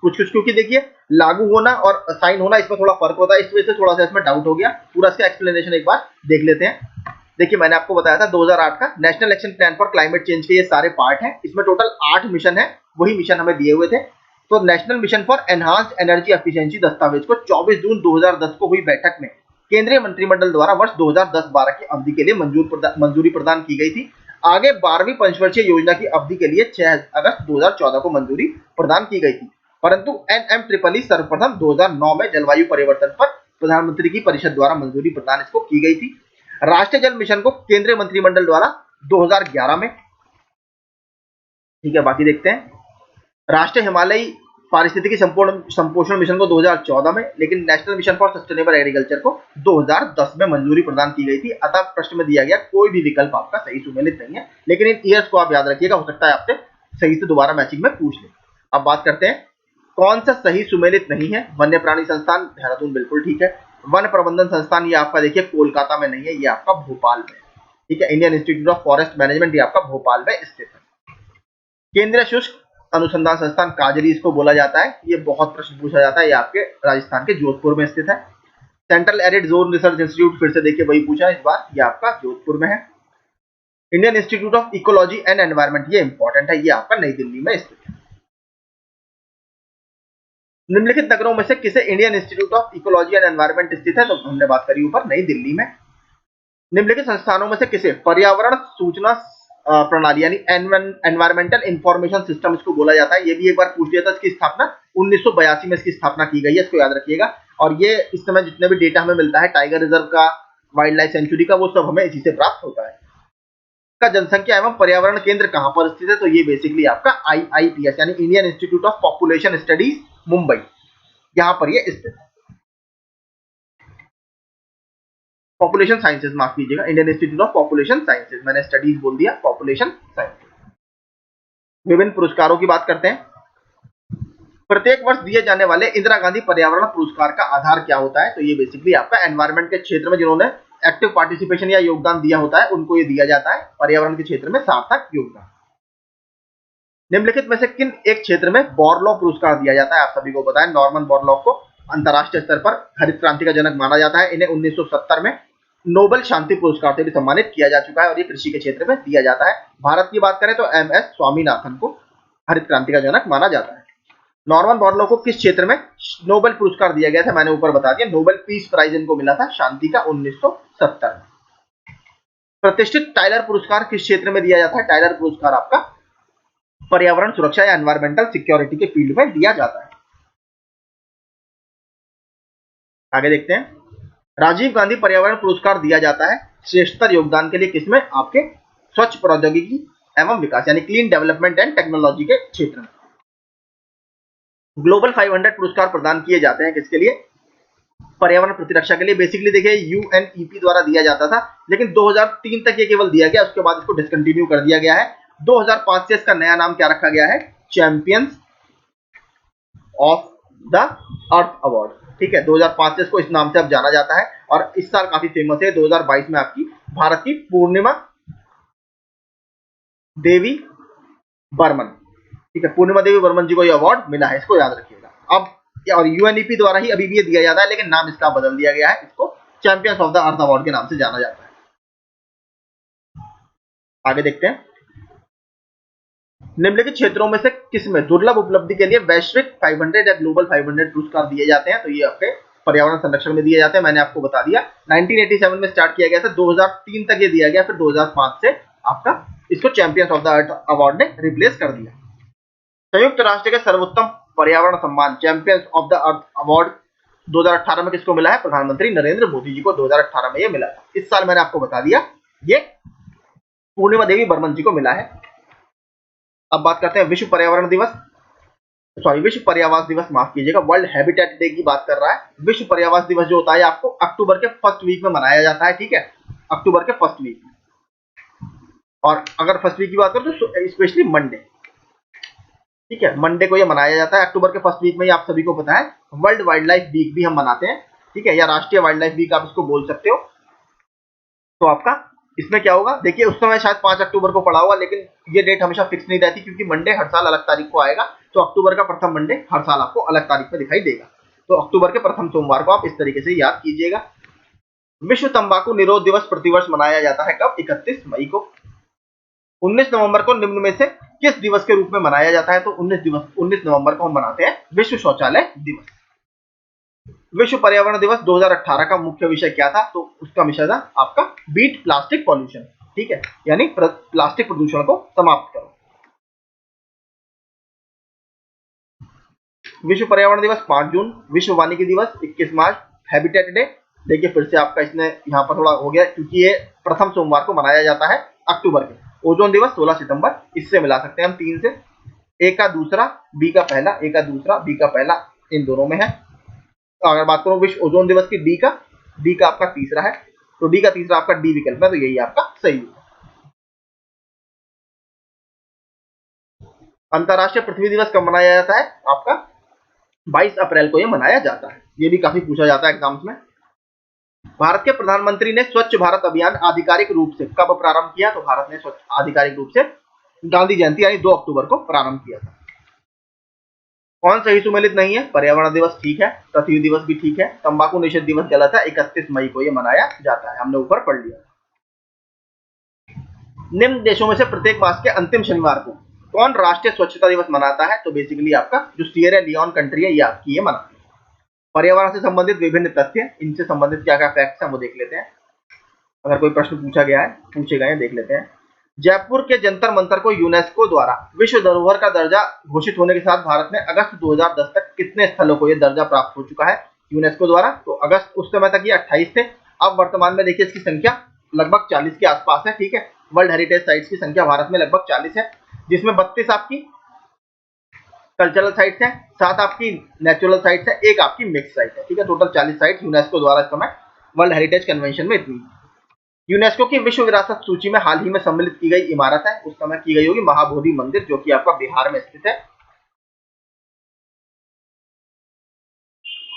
कुछ कुछ, क्योंकि देखिए लागू होना और साइन होना इसमें थोड़ा फर्क होता है, इस वजह से थोड़ा सा इसमें डाउट हो गया। पूरा इसका एक्सप्लेनेशन एक बार देख लेते हैं। देखिए मैंने आपको बताया था 2008 का national action plan for climate change के ये सारे पार्ट हैं। इसमें टोटल 8 मिशन है, वही मिशन हमें दिए हुए थे। तो national mission for enhanced energy efficiency दस्तावेज को 24 जून 2010 को हुई बैठक में केंद्रीय मंत्रिमंडल द्वारा वर्ष 2010-12 की अवधि के लिए मंजूरी प्रदान की गई थी। आगे 12वीं पंचवर्षीय योजना की अवधि के लिए 6 अगस्त 2014 को मंजूरी प्रदान की गई थी, परंतु NMEEE सर्वप्रथम 2009 में जलवायु परिवर्तन पर प्रधानमंत्री की परिषद द्वारा मंजूरी प्रदान इसको की गई थी। राष्ट्रीय जल मिशन को केंद्रीय मंत्रिमंडल द्वारा 2011 में, ठीक है, बाकी देखते हैं। राष्ट्रीय हिमालयी पारिस्थितिकी संपोषण मिशन को 2014 में, लेकिन national mission for sustainable agriculture को 2010 में मंजूरी प्रदान की गई थी। अतः प्रश्न में दिया गया कोई भी विकल्प आपका सही सुमेलित नहीं है, लेकिन इन ईयर्स को आप याद रखिएगा, हो सकता है आपसे सही से दोबारा मैचिंग में पूछ ले। अब बात करते हैं कौन सा सही सुमेलित नहीं है। वन्य प्राणी संस्थान देहरादून बिल्कुल ठीक है। वन प्रबंधन संस्थान ये आपका देखिए कोलकाता में नहीं है, ये आपका भोपाल में है। ठीक है, Indian institute of forest management ये आपका भोपाल में स्थित है। केंद्रीय शुष्क अनुसंधान संस्थान काजरी इसको बोला जाता है, ये बहुत प्रश्न पूछा जाता है, ये आपके राजस्थान के जोधपुर में स्थित है। Central arid zone research institute, फिर से देखिए वही पूछा इस बार, ये आपका जोधपुर में है। Indian institute of ecology and environment, ये इंपॉर्टेंट है, ये आपका नई दिल्ली में स्थित है। निम्नलिखित नगरों में से किसे Indian institute of ecology and environment स्थित है? तो हमने बात करी ऊपर, नई दिल्ली में। निम्नलिखित संस्थानों में से किसे पर्यावरण सूचना प्रणाली यानी एनवायरमेंटल इंफॉर्मेशन सिस्टम इसको बोला जाता है? ये भी एक बार पूछ लिया था। इसकी स्थापना 1982 में इसकी स्थापना की गई है, इसको याद रखिएगा। और ये इस समय जितने भी डेटा हमें मिलता है टाइगर रिजर्व का, वाइल्ड लाइफ सेंचुरी का, वो सब हमें इसी से प्राप्त होता है। का जनसंख्या एवं पर्यावरण केंद्र कहां पर स्थित है? तो ये बेसिकली आपका IIPS यानी Indian institute of population studies, Mumbai, यहां पर ये स्थित है। पॉपुलेशन साइंसेज, माफ कीजिएगा, Indian institute of population sciences, मैंने स्टडीज बोल दिया, पॉपुलेशन साइंसेज। विभिन्न पुरस्कारों की बात करते हैं। प्रत्येक वर्ष दिए जाने वाले इंदिरा गांधी पर्यावरण पुरस्कार का आधार क्या होता है? तो ये बेसिकली आपका एनवायरनमेंट के क्षेत्र में जिन्होंने एक्टिव पार्टिसिपेशन या योगदान दिया होता है उनको ये दिया जाता है, पर्यावरण के क्षेत्र में सार्थक योगदान। निम्नलिखित में से किन एक क्षेत्र में बोरलॉग पुरस्कार दिया जाता है? आप सभी को पता है, नॉर्मन बोरलॉग को अंतरराष्ट्रीय स्तर पर हरित क्रांति का जनक माना जाता है। इन्हें 1970 में नोबेल शांति पुरस्कार से भी सम्मानित किया जा चुका है और ये कृषि के क्षेत्र में दिया जाता है। भारत की बात करें तो MS स्वामीनाथन को हरित क्रांति का जनक माना जाता है। नॉर्मन बोरलॉग को किस क्षेत्र में नोबेल पुरस्कार दिया गया था? मैंने ऊपर बता दिया, नोबेल पीस प्राइज इनको मिला था शांति का 1970 में। प्रतिष्ठित टाइलर पुरस्कार किस क्षेत्र में दिया जाता है? टाइलर पुरस्कार आपका पर्यावरण सुरक्षा या एनवायरमेंटल सिक्योरिटी के फील्ड में दिया जाता है। आगे देखते हैं, राजीव गांधी पर्यावरण पुरस्कार दिया जाता है श्रेष्ठतर योगदान के लिए किसमें? आपके स्वच्छ प्रौद्योगिकी एवं विकास यानी क्लीन डेवलपमेंट एंड टेक्नोलॉजी के क्षेत्र में। ग्लोबल 500 पुरस्कार प्रदान किए जाते हैं किसके लिए? पर्यावरण प्रतिरक्षा के लिए। बेसिकली देखिए UNEP द्वारा दिया जाता था, लेकिन 2003 तक ये केवल दिया गया, उसके बाद इसको डिसकंटिन्यू कर दिया गया है। 2005 से इसका नया नाम क्या रखा गया है? Champions of the earth award. ठीक है, 2005 से इसको इस नाम से अब जाना जाता है और इस साल काफी फेमस है। 2022 में आपकी भारत की पूर्णिमा देवी बर्मन, ठीक है, पूर्णिमा देवी बर्मन जी को यह अवार्ड मिला है, इसको याद रखिएगा। अब और UNEP द्वारा ही अभी भी ये दिया जाता है, लेकिन नाम इसका बदल दिया गया है, इसको champions of the earth award के नाम से जाना जाता है। आगे देखते हैं, निम्नलिखित क्षेत्रों में से किसमें दुर्लभ उपलब्धि के लिए वैश्विक 500 या ग्लोबल 500 पुरस्कार दिए जाते हैं? तो ये आपके पर्यावरण संरक्षण में दिए जाते हैं। मैंने आपको बता दिया 1987 में स्टार्ट किया गया था, 2003 तक ये दिया गया, फिर 2005 से आपका इसको champions of the earth award ने रिप्लेस कर दिया। संयुक्त राष्ट्र के सर्वोत्तम पर्यावरण सम्मान champions of the earth award 2018 में किसको मिला है? प्रधानमंत्री नरेंद्र मोदी जी को 2018 में ये मिला था। इस साल मैंने आपको बता दिया ये पूर्णिमा देवी बर्मन जी को मिला है। अब बात करते हैं विश्व पर्यावरण दिवस, विश्व पर्यावास दिवस, माफ कीजिएगा, वर्ल्ड हैबिटेट डे की बात कर रहा है। विश्व पर्यावास दिवस जो होता है आपको अक्टूबर के फर्स्ट वीक में मनाया जाता है, ठीक है, अक्टूबर के फर्स्ट वीक में। और अगर फर्स्ट वीक की बात करें तो स्पेशली मंडे, ठीक है, मंडे को ये मनाया जाता है अक्टूबर के फर्स्ट वीक में। आप सभी को पता है वर्ल्ड वाइल्ड लाइफ वीक भी हम मनाते हैं, ठीक है, या राष्ट्रीय वाइल्ड लाइफ वीक आप इसको बोल सकते हो। तो आपका इसमें क्या होगा? देखिए उस समय शायद 5 अक्टूबर को पड़ा होगा, लेकिन ये डेट हमेशा फिक्स नहीं रहती क्योंकि मंडे हर साल अलग तारीख को आएगा। तो अक्टूबर का प्रथम मंडे हर साल आपको अलग तारीख में दिखाई देगा। तो अक्टूबर के प्रथम सोमवार को आप इस तरीके से याद कीजिएगा। विश्व तंबाकू निरोध दिवस प्रतिवर्ष मनाया जाता है कब? 31 मई को। 19 नवंबर को निम्न में से किस दिवस के रूप में मनाया जाता है? तो 19 नवंबर को हम मनाते हैं विश्व शौचालय दिवस। विश्व पर्यावरण दिवस 2018 का मुख्य विषय क्या था? तो उसका विषय था आपका बीट प्लास्टिक पॉल्यूशन, ठीक है, यानी प्लास्टिक प्रदूषण को समाप्त करो। विश्व पर्यावरण दिवस 5 जून, विश्व वानिकी दिवस 21 मार्च, हैबिटेट डे, देखिए फिर से आपका इसने यहाँ पर थोड़ा हो गया क्योंकि ये प्रथम सोमवार को मनाया जाता है अक्टूबर के। ओजोन दिवस 16 सितंबर, इससे मिला सकते हैं हम 3 से, ए का दूसरा बी का पहला, ए का दूसरा बी का पहला, इन दोनों में है। तो अगर बात करूं विश्व ओजोन दिवस की, डी का आपका तीसरा है, तो डी का तीसरा आपका डी विकल्प है, तो यही आपका सही है। अंतरराष्ट्रीय पृथ्वी दिवस कब मनाया जाता है? आपका 22 अप्रैल को यह मनाया जाता है। ये भी काफी पूछा जाता है एग्जाम्स में। भारत के प्रधानमंत्री ने स्वच्छ भारत अभियान आधिकारिक रूप से कब प्रारंभ किया? तो भारत ने स्वच्छ आधिकारिक रूप से गांधी जयंती यानी 2 अक्टूबर को प्रारंभ किया था। कौन सही सुमेलित नहीं है? पर्यावरण दिवस ठीक है, पृथ्वी दिवस भी ठीक है, तंबाकू निषेध दिवस गलत है, 31 मई को यह मनाया जाता है, हमने ऊपर पढ़ लिया। निम्न देशों में से प्रत्येक मास के अंतिम शनिवार को कौन राष्ट्रीय स्वच्छता दिवस मनाता है? तो बेसिकली आपका जो सिएरा लियोन कंट्री है ये आपकी ये मनाती है। पर्यावरण से संबंधित विभिन्न तथ्य, इनसे संबंधित क्या क्या फैक्ट्स हैं वो देख लेते हैं। अगर कोई प्रश्न पूछा गया है, पूछे गए हैं, देख लेते हैं। जयपुर के जंतर मंतर को यूनेस्को द्वारा विश्व धरोहर का दर्जा घोषित होने के साथ भारत में अगस्त 2010 तक कितने स्थलों को यह दर्जा प्राप्त हो चुका है यूनेस्को द्वारा? तो अगस्त उस समय तक ये 28 थे। अब वर्तमान में देखिए इसकी संख्या लगभग 40 के आसपास है। ठीक है, वर्ल्ड हेरिटेज साइट्स की संख्या भारत में लगभग 40 है, जिसमें 32 आपकी कल्चरल साइट्स हैं, 7 आपकी नेचुरल साइट्स हैं, 1 आपकी मिक्स साइट है। ठीक है, टोटल 40 साइट यूनेस्को द्वारा इस समय वर्ल्ड हेरिटेज कन्वेंशन में इतनी। यूनेस्को की विश्व विरासत सूची में हाल ही में सम्मिलित की गई इमारत है, उस समय की गई होगी महाबोधि मंदिर, जो कि आपका बिहार में स्थित है।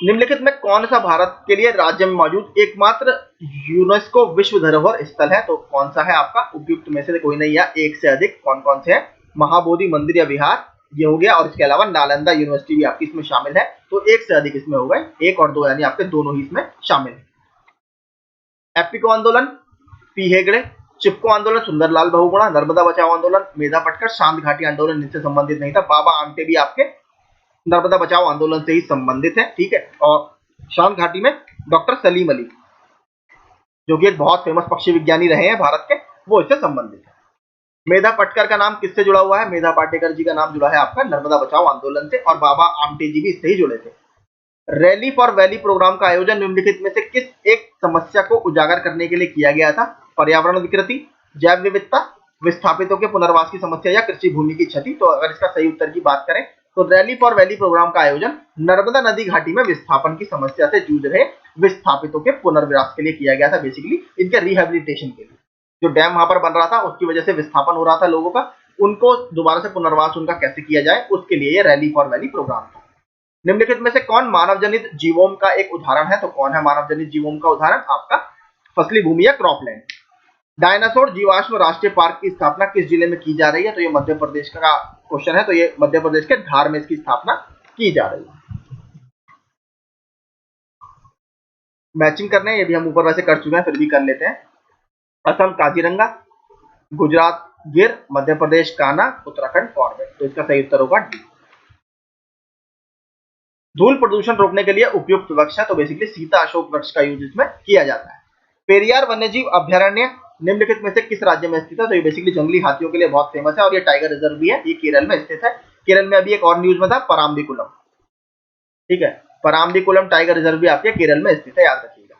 निम्नलिखित में कौन सा भारत के लिए राज्य में मौजूद एकमात्र यूनेस्को विश्व धरोहर स्थल है? तो कौन सा है आपका? उपयुक्त में से कोई नहीं है, एक से अधिक कौन कौन से हैं? महाबोधि मंदिर या बिहार ये हो गया, और इसके अलावा नालंदा यूनिवर्सिटी भी आपकी इसमें शामिल है। तो एक से अधिक इसमें हो गए, 1 और 2 यानी आपके दोनों ही इसमें शामिल है। एप्पिको आंदोलन, पी हेगड़े, चिपको आंदोलन, सुंदरलाल बहुगुणा, नर्मदा बचाओ आंदोलन, मेधा पटकर, शांत घाटी आंदोलन इनसे संबंधित नहीं था। बाबा आमटे भी आपके नर्मदा बचाओ आंदोलन से ही संबंधित है। ठीक है, और शांत घाटी में डॉक्टर सलीम अली, जो कि एक बहुत फेमस पक्षी विज्ञानी रहे हैं भारत के, वो इससे संबंधित है। मेधा पटकर का नाम किससे जुड़ा हुआ है? मेधा पाटेकर जी का नाम जुड़ा है आपका नर्मदा बचाओ आंदोलन से, और बाबा आमटे जी भी इससे ही जुड़े थे। रैली फॉर वैली प्रोग्राम का आयोजन निम्नलिखित में से किस एक समस्या को उजागर करने के लिए किया गया था? पर्यावरण विकृति, जैव विविधता, विस्थापितों के पुनर्वास की समस्या या कृषि भूमि की क्षति? तो अगर इसका सही उत्तर की बात करें तो रैली फॉर वैली प्रोग्राम का आयोजन नर्मदा नदी घाटी में विस्थापन की समस्या से जूझ रहे विस्थापितों के पुनर्विकास के लिए किया गया था, बेसिकली इनके रिहेबिलिटेशन के लिए। जो डैम वहां पर बन रहा था उसकी वजह से विस्थापन हो रहा था लोगों का, उनको दोबारा से पुनर्वास उनका कैसे किया जाए, उसके लिए ये रैली फॉर वैली प्रोग्राम था। निम्नलिखित में से कौन मानव जनित जीवोम का एक उदाहरण है? तो कौन है मानव जनित जीवोम का उदाहरण? आपका फसली भूमि या क्रॉपलैंड। डायनासोर जीवाश्म राष्ट्रीय पार्क की स्थापना किस जिले में की जा रही है? तो ये मध्य प्रदेश का क्वेश्चन है, तो ये मध्य प्रदेश के धार में इसकी स्थापना की जा रही है। मैचिंग करने ये भी हम ऊपर वैसे कर चुके हैं, फिर भी कर लेते हैं। असम काजीरंगा, गुजरात गिर, मध्य प्रदेश कान्हा, उत्तराखंड कॉर्बेट। तो इसका सही उत्तर होगा डी। धूल प्रदूषण रोकने के लिए उपयुक्त वृक्ष है, तो बेसिकली सीता अशोक वृक्ष का यूज इसमें किया जाता है। पेरियार वन्यजीव अभ्यारण्य निम्नलिखित में से किस राज्य में स्थित है? तो ये बेसिकली जंगली हाथियों के लिए बहुत फेमस है, और ये टाइगर रिजर्व भी है, ये केरल में स्थित है। केरल में अभी एक और न्यूज में था पराम्बिकुलम। ठीक है, पराम्बिकुलम टाइगर रिजर्व भी आपके केरल में स्थित है, याद रखिएगा।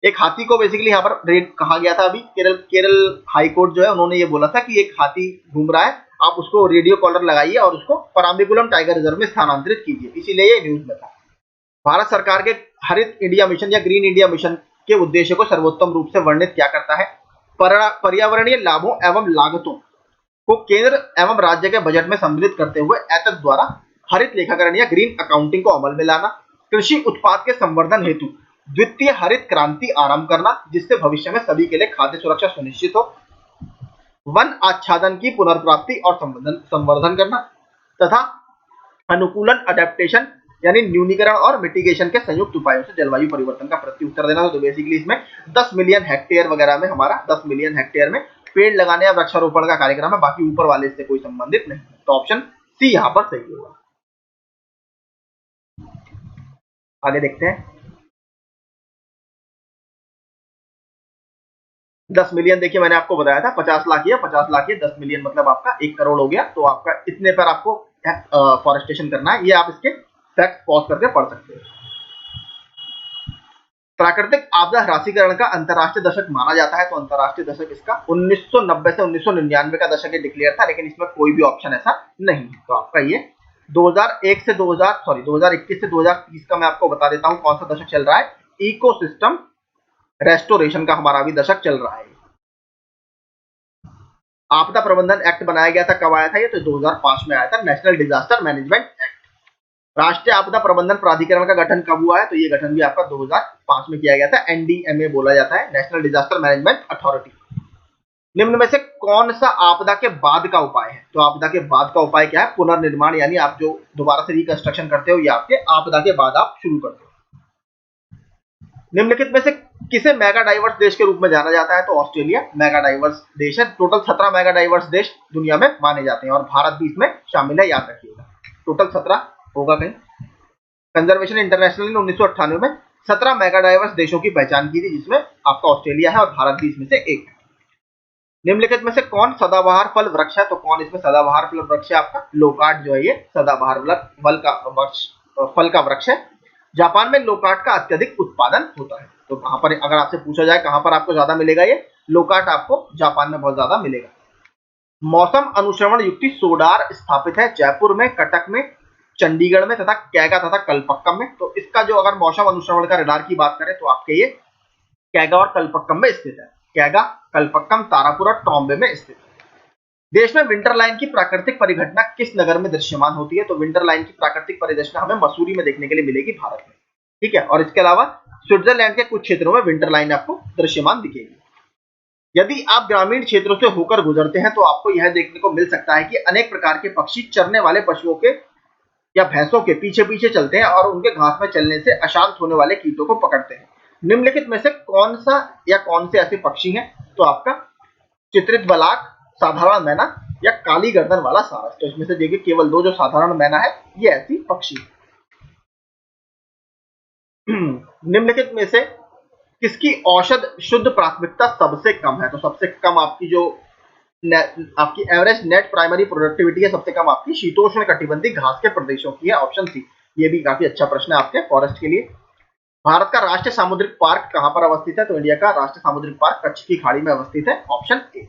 एक हाथी को बेसिकली यहाँ पर रेड कहा गया था। अभी केरल हाई कोर्ट जो है उन्होंने ये बोला था कि एक हाथी घूम रहा है, आप उसको रेडियो कॉलर लगाइए और उसको पराम्बिकुलम टाइगर रिजर्व में स्थानांतरित कीजिए, इसीलिए ये न्यूज में था। भारत सरकार के हरित इंडिया मिशन या ग्रीन इंडिया मिशन के उद्देश्य को सर्वोत्तम रूप से वर्णित क्या करता है? पर्यावरणीय लाभों एवं लागतों को केंद्र एवं राज्य के बजट में सम्मिलित करते हुए एतद द्वारा हरित लेखाकरण या ग्रीन अकाउंटिंग को अमल में लाना, कृषि उत्पाद के संवर्धन हेतु द्वितीय हरित क्रांति आरंभ करना, जिससे भविष्य में सभी के लिए खाद्य सुरक्षा सुनिश्चित हो, वन आच्छादन की पुनर्प्राप्ति और संवर्धन करना, तथा अनुकूलन अडेप्टेशन यानी न्यूनीकरण और मिटिगेशन के संयुक्त उपायों से जलवायु परिवर्तन का प्रत्युत्तर देना। तो बेसिकली इसमें 10 मिलियन हेक्टेयर वगैरह में हमारा 10 मिलियन हेक्टेयर में पेड़ लगाने या वृक्षारोपण का कार्यक्रम है, बाकी ऊपर वाले से कोई संबंधित नहीं। तो ऑप्शन सी यहाँ पर सही होगा। आगे देखते हैं। 10 मिलियन देखिए मैंने आपको बताया था 50 लाख या 50 लाख या 10 मिलियन मतलब आपका 1 करोड़ हो गया। तो आपका इतने पर आपको फॉरेस्टेशन करना है, ये आप इसके फैक्ट पॉज करके पढ़ सकते हैं। प्राकृतिक आपदा ह्रासीकरण का अंतरराष्ट्रीय दशक माना जाता है, तो अंतरराष्ट्रीय दशक इसका 1990 से 1999 का दशक डिक्लेयर था, लेकिन इसमें कोई भी ऑप्शन ऐसा नहीं है। तो आपका ये 2021 से 2030 का मैं आपको बता देता हूं कौन सा दशक चल रहा है। इकोसिस्टम रेस्टोरेशन का हमारा अभी दशक चल रहा है। आपदा प्रबंधन एक्ट बनाया गया था, कब आया था ये? तो 2005 में आया था, नेशनल डिजास्टर मैनेजमेंट एक्ट। राष्ट्रीय आपदा प्रबंधन प्राधिकरण का गठन कब हुआ है? तो ये गठन भी आपका 2005 में किया गया था, एनडीएमए बोला जाता है, नेशनल डिजास्टर मैनेजमेंट अथॉरिटी। निम्न में से कौन सा आपदा के बाद का उपाय है? तो आपदा के बाद का उपाय क्या है? पुनर्निर्माण, यानी आप जो दोबारा से रिकंस्ट्रक्शन करते हो, ये आपके आपदा के बाद आप शुरू करते हो। निम्नलिखित में से किसे मेगा डाइवर्स देश के रूप में जाना जाता है? तो ऑस्ट्रेलिया मेगा डाइवर्स देश है। टोटल 17 मेगा डाइवर्स देश दुनिया में माने जाते हैं और भारत भी इसमें शामिल है, याद रखिएगा। टोटल 17 होगा कहीं। कंजर्वेशन इंटरनेशनल ने 1998 में 17 मेगा डाइवर्स देशों की पहचान की थी, जिसमें आपका ऑस्ट्रेलिया है और भारत भी इसमें से एक है। निम्नलिखित में से कौन सदाबहार फल वृक्ष है? तो कौन इसमें सदाबहार फल वृक्ष है? आपका लोकार्ड जो है ये सदाबहार फल का वृक्ष है। जापान में लोकार्ड का अत्यधिक उत्पादन होता है। तो कहां पर, अगर आपसे पूछा जाए कहां पर आपको ज्यादा मिलेगा, ये लोकार्ड आपको जापान में बहुत ज्यादा मिलेगा। मौसम अनुश्रवण युक्ति सोडार स्थापित है जयपुर में, कटक में, चंडीगढ़ में तथा कैगा तथा कलपक्कम में। तो इसका जो अगर मौसम अनुश्रवण का रडार की बात करें तो आपके ये कैगा और कलपक्कम में स्थित है। कैगा, कलपक्कम, तारापुर और टॉम्बे में स्थित है। देश में विंटर लाइन की प्राकृतिक परिघटना किस नगर में दृश्यमान होती है? तो विंटर लाइन की प्राकृतिक परिघटना हमें मसूरी में देखने के लिए मिलेगी, भारत में। ठीक है, और इसके अलावा स्विट्जरलैंड के कुछ क्षेत्रों में विंटर लाइन आपको दृश्यमान दिखेगी। यदि आप ग्रामीण क्षेत्रों से होकर गुजरते हैं तो आपको यह देखने को मिल सकता है कि अनेक प्रकार के पक्षी चरने वाले पशुओं के या भैंसों के पीछे पीछे चलते हैं और उनके घास में चलने से अशांत होने वाले कीटों को पकड़ते हैं। निम्नलिखित में से कौन सा या कौन से ऐसे पक्षी हैं? तो आपका चित्रित बलाक, साधारण मैना या काली गर्दन वाला सारस। तो इसमें से देखिए केवल दो, जो साधारण मैना है ये ऐसी पक्षी। निम्नलिखित में से किसकी औषध शुद्ध प्राथमिकता सबसे कम है? तो सबसे कम आपकी जो आपकी एवरेज नेट प्राइमरी प्रोडक्टिविटी है, सबसे कम आपकी शीतोष्ण कटिबंधीय घास के प्रदेशों की है, ऑप्शन सी। ये भी काफी अच्छा प्रश्न है आपके फॉरेस्ट के लिए। भारत का राष्ट्रीय सामुद्रिक पार्क कहां पर अवस्थित है? तो इंडिया का राष्ट्रीय सामुद्रिक पार्क कच्छ की खाड़ी में अवस्थित है, ऑप्शन ए।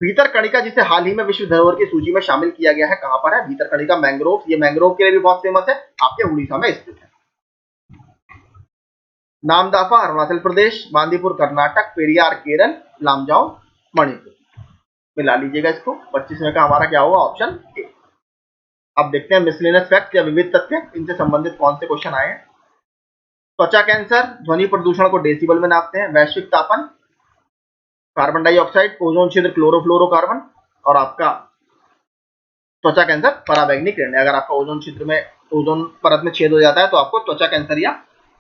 भीतरकणिका, जिसे हाल ही में विश्व धरोहर की सूची में शामिल किया गया है, कहां पर है? भीतरकणिका मैंग्रोव, ये मैंग्रोव के लिए भी बहुत फेमस है, आपके उड़ीसा में स्थित है। नामदाफा अरुणाचल प्रदेश, बांदीपुर कर्नाटक, पेरियार केरल, लामजाओ मणिपुर। मिला लीजिएगा इसको। 25 में का हमारा क्या होगा? Option A. अब देखते हैं मिसलेनियस फैक्ट या विविध तथ्य, इनसे संबंधित कौन से क्वेश्चन आए हैं। त्वचा कैंसर, ध्वनि प्रदूषण को डेसिबल में नापते हैं, वैश्विक तापन, कार्बन डाइऑक्साइड, ओजोन क्षेत्र, क्लोरोफ्लोरोकार्बन, और आपका त्वचा कैंसर पराबैंगनी किरणें। अगर आपका ओजोन क्षेत्र में, ओजोन परत में छेद हो जाता है तो आपको त्वचा कैंसर या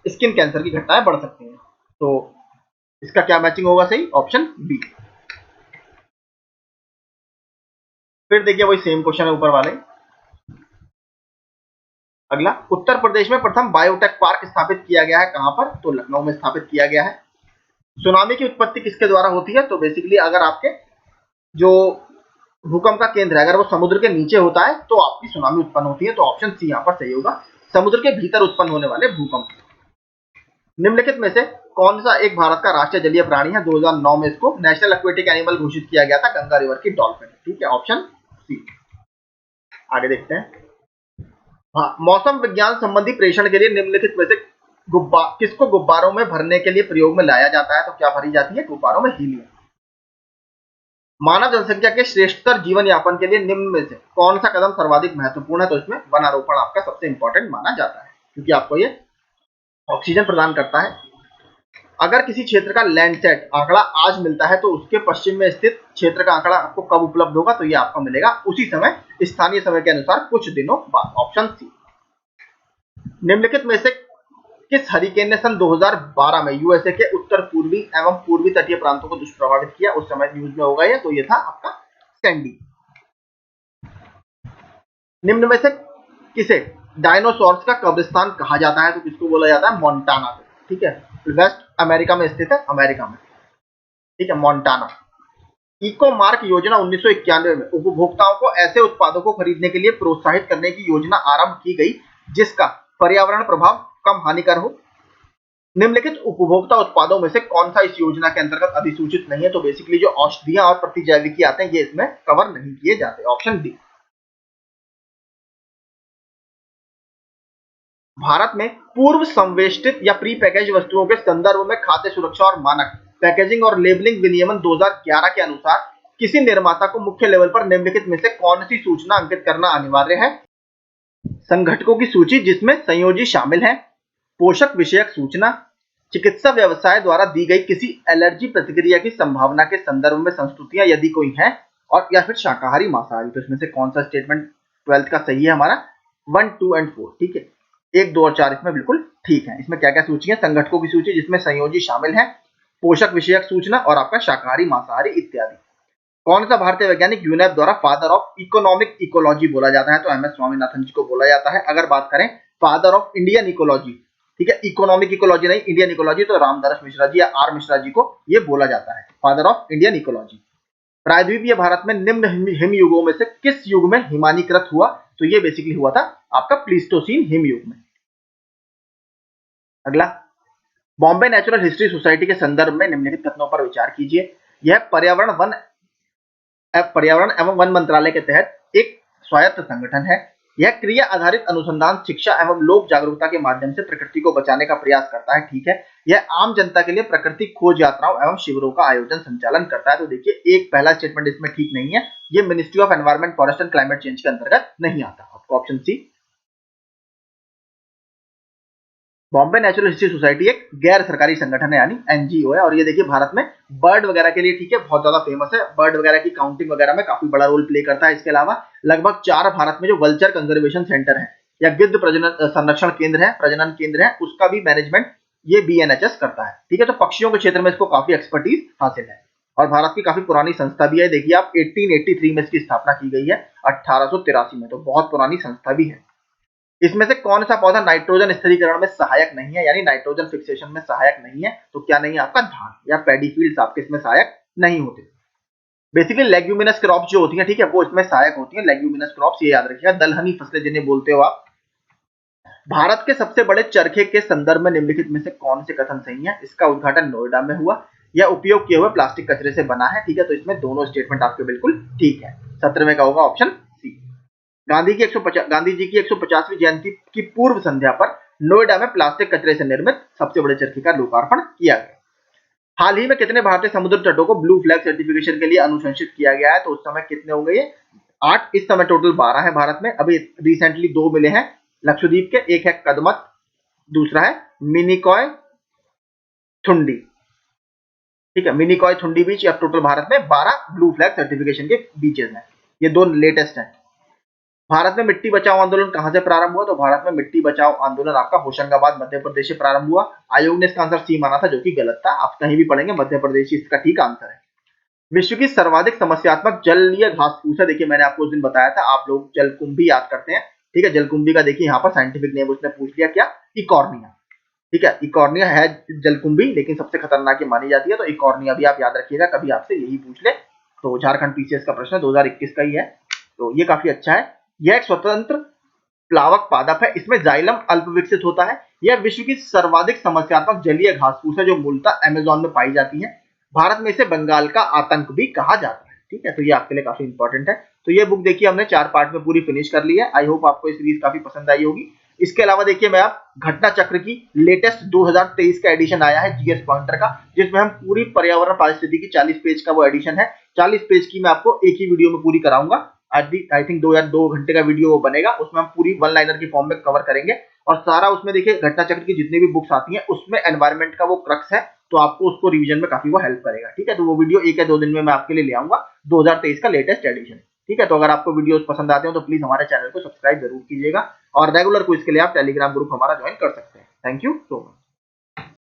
स्किन कैंसर की घटनाएं बढ़ सकती हैं। तो इसका क्या मैचिंग होगा? सही, ऑप्शन बी। फिर देखिए वही सेम क्वेश्चन है ऊपर वाले। अगला, उत्तर प्रदेश में प्रथम बायोटेक पार्क स्थापित किया गया है, कहां पर? तो लखनऊ में स्थापित किया गया है। सुनामी की उत्पत्ति किसके द्वारा होती है? तो बेसिकली अगर आपके जो भूकंप का केंद्र है अगर वो समुद्र के नीचे होता है तो आपकी सुनामी उत्पन्न होती है। तो ऑप्शन सी यहाँ पर सही होगा, समुद्र के भीतर उत्पन्न होने वाले भूकंप। निम्नलिखित में से कौन सा एक भारत का राष्ट्रीय जलीय प्राणी है? 2009 में इसको नेशनल एक्वेटिक एनिमल घोषित किया गया था, गंगा रिवर की डॉल्फिन। ठीक है, ऑप्शन सी। आगे देखते हैं। हाँ, मौसम विज्ञान संबंधी प्रेषण के लिए निम्नलिखित में से किसको गुब्बारों में भरने के लिए प्रयोग में लाया जाता है? तो क्या भरी जाती है? गुब्बारों में हीलियम। मानव जनसंख्या के श्रेष्ठतर जीवन यापन के लिए निम्न में से कौन सा कदम सर्वाधिक महत्वपूर्ण है? तो इसमें वनारोपण आपका सबसे इंपॉर्टेंट माना जाता है, क्योंकि आपको ये ऑक्सीजन प्रदान करता है। अगर किसी क्षेत्र का लैंडसेट आंकड़ा आज मिलता है तो उसके पश्चिम में स्थित क्षेत्र का आंकड़ा आपको कब उपलब्ध होगा? तो ये आपको मिलेगा उसी समय, स्थानीय समय के अनुसार कुछ दिनों बाद, ऑप्शन सी। निम्नलिखित में से किस हरिकेन ने सन 2012 में यूएसए के उत्तर पूर्वी एवं पूर्वी तटीय प्रांतों को दुष्प्रभावित किया? उस समय न्यूज में होगा ये, तो ये था आपका सैंडी। निम्न में से किसे डायनासोर्स का कब्रिस्तान कहा जाता है? तो किसको बोला जाता है? मोंटाना को। ठीक है, वेस्ट अमेरिका में स्थित है, अमेरिका में। ठीक है, मोंटाना। इको मार्क योजना 1991 में उपभोक्ताओं को ऐसे उत्पादों को खरीदने के लिए प्रोत्साहित करने की योजना आरंभ की गई जिसका पर्यावरण प्रभाव कम हानिकर हो। निम्नलिखित उपभोक्ता उत्पादों में से कौन सा इस योजना के अंतर्गत अधिसूचित नहीं है? तो बेसिकली जो औषधियां और प्रतिजैविकी आते हैं ये इसमें कवर नहीं किए जाते, ऑप्शन डी। भारत में पूर्व संवेष्टित या प्री पैकेज वस्तुओं के संदर्भ में खाद्य सुरक्षा और मानक पैकेजिंग और लेबलिंग विनियमन 2011 के अनुसार किसी निर्माता को मुख्य लेवल पर निम्नलिखित में से कौन सी सूचना अंकित करना अनिवार्य है? संघटकों की सूची जिसमें संयोजी शामिल है, पोषक विषयक सूचना, चिकित्सा व्यवसाय द्वारा दी गई किसी एलर्जी प्रतिक्रिया की संभावना के संदर्भ में संस्तुतियां यदि कोई है, और या फिर शाकाहारी मांसाहारी। तो इसमें से कौन सा स्टेटमेंट 12th का सही है हमारा? 1, 2 एंड 4। ठीक है, 1, 2 और 4 इसमें बिल्कुल ठीक है। इसमें क्या क्या सूची है? संगठकों की सूची जिसमें संयोजी शामिल है, पोषक विषयक सूचना और आपका शाकाहारी मांसाहारी इत्यादि। कौन सा भारतीय वैज्ञानिक यूनेप द्वारा फादर ऑफ इकोनॉमिक इकोलॉजी बोला जाता है? तो एम एस स्वामीनाथन जी को बोला जाता है। अगर बात करें फादर ऑफ इंडियन इकोलॉजी, ठीक है, इकोनॉमिक इकोलॉजी नहीं, इंडियन इकोलॉजी, तो रामधारस मिश्रा जी या आर मिश्रा जी को ये बोला जाता है फादर ऑफ इंडियन इकोलॉजी। प्रायद्वीपीय भारत में निम्न हिम युगों में से किस युग में हिमानीकृत हुआ? तो ये बेसिकली हुआ था आपका प्लीस्टोसीन हिम युग में। अगला, बॉम्बे नेचुरल हिस्ट्री सोसाइटी के संदर्भ में निम्नलिखित कथनों पर विचार कीजिए। यह पर्यावरण एवं वन मंत्रालय के तहत एक स्वायत्त संगठन है। यह क्रिया आधारित अनुसंधान, शिक्षा एवं लोक जागरूकता के माध्यम से प्रकृति को बचाने का प्रयास करता है। ठीक है, यह आम जनता के लिए प्राकृतिक खोज यात्राओं एवं शिविरों का आयोजन संचालन करता है। तो देखिए, एक पहला स्टेटमेंट इसमें ठीक नहीं है, ये ministry of environment, forest and climate change के अंतर्गत नहीं आता। आपको option C, Bombay natural history society एक गैर सरकारी संगठन है, यानी एनजीओ है। और ये देखिए भारत में बर्ड वगैरह के लिए, ठीक है, बहुत ज्यादा फेमस है। बर्ड वगैरह की काउंटिंग वगैरह में काफी बड़ा रोल प्ले करता है। इसके अलावा लगभग 4 भारत में जो वल्चर कंजर्वेशन सेंटर है या गिद्ध प्रजनन संरक्षण केंद्र है, प्रजनन केंद्र है, उसका भी मैनेजमेंट ये बीएनएचएस करता है। ठीक है, तो पक्षियों के क्षेत्र में इसको काफी एक्सपर्टीज हासिल है और भारत की काफी पुरानी संस्था भी है। देखिए आप 1883 में इसकी स्थापना की गई है, 1883 में, तो बहुत पुरानी संस्था भी है। इसमें से कौन सा पौधा नाइट्रोजन स्थिरीकरण में सहायक नहीं है, यानी नाइट्रोजन फिक्सेशन में सहायक नहीं है? तो क्या नहीं है आपका? धान या पैडी फील्ड्स आपके इसमें सहायक नहीं होते। बेसिकली लेग्यूमिनस क्रॉप्स जो होती हैं, ठीक है, वो इसमें सहायक होती हैं। लेग्यूमिनस क्रॉप्स, ये याद रखिएगा, दलहनी फसलें जिन्हें बोलते हो आप। भारत के सबसे बड़े चरखे के संदर्भ में निम्नलिखित में से कौन से कथन सही है? इसका उद्घाटन नोएडा में हुआ, यह उपयोग किए हुए प्लास्टिक कचरे से बना है। ठीक है, तो इसमें दोनों स्टेटमेंट आपके बिल्कुल ठीक है। 17वें का होगा ऑप्शन सी। गांधी जी की 150वीं जयंती की पूर्व संध्या पर नोएडा में प्लास्टिक कचरे से निर्मित सबसे बड़े चरखे का लोकार्पण किया गया। हाल ही में कितने भारतीय समुद्र तटों को ब्लू फ्लैग सर्टिफिकेशन के लिए अनुशंसित किया गया है? तो उस समय कितने हो गए? 8, इस समय टोटल 12 है भारत में। अभी रिसेंटली 2 मिले हैं लक्षद्वीप के, एक है कदमत, दूसरा है मिनिकॉय थुंडी। ठीक है, मिनिकॉय थुंडी बीच। अब टोटल भारत में 12 ब्लू फ्लैग सर्टिफिकेशन के बीचेस हैं, ये 2 लेटेस्ट हैं। भारत में मिट्टी बचाओ आंदोलन कहां से प्रारंभ हुआ? तो भारत में मिट्टी बचाओ आंदोलन आपका होशंगाबाद मध्य प्रदेश से प्रारंभ हुआ। आयोग ने इसका आंसर सी माना था, जो कि गलत था। आप कहीं भी पढ़ेंगे मध्य प्रदेश ही इसका ठीक आंसर है। विश्व की सर्वाधिक समस्यात्मक जलीय घास फूस है। देखिए मैंने आपको उस दिन बताया था, आप लोग जलकुंभी याद करते हैं। ठीक है, जलकुंभी का देखिए यहाँ पर साइंटिफिक नेम उसने पूछ लिया, क्या? इकॉर्निया। ठीक है, इकॉर्निया है जलकुंभी, लेकिन सबसे खतरनाक ये मानी जाती है। तो इकॉर्निया भी आप याद रखिएगा, कभी आपसे यही पूछ ले। तो झारखंड पीसीएस का प्रश्न 2021 का ही है, तो ये काफी अच्छा है। यह एक स्वतंत्र प्लावक पादप है, इसमें जाइलम अल्प विकसित होता है। यह विश्व की सर्वाधिक समस्यात्मक जलीय घास फूस है, जो मूलतः अमेज़न में पाई जाती है। भारत में इसे बंगाल का आतंक भी कहा जाता है। ठीक है, तो ये आपके लिए काफी इंपॉर्टेंट है। तो ये बुक देखिए हमने 4 पार्ट में पूरी फिनिश कर ली है। आई होप आपको ये सीरीज काफी पसंद आई होगी। इसके अलावा देखिए मैं आप घटना चक्र की लेटेस्ट 2023 का एडिशन आया है जीएस पॉइंटर का, जिसमें हम पूरी पर्यावरण पारिस्थितिकी की 40 पेज का वो एडिशन है। 40 पेज की मैं आपको एक ही वीडियो में पूरी कराऊंगा। आई थिंक 2 घंटे का वीडियो वो बनेगा, उसमें हम पूरी 1 लाइनर की फॉर्म में कवर करेंगे। और सारा उसमें देखिए घटना चक्र की जितनी भी बुक्स आती हैं उसमें एनवायरमेंट का वो क्रक्स है, तो आपको उसको रिवीजन में काफी वो हेल्प करेगा। ठीक है, तो वो वीडियो 1 या 2 दिन में मैं आपके लिए ले आऊंगा, 2023 का लेटेस्ट एडिशन। ठीक है, तो अगर आपको वीडियोस पसंद आते हो तो प्लीज हमारे चैनल को सब्सक्राइब जरूर कीजिएगा और रेगुलर क्विज के लिए आप टेलीग्राम ग्रुप हमारा ज्वाइन कर सकते हैं। Thank you so much.